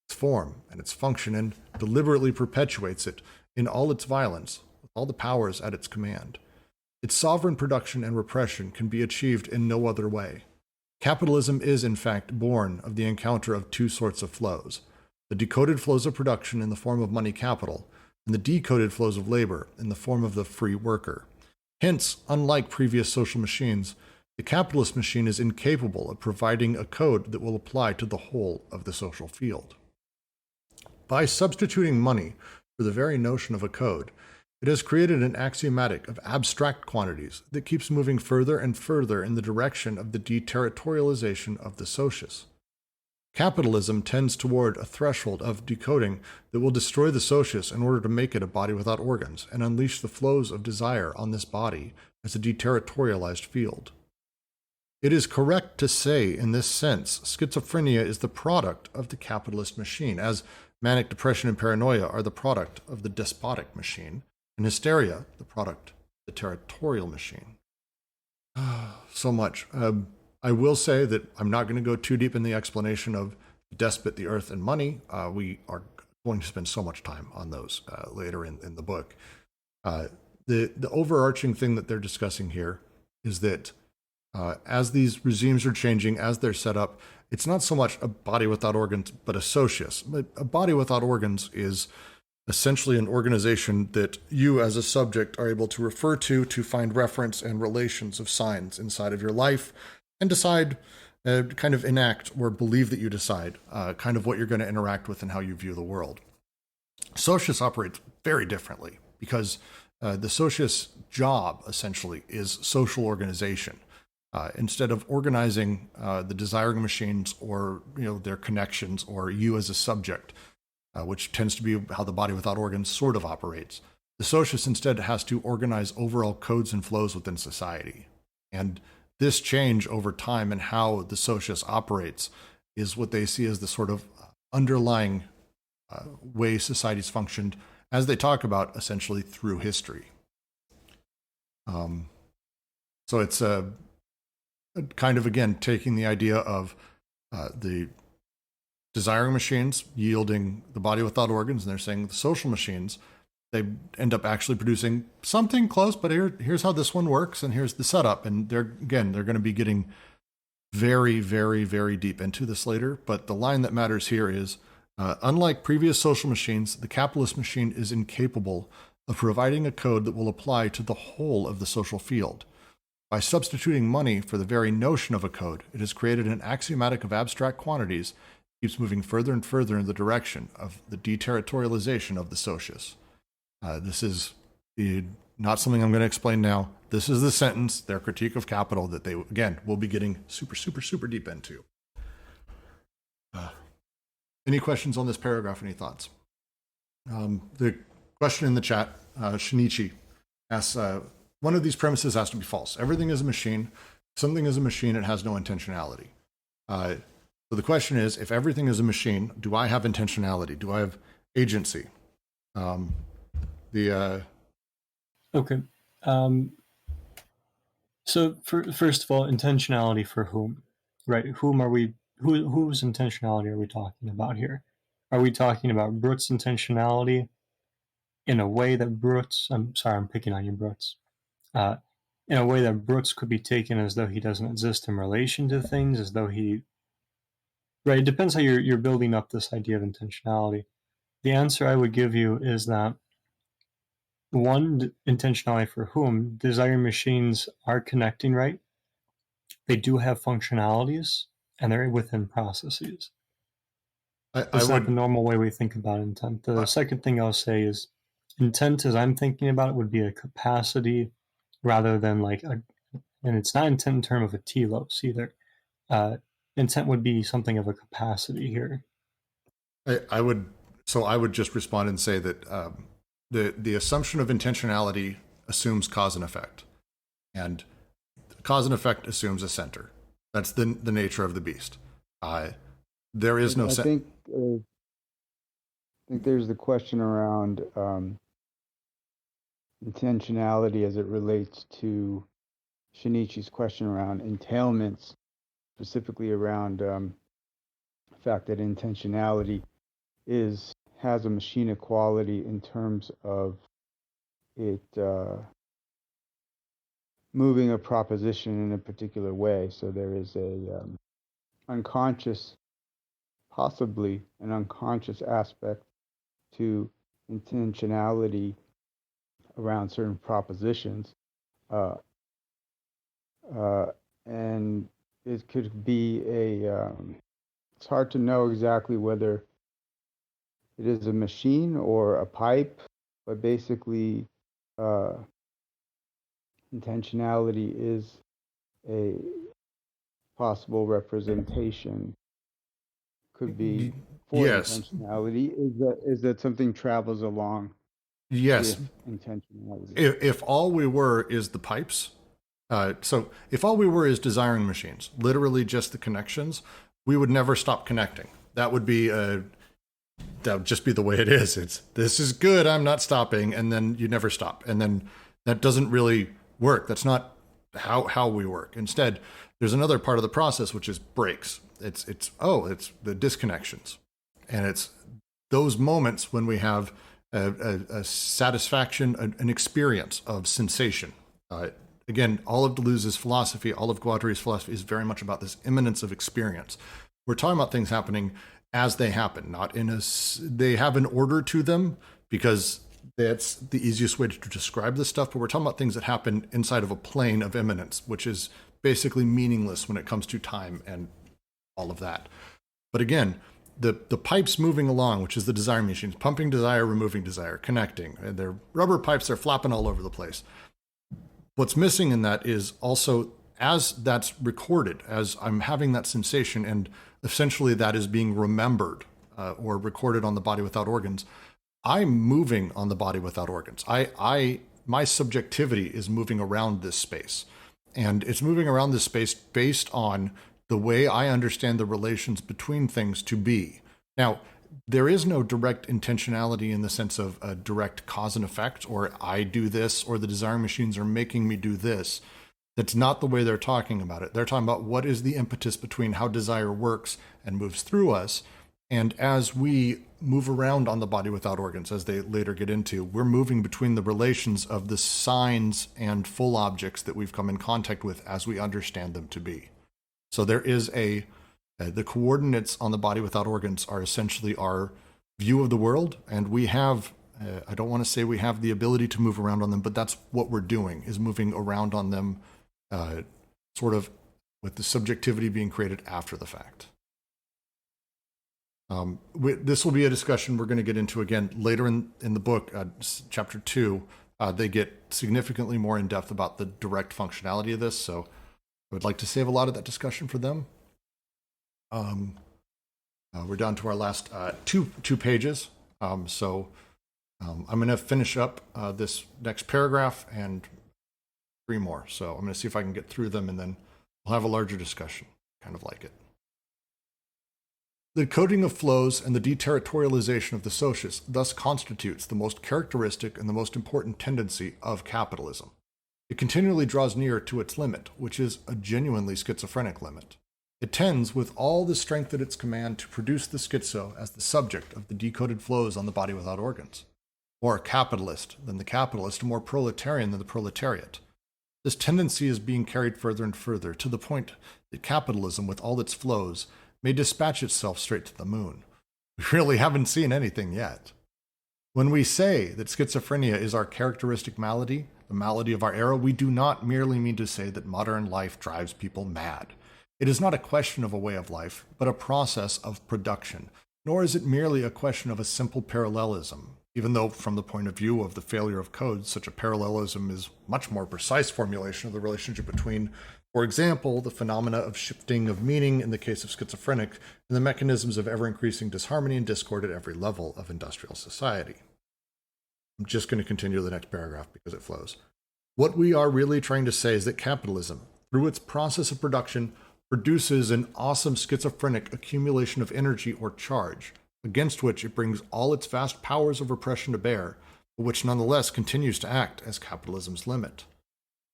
Its form and its function, and deliberately perpetuates it in all its violence, with all the powers at its command. Its sovereign production and repression can be achieved in no other way. Capitalism is, in fact, born of the encounter of two sorts of flows: the decoded flows of production in the form of money capital, and the decoded flows of labor in the form of the free worker. Hence, unlike previous social machines, the capitalist machine is incapable of providing a code that will apply to the whole of the social field. By substituting money for the very notion of a code, it has created an axiomatic of abstract quantities that keeps moving further and further in the direction of the deterritorialization of the socius. Capitalism tends toward a threshold of decoding that will destroy the socius in order to make it a body without organs and unleash the flows of desire on this body as a deterritorialized field. It is correct to say, in this sense, schizophrenia is the product of the capitalist machine, as manic depression and paranoia are the product of the despotic machine, and hysteria the product of the territorial machine. So much. I will say that I'm not going to go too deep in the explanation of the despot, the earth, and money. We are going to spend so much time on those later in the book. The overarching thing that they're discussing here is that as these regimes are changing, as they're set up, it's not so much a body without organs, but a socius. A body without organs is essentially an organization that you as a subject are able to refer to find reference and relations of signs inside of your life, and decide, kind of enact or believe that you decide, kind of what you're going to interact with and how you view the world. Socius operates very differently because the socius job essentially is social organization. Instead of organizing the desiring machines or their connections or you as a subject, which tends to be how the body without organs sort of operates, the socius instead has to organize overall codes and flows within society. And this change over time and how the socius operates is what they see as the sort of underlying way societies functioned, as they talk about essentially through history. So it's a kind of, again, taking the idea of the desiring machines yielding the body without organs, and they're saying the social machines, they end up actually producing something close, but here's how this one works, and here's the setup. And they're going to be getting very, very, very deep into this later. But the line that matters here is, unlike previous social machines, the capitalist machine is incapable of providing a code that will apply to the whole of the social field. By substituting money for the very notion of a code, it has created an axiomatic of abstract quantities, keeps moving further and further in the direction of the deterritorialization of the socius. This is not something I'm going to explain now. This is the sentence, their critique of capital, that they, again, will be getting super, super, super deep into. Any questions on this paragraph? Any thoughts? The question in the chat, Shinichi asks, one of these premises has to be false. Everything is a machine. If something is a machine, it has no intentionality. So the question is, if everything is a machine, do I have intentionality? Do I have agency? Okay. So first of all, intentionality for whom, right? Whose intentionality are we talking about here? Are we talking about Brut's intentionality in a way that I'm picking on you, Brut's. In a way that Brut's could be taken as though he doesn't exist in relation to things, as though he, right? It depends how you're building up this idea of intentionality. The answer I would give you is that one, intentionality for whom, desiring machines are connecting, right? They do have functionalities, and they're within processes. It's not the normal way we think about intent. The second thing I'll say is intent, as I'm thinking about it, would be a capacity rather than and it's not intent in terms of a telos either. intent would be something of a capacity here. I would just respond and say that the assumption of intentionality assumes cause and effect, and cause and effect assumes a center. That's the nature of the beast. There is no. I think there's the question around intentionality as it relates to Shinichi's question around entailments, specifically around the fact that intentionality has a machine quality in terms of it moving a proposition in a particular way. So there is a possibly an unconscious aspect to intentionality around certain propositions, and it could be it's hard to know exactly whether it is a machine or a pipe, but basically intentionality is a possible representation. Could be for yes. Intentionality is that something travels along. Yes. Intentionality. If all we were is the pipes, so if all we were is desiring machines, literally just the connections, we would never stop connecting. That would just be the way it is. This is good, I'm not stopping, and then you never stop. And then that doesn't really work. That's not how we work. Instead, there's another part of the process, which is breaks. It's the disconnections. And it's those moments when we have a satisfaction, an experience of sensation. Again, all of Deleuze's philosophy, all of Guattari's philosophy is very much about this immanence of experience. We're talking about things happening as they happen, not they have an order to them because that's the easiest way to describe this stuff, but we're talking about things that happen inside of a plane of immanence, which is basically meaningless when it comes to time and all of that. But again, the pipes moving along, which is the desiring machines, pumping desire, removing desire, connecting. They're rubber pipes, they're flapping all over the place. What's missing in that is also, as that's recorded, as I'm having that sensation, and essentially that is being remembered or recorded on the body without organs, I'm moving on the body without organs. My subjectivity is moving around this space. And it's moving around this space based on the way I understand the relations between things to be. Now, there is no direct intentionality in the sense of a direct cause and effect, or I do this, or the desiring machines are making me do this. That's not the way they're talking about it. They're talking about what is the impetus between how desire works and moves through us. And as we move around on the body without organs, as they later get into, we're moving between the relations of the signs and full objects that we've come in contact with as we understand them to be. So there is the coordinates on the body without organs are essentially our view of the world. And we have, I don't want to say we have the ability to move around on them, but that's what we're doing, is moving around on them sort of with the subjectivity being created after the fact. This will be a discussion we're going to get into again later in the book, chapter 2. They get significantly more in depth about the direct functionality of this, so I would like to save a lot of that discussion for them. We're down to our last two pages, so I'm going to finish up this next paragraph and 3 more. So I'm going to see if I can get through them, and then we'll have a larger discussion, kind of like it. The coding of flows and the deterritorialization of the socius thus constitutes the most characteristic and the most important tendency of capitalism. It continually draws near to its limit, which is a genuinely schizophrenic limit. It tends, with all the strength at its command, to produce the schizo as the subject of the decoded flows on the body without organs. More capitalist than the capitalist, more proletarian than the proletariat. This tendency is being carried further and further, to the point that capitalism, with all its flows, may dispatch itself straight to the moon. We really haven't seen anything yet. When we say that schizophrenia is our characteristic malady, the malady of our era, we do not merely mean to say that modern life drives people mad. It is not a question of a way of life, but a process of production, nor is it merely a question of a simple parallelism, even though from the point of view of the failure of codes, such a parallelism is much more precise formulation of the relationship between For example, the phenomena of shifting of meaning in the case of schizophrenic, and the mechanisms of ever-increasing disharmony and discord at every level of industrial society. I'm just going to continue the next paragraph because it flows. What we are really trying to say is that capitalism, through its process of production, produces an awesome schizophrenic accumulation of energy or charge, against which it brings all its vast powers of repression to bear, but which nonetheless continues to act as capitalism's limit.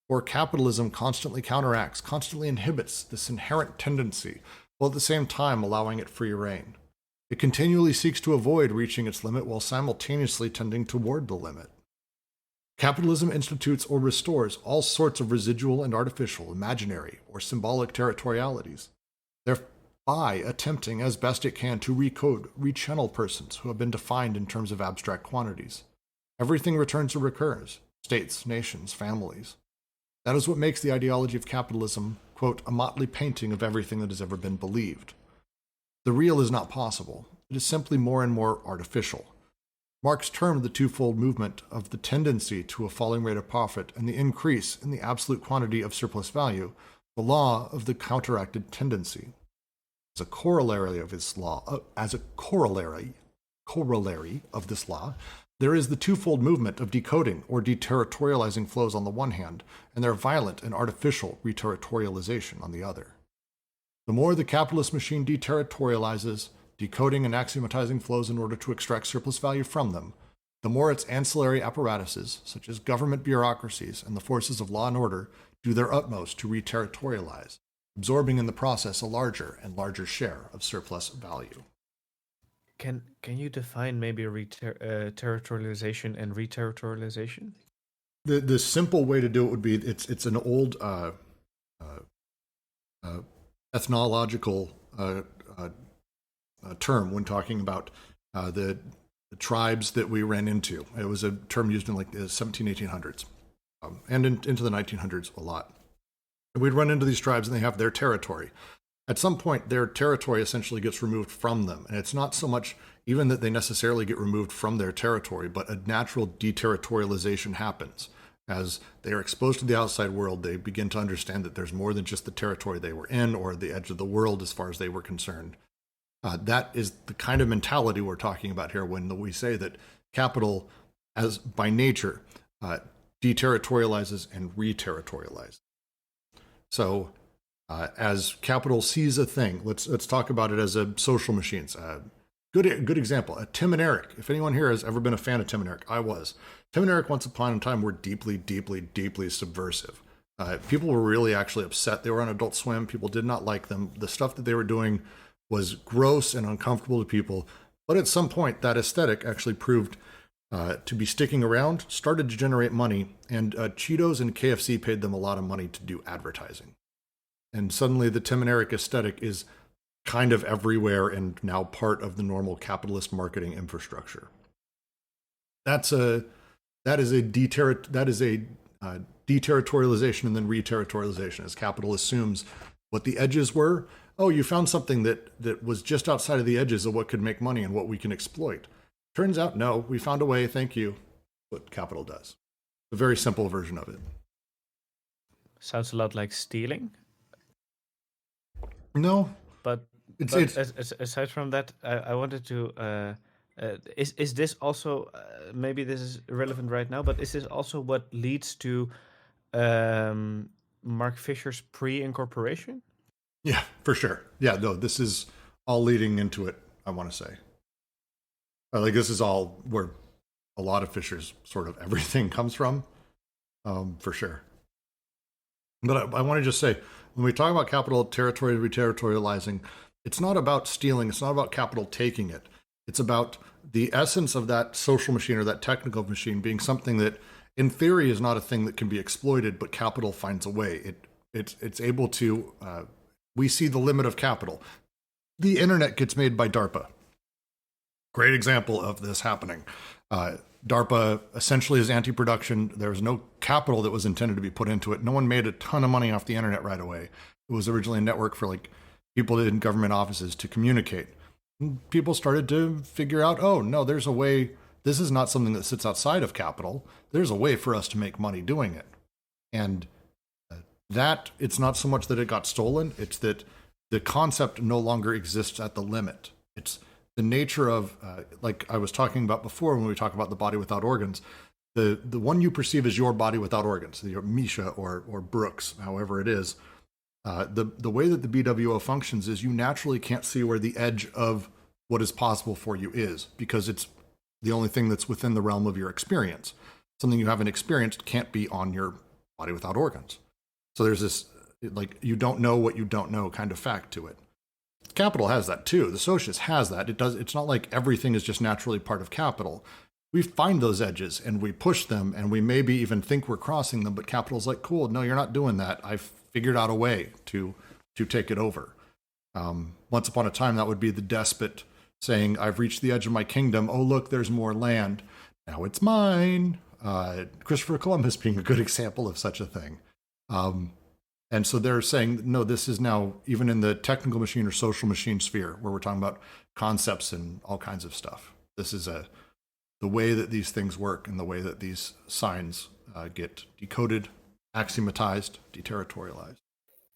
For capitalism constantly counteracts, constantly inhibits this inherent tendency, while at the same time allowing it free rein. It continually seeks to avoid reaching its limit while simultaneously tending toward the limit. Capitalism institutes or restores all sorts of residual and artificial, imaginary, or symbolic territorialities, thereby attempting as best it can to recode, rechannel persons who have been defined in terms of abstract quantities. Everything returns or recurs, states, nations, families. That is what makes the ideology of capitalism, quote, a motley painting of everything that has ever been believed. The real is not possible. It is simply more and more artificial. Marx termed the twofold movement of the tendency to a falling rate of profit and the increase in the absolute quantity of surplus value, the law of the counteracted tendency. As a corollary of this law, of this law, there is the twofold movement of decoding or deterritorializing flows on the one hand, and their violent and artificial reterritorialization on the other. The more the capitalist machine deterritorializes, decoding and axiomatizing flows in order to extract surplus value from them, the more its ancillary apparatuses, such as government bureaucracies and the forces of law and order, do their utmost to reterritorialize, absorbing in the process a larger and larger share of surplus value. Can you define maybe territorialization and reterritorialization? The simple way to do it would be it's an old ethnological term when talking about the tribes that we ran into. It was a term used in like the 1800s and into the 1900s a lot. And we'd run into these tribes and they have their territory. At some point, their territory essentially gets removed from them. And it's not so much even that they necessarily get removed from their territory, but a natural deterritorialization happens. As they are exposed to the outside world, they begin to understand that there's more than just the territory they were in or the edge of the world as far as they were concerned. That is the kind of mentality we're talking about here when we say that capital, as by nature, deterritorializes and reterritorializes. So, as capital sees a thing, let's talk about it as a social machines. Good example. Tim and Eric. If anyone here has ever been a fan of Tim and Eric, I was. Tim and Eric, once upon a time, were deeply, deeply, deeply subversive. People were really actually upset. They were on Adult Swim. People did not like them. The stuff that they were doing was gross and uncomfortable to people. But at some point, that aesthetic actually proved to be sticking around, started to generate money, and Cheetos and KFC paid them a lot of money to do advertising. And suddenly the Tim and Eric aesthetic is kind of everywhere and now part of the normal capitalist marketing infrastructure. That is a deterritorialization and then reterritorialization, as capital assumes what the edges were. Oh, you found something that was just outside of the edges of what could make money and what we can exploit. Turns out, no, we found a way, thank you. What capital does. A very simple version of it. Sounds a lot like stealing. No. But aside from that, I wanted to... is this also... maybe this is irrelevant right now, but is this also what leads to Mark Fisher's pre-incorporation? Yeah, for sure. Yeah, no, this is all leading into it, I want to say. Like, this is all where a lot of Fisher's sort of everything comes from, for sure. But I want to just say, when we talk about capital territory reterritorializing, it's not about stealing. It's not about capital taking it. It's about the essence of that social machine or that technical machine being something that, in theory, is not a thing that can be exploited, but capital finds a way. It's able to... we see the limit of capital. The internet gets made by DARPA. Great example of this happening. DARPA essentially is anti-production. There was no capital that was intended to be put into it. No one made a ton of money off the internet right away. It was originally a network for like people in government offices to communicate. And people started to figure out, oh, no, there's a way. This is not something that sits outside of capital. There's a way for us to make money doing it. And that it's not so much that it got stolen, it's that the concept no longer exists at the limit. It's the nature of, like I was talking about before when we talk about the body without organs, the one you perceive as your body without organs, your Misha or Brooks, however it is, the way that the BWO functions is you naturally can't see where the edge of what is possible for you is, because it's the only thing that's within the realm of your experience. Something you haven't experienced can't be on your body without organs. So there's this, like, you don't know what you don't know kind of fact to it. Capital has that too. The socialist has that. It's not like everything is just naturally part of capital. We find those edges and we push them, and we maybe even think we're crossing them, but capital's like, cool, no, you're not doing that. I've figured out a way to take it over. Once upon a time, that would be the despot saying, I've reached the edge of my kingdom. Oh, look, there's more land. Now it's mine. Christopher Columbus being a good example of such a thing. And so they're saying, no, this is now even in the technical machine or social machine sphere, where we're talking about concepts and all kinds of stuff. This is the way that these things work and the way that these signs get decoded, axiomatized, deterritorialized.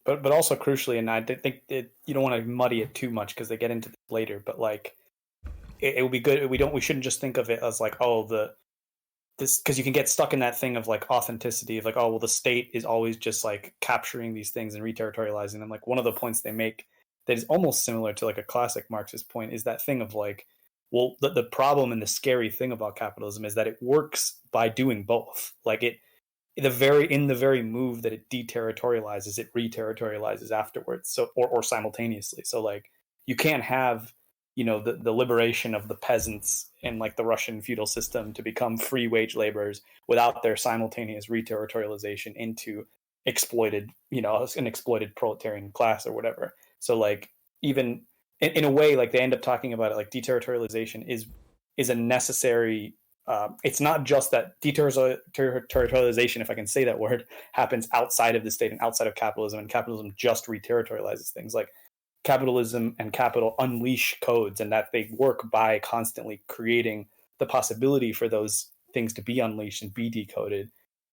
But also crucially, and I think you don't want to muddy it too much because they get into this later. But like, it would be good. We shouldn't just think of it as like, this, because you can get stuck in that thing of like authenticity of like, oh, well, the state is always just like capturing these things and reterritorializing them. Like one of the points they make that is almost similar to like a classic Marxist point is that thing of like, well, the problem and the scary thing about capitalism is that it works by doing both. Like in the very move that it deterritorializes, it reterritorializes afterwards. So or simultaneously. So like you can't have, you know, the liberation of the peasants in like the Russian feudal system to become free wage laborers without their simultaneous reterritorialization into exploited, you know, an exploited proletarian class or whatever. So like even in a way, like they end up talking about it, like deterritorialization is a necessary. It's not just that deterritorialization, if I can say that word, happens outside of the state and outside of capitalism, and capitalism just reterritorializes things. Like capitalism and capital unleash codes, and that they work by constantly creating the possibility for those things to be unleashed and be decoded.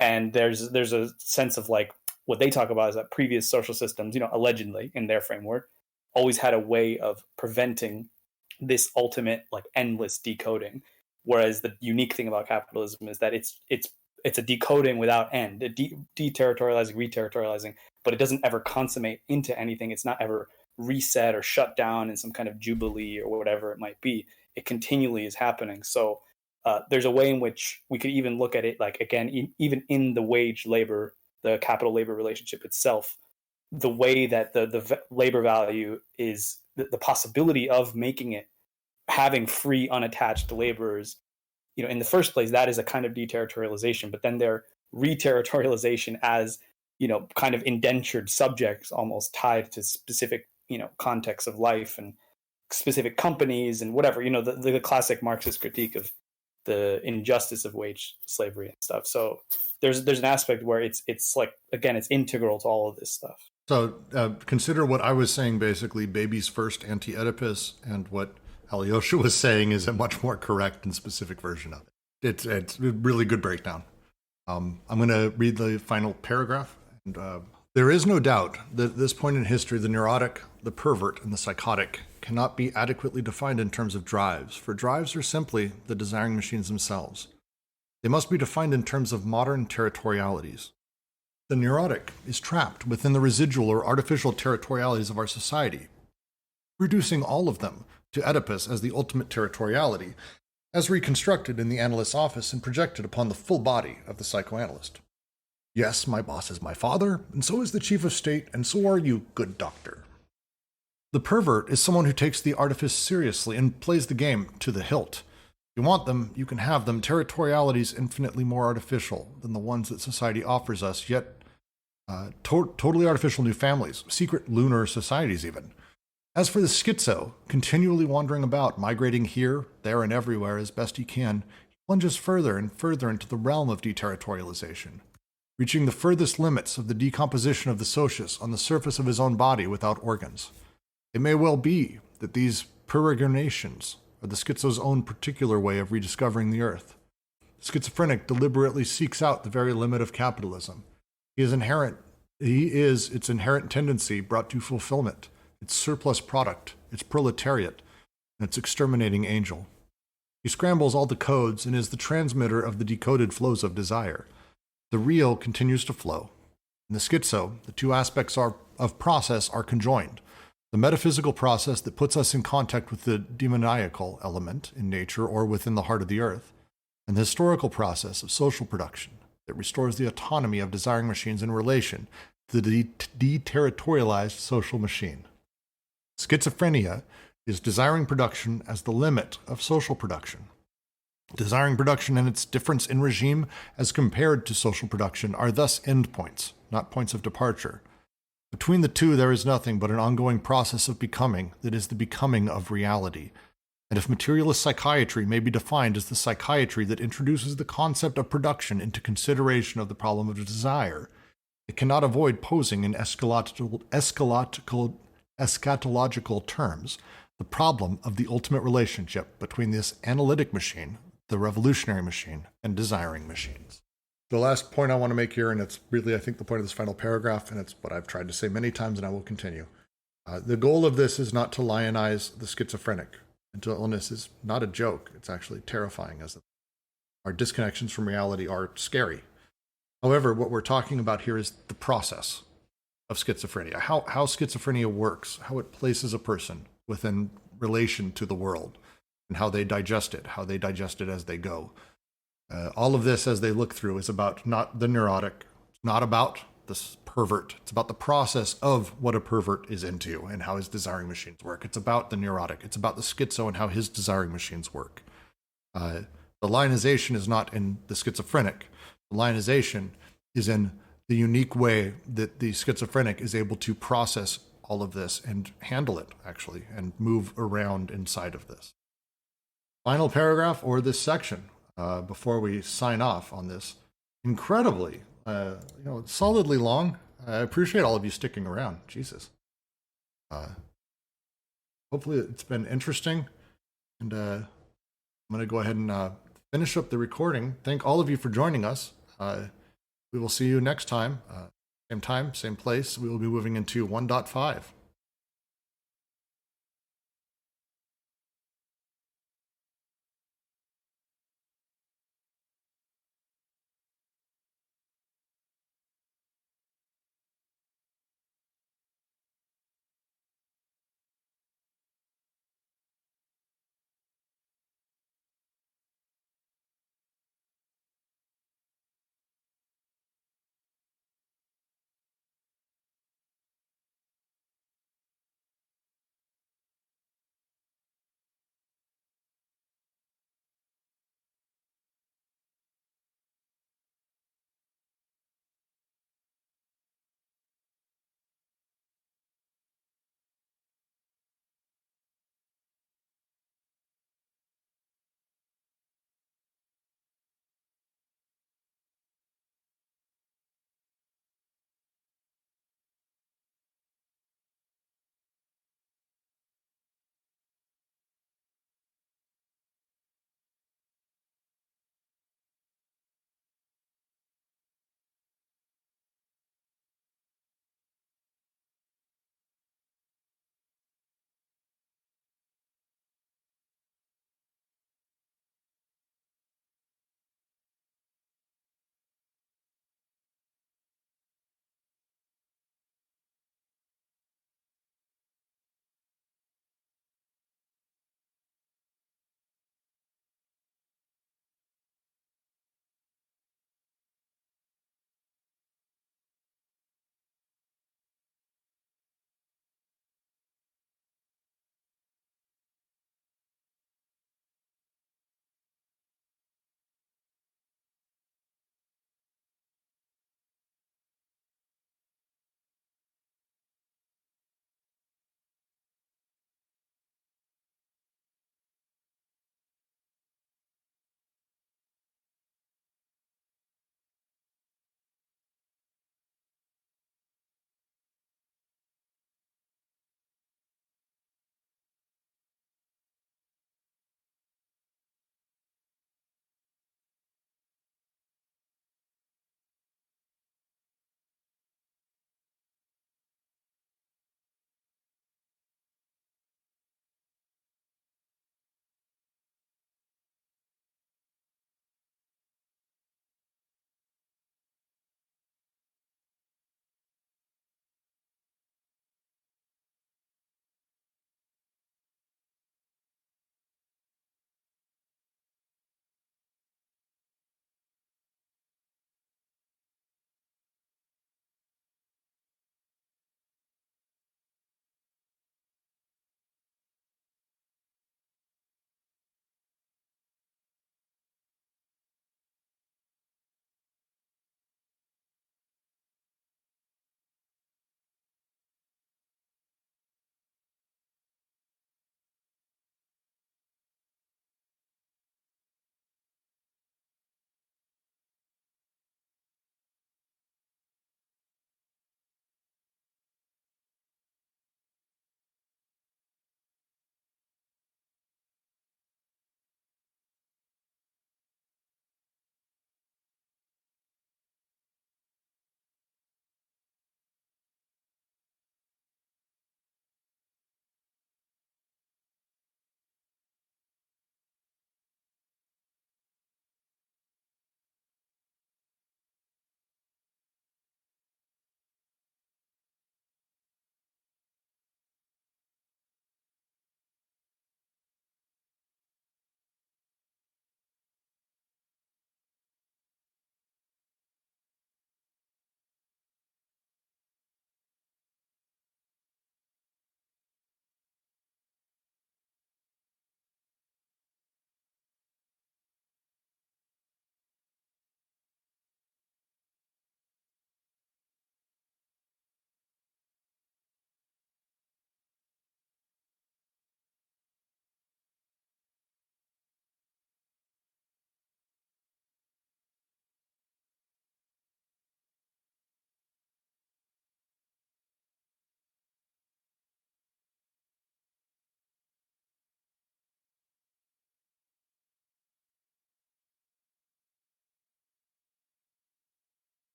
And there's a sense of like what they talk about is that previous social systems, you know, allegedly in their framework, always had a way of preventing this ultimate like endless decoding. Whereas the unique thing about capitalism is that it's a decoding without end, a deterritorializing, reterritorializing, but it doesn't ever consummate into anything. It's not ever reset or shut down in some kind of jubilee or whatever it might be. It continually is happening. So there's a way in which we could even look at it like, again, even in the wage labor, the capital labor relationship itself, the way that the labor value is the possibility of making it, having free unattached laborers, you know, in the first place, that is a kind of deterritorialization, but then their reterritorialization as, you know, kind of indentured subjects almost tied to specific, you know, contexts of life and specific companies and whatever, you know, the classic Marxist critique of the injustice of wage slavery and stuff. So there's an aspect where it's like, again, it's integral to all of this stuff. So consider what I was saying, basically baby's first Anti-Oedipus, and what Alyosha was saying is a much more correct and specific version of it. It's a really good breakdown. I'm going to read the final paragraph. And, there is no doubt that at this point in history, the neurotic, the pervert, and the psychotic cannot be adequately defined in terms of drives, for drives are simply the desiring machines themselves. They must be defined in terms of modern territorialities. The neurotic is trapped within the residual or artificial territorialities of our society, reducing all of them to Oedipus as the ultimate territoriality, as reconstructed in the analyst's office and projected upon the full body of the psychoanalyst. Yes, my boss is my father, and so is the chief of state, and so are you, good doctor. The pervert is someone who takes the artifice seriously and plays the game to the hilt. If you want them, you can have them. Territorialities infinitely more artificial than the ones that society offers us, yet totally artificial new families, secret lunar societies even. As for the schizo, continually wandering about, migrating here, there, and everywhere as best he can, he plunges further and further into the realm of deterritorialization, reaching the furthest limits of the decomposition of the socius on the surface of his own body without organs. It may well be that these peregrinations are the schizo's own particular way of rediscovering the earth. The schizophrenic deliberately seeks out the very limit of capitalism. He is inherent He is its inherent tendency brought to fulfillment, its surplus product, its proletariat, and its exterminating angel. He scrambles all the codes and is the transmitter of the decoded flows of desire. The real continues to flow. In the schizo, the two aspects of process are conjoined. The metaphysical process that puts us in contact with the demoniacal element in nature or within the heart of the earth, and the historical process of social production that restores the autonomy of desiring machines in relation to the deterritorialized social machine. Schizophrenia is desiring production as the limit of social production. Desiring production and its difference in regime as compared to social production are thus endpoints, not points of departure. Between the two, there is nothing but an ongoing process of becoming that is the becoming of reality. And if materialist psychiatry may be defined as the psychiatry that introduces the concept of production into consideration of the problem of desire, it cannot avoid posing in eschatological terms the problem of the ultimate relationship between this analytic machine, the revolutionary machine, and desiring machines. The last point I want to make here, and it's really, I think, the point of this final paragraph, and it's what I've tried to say many times, and I will continue. The goal of this is not to lionize the schizophrenic. Mental illness is not a joke. It's actually terrifying. Our disconnections from reality are scary. However, what we're talking about here is the process of schizophrenia, how schizophrenia works, how it places a person within relation to the world, and how they digest it as they go. All of this, as they look through, is about not the neurotic, not about this pervert. It's about the process of what a pervert is into and how his desiring machines work. It's about the neurotic. It's about the schizo and how his desiring machines work. The lionization is not in the schizophrenic. The lionization is in the unique way that the schizophrenic is able to process all of this and handle it, actually, and move around inside of this. Final paragraph, or this section, before we sign off on this incredibly, solidly long. I appreciate all of you sticking around. Jesus. Hopefully it's been interesting, and I'm going to go ahead and finish up the recording. Thank all of you for joining us. We will see you next time. Same time, same place. We will be moving into 1.5.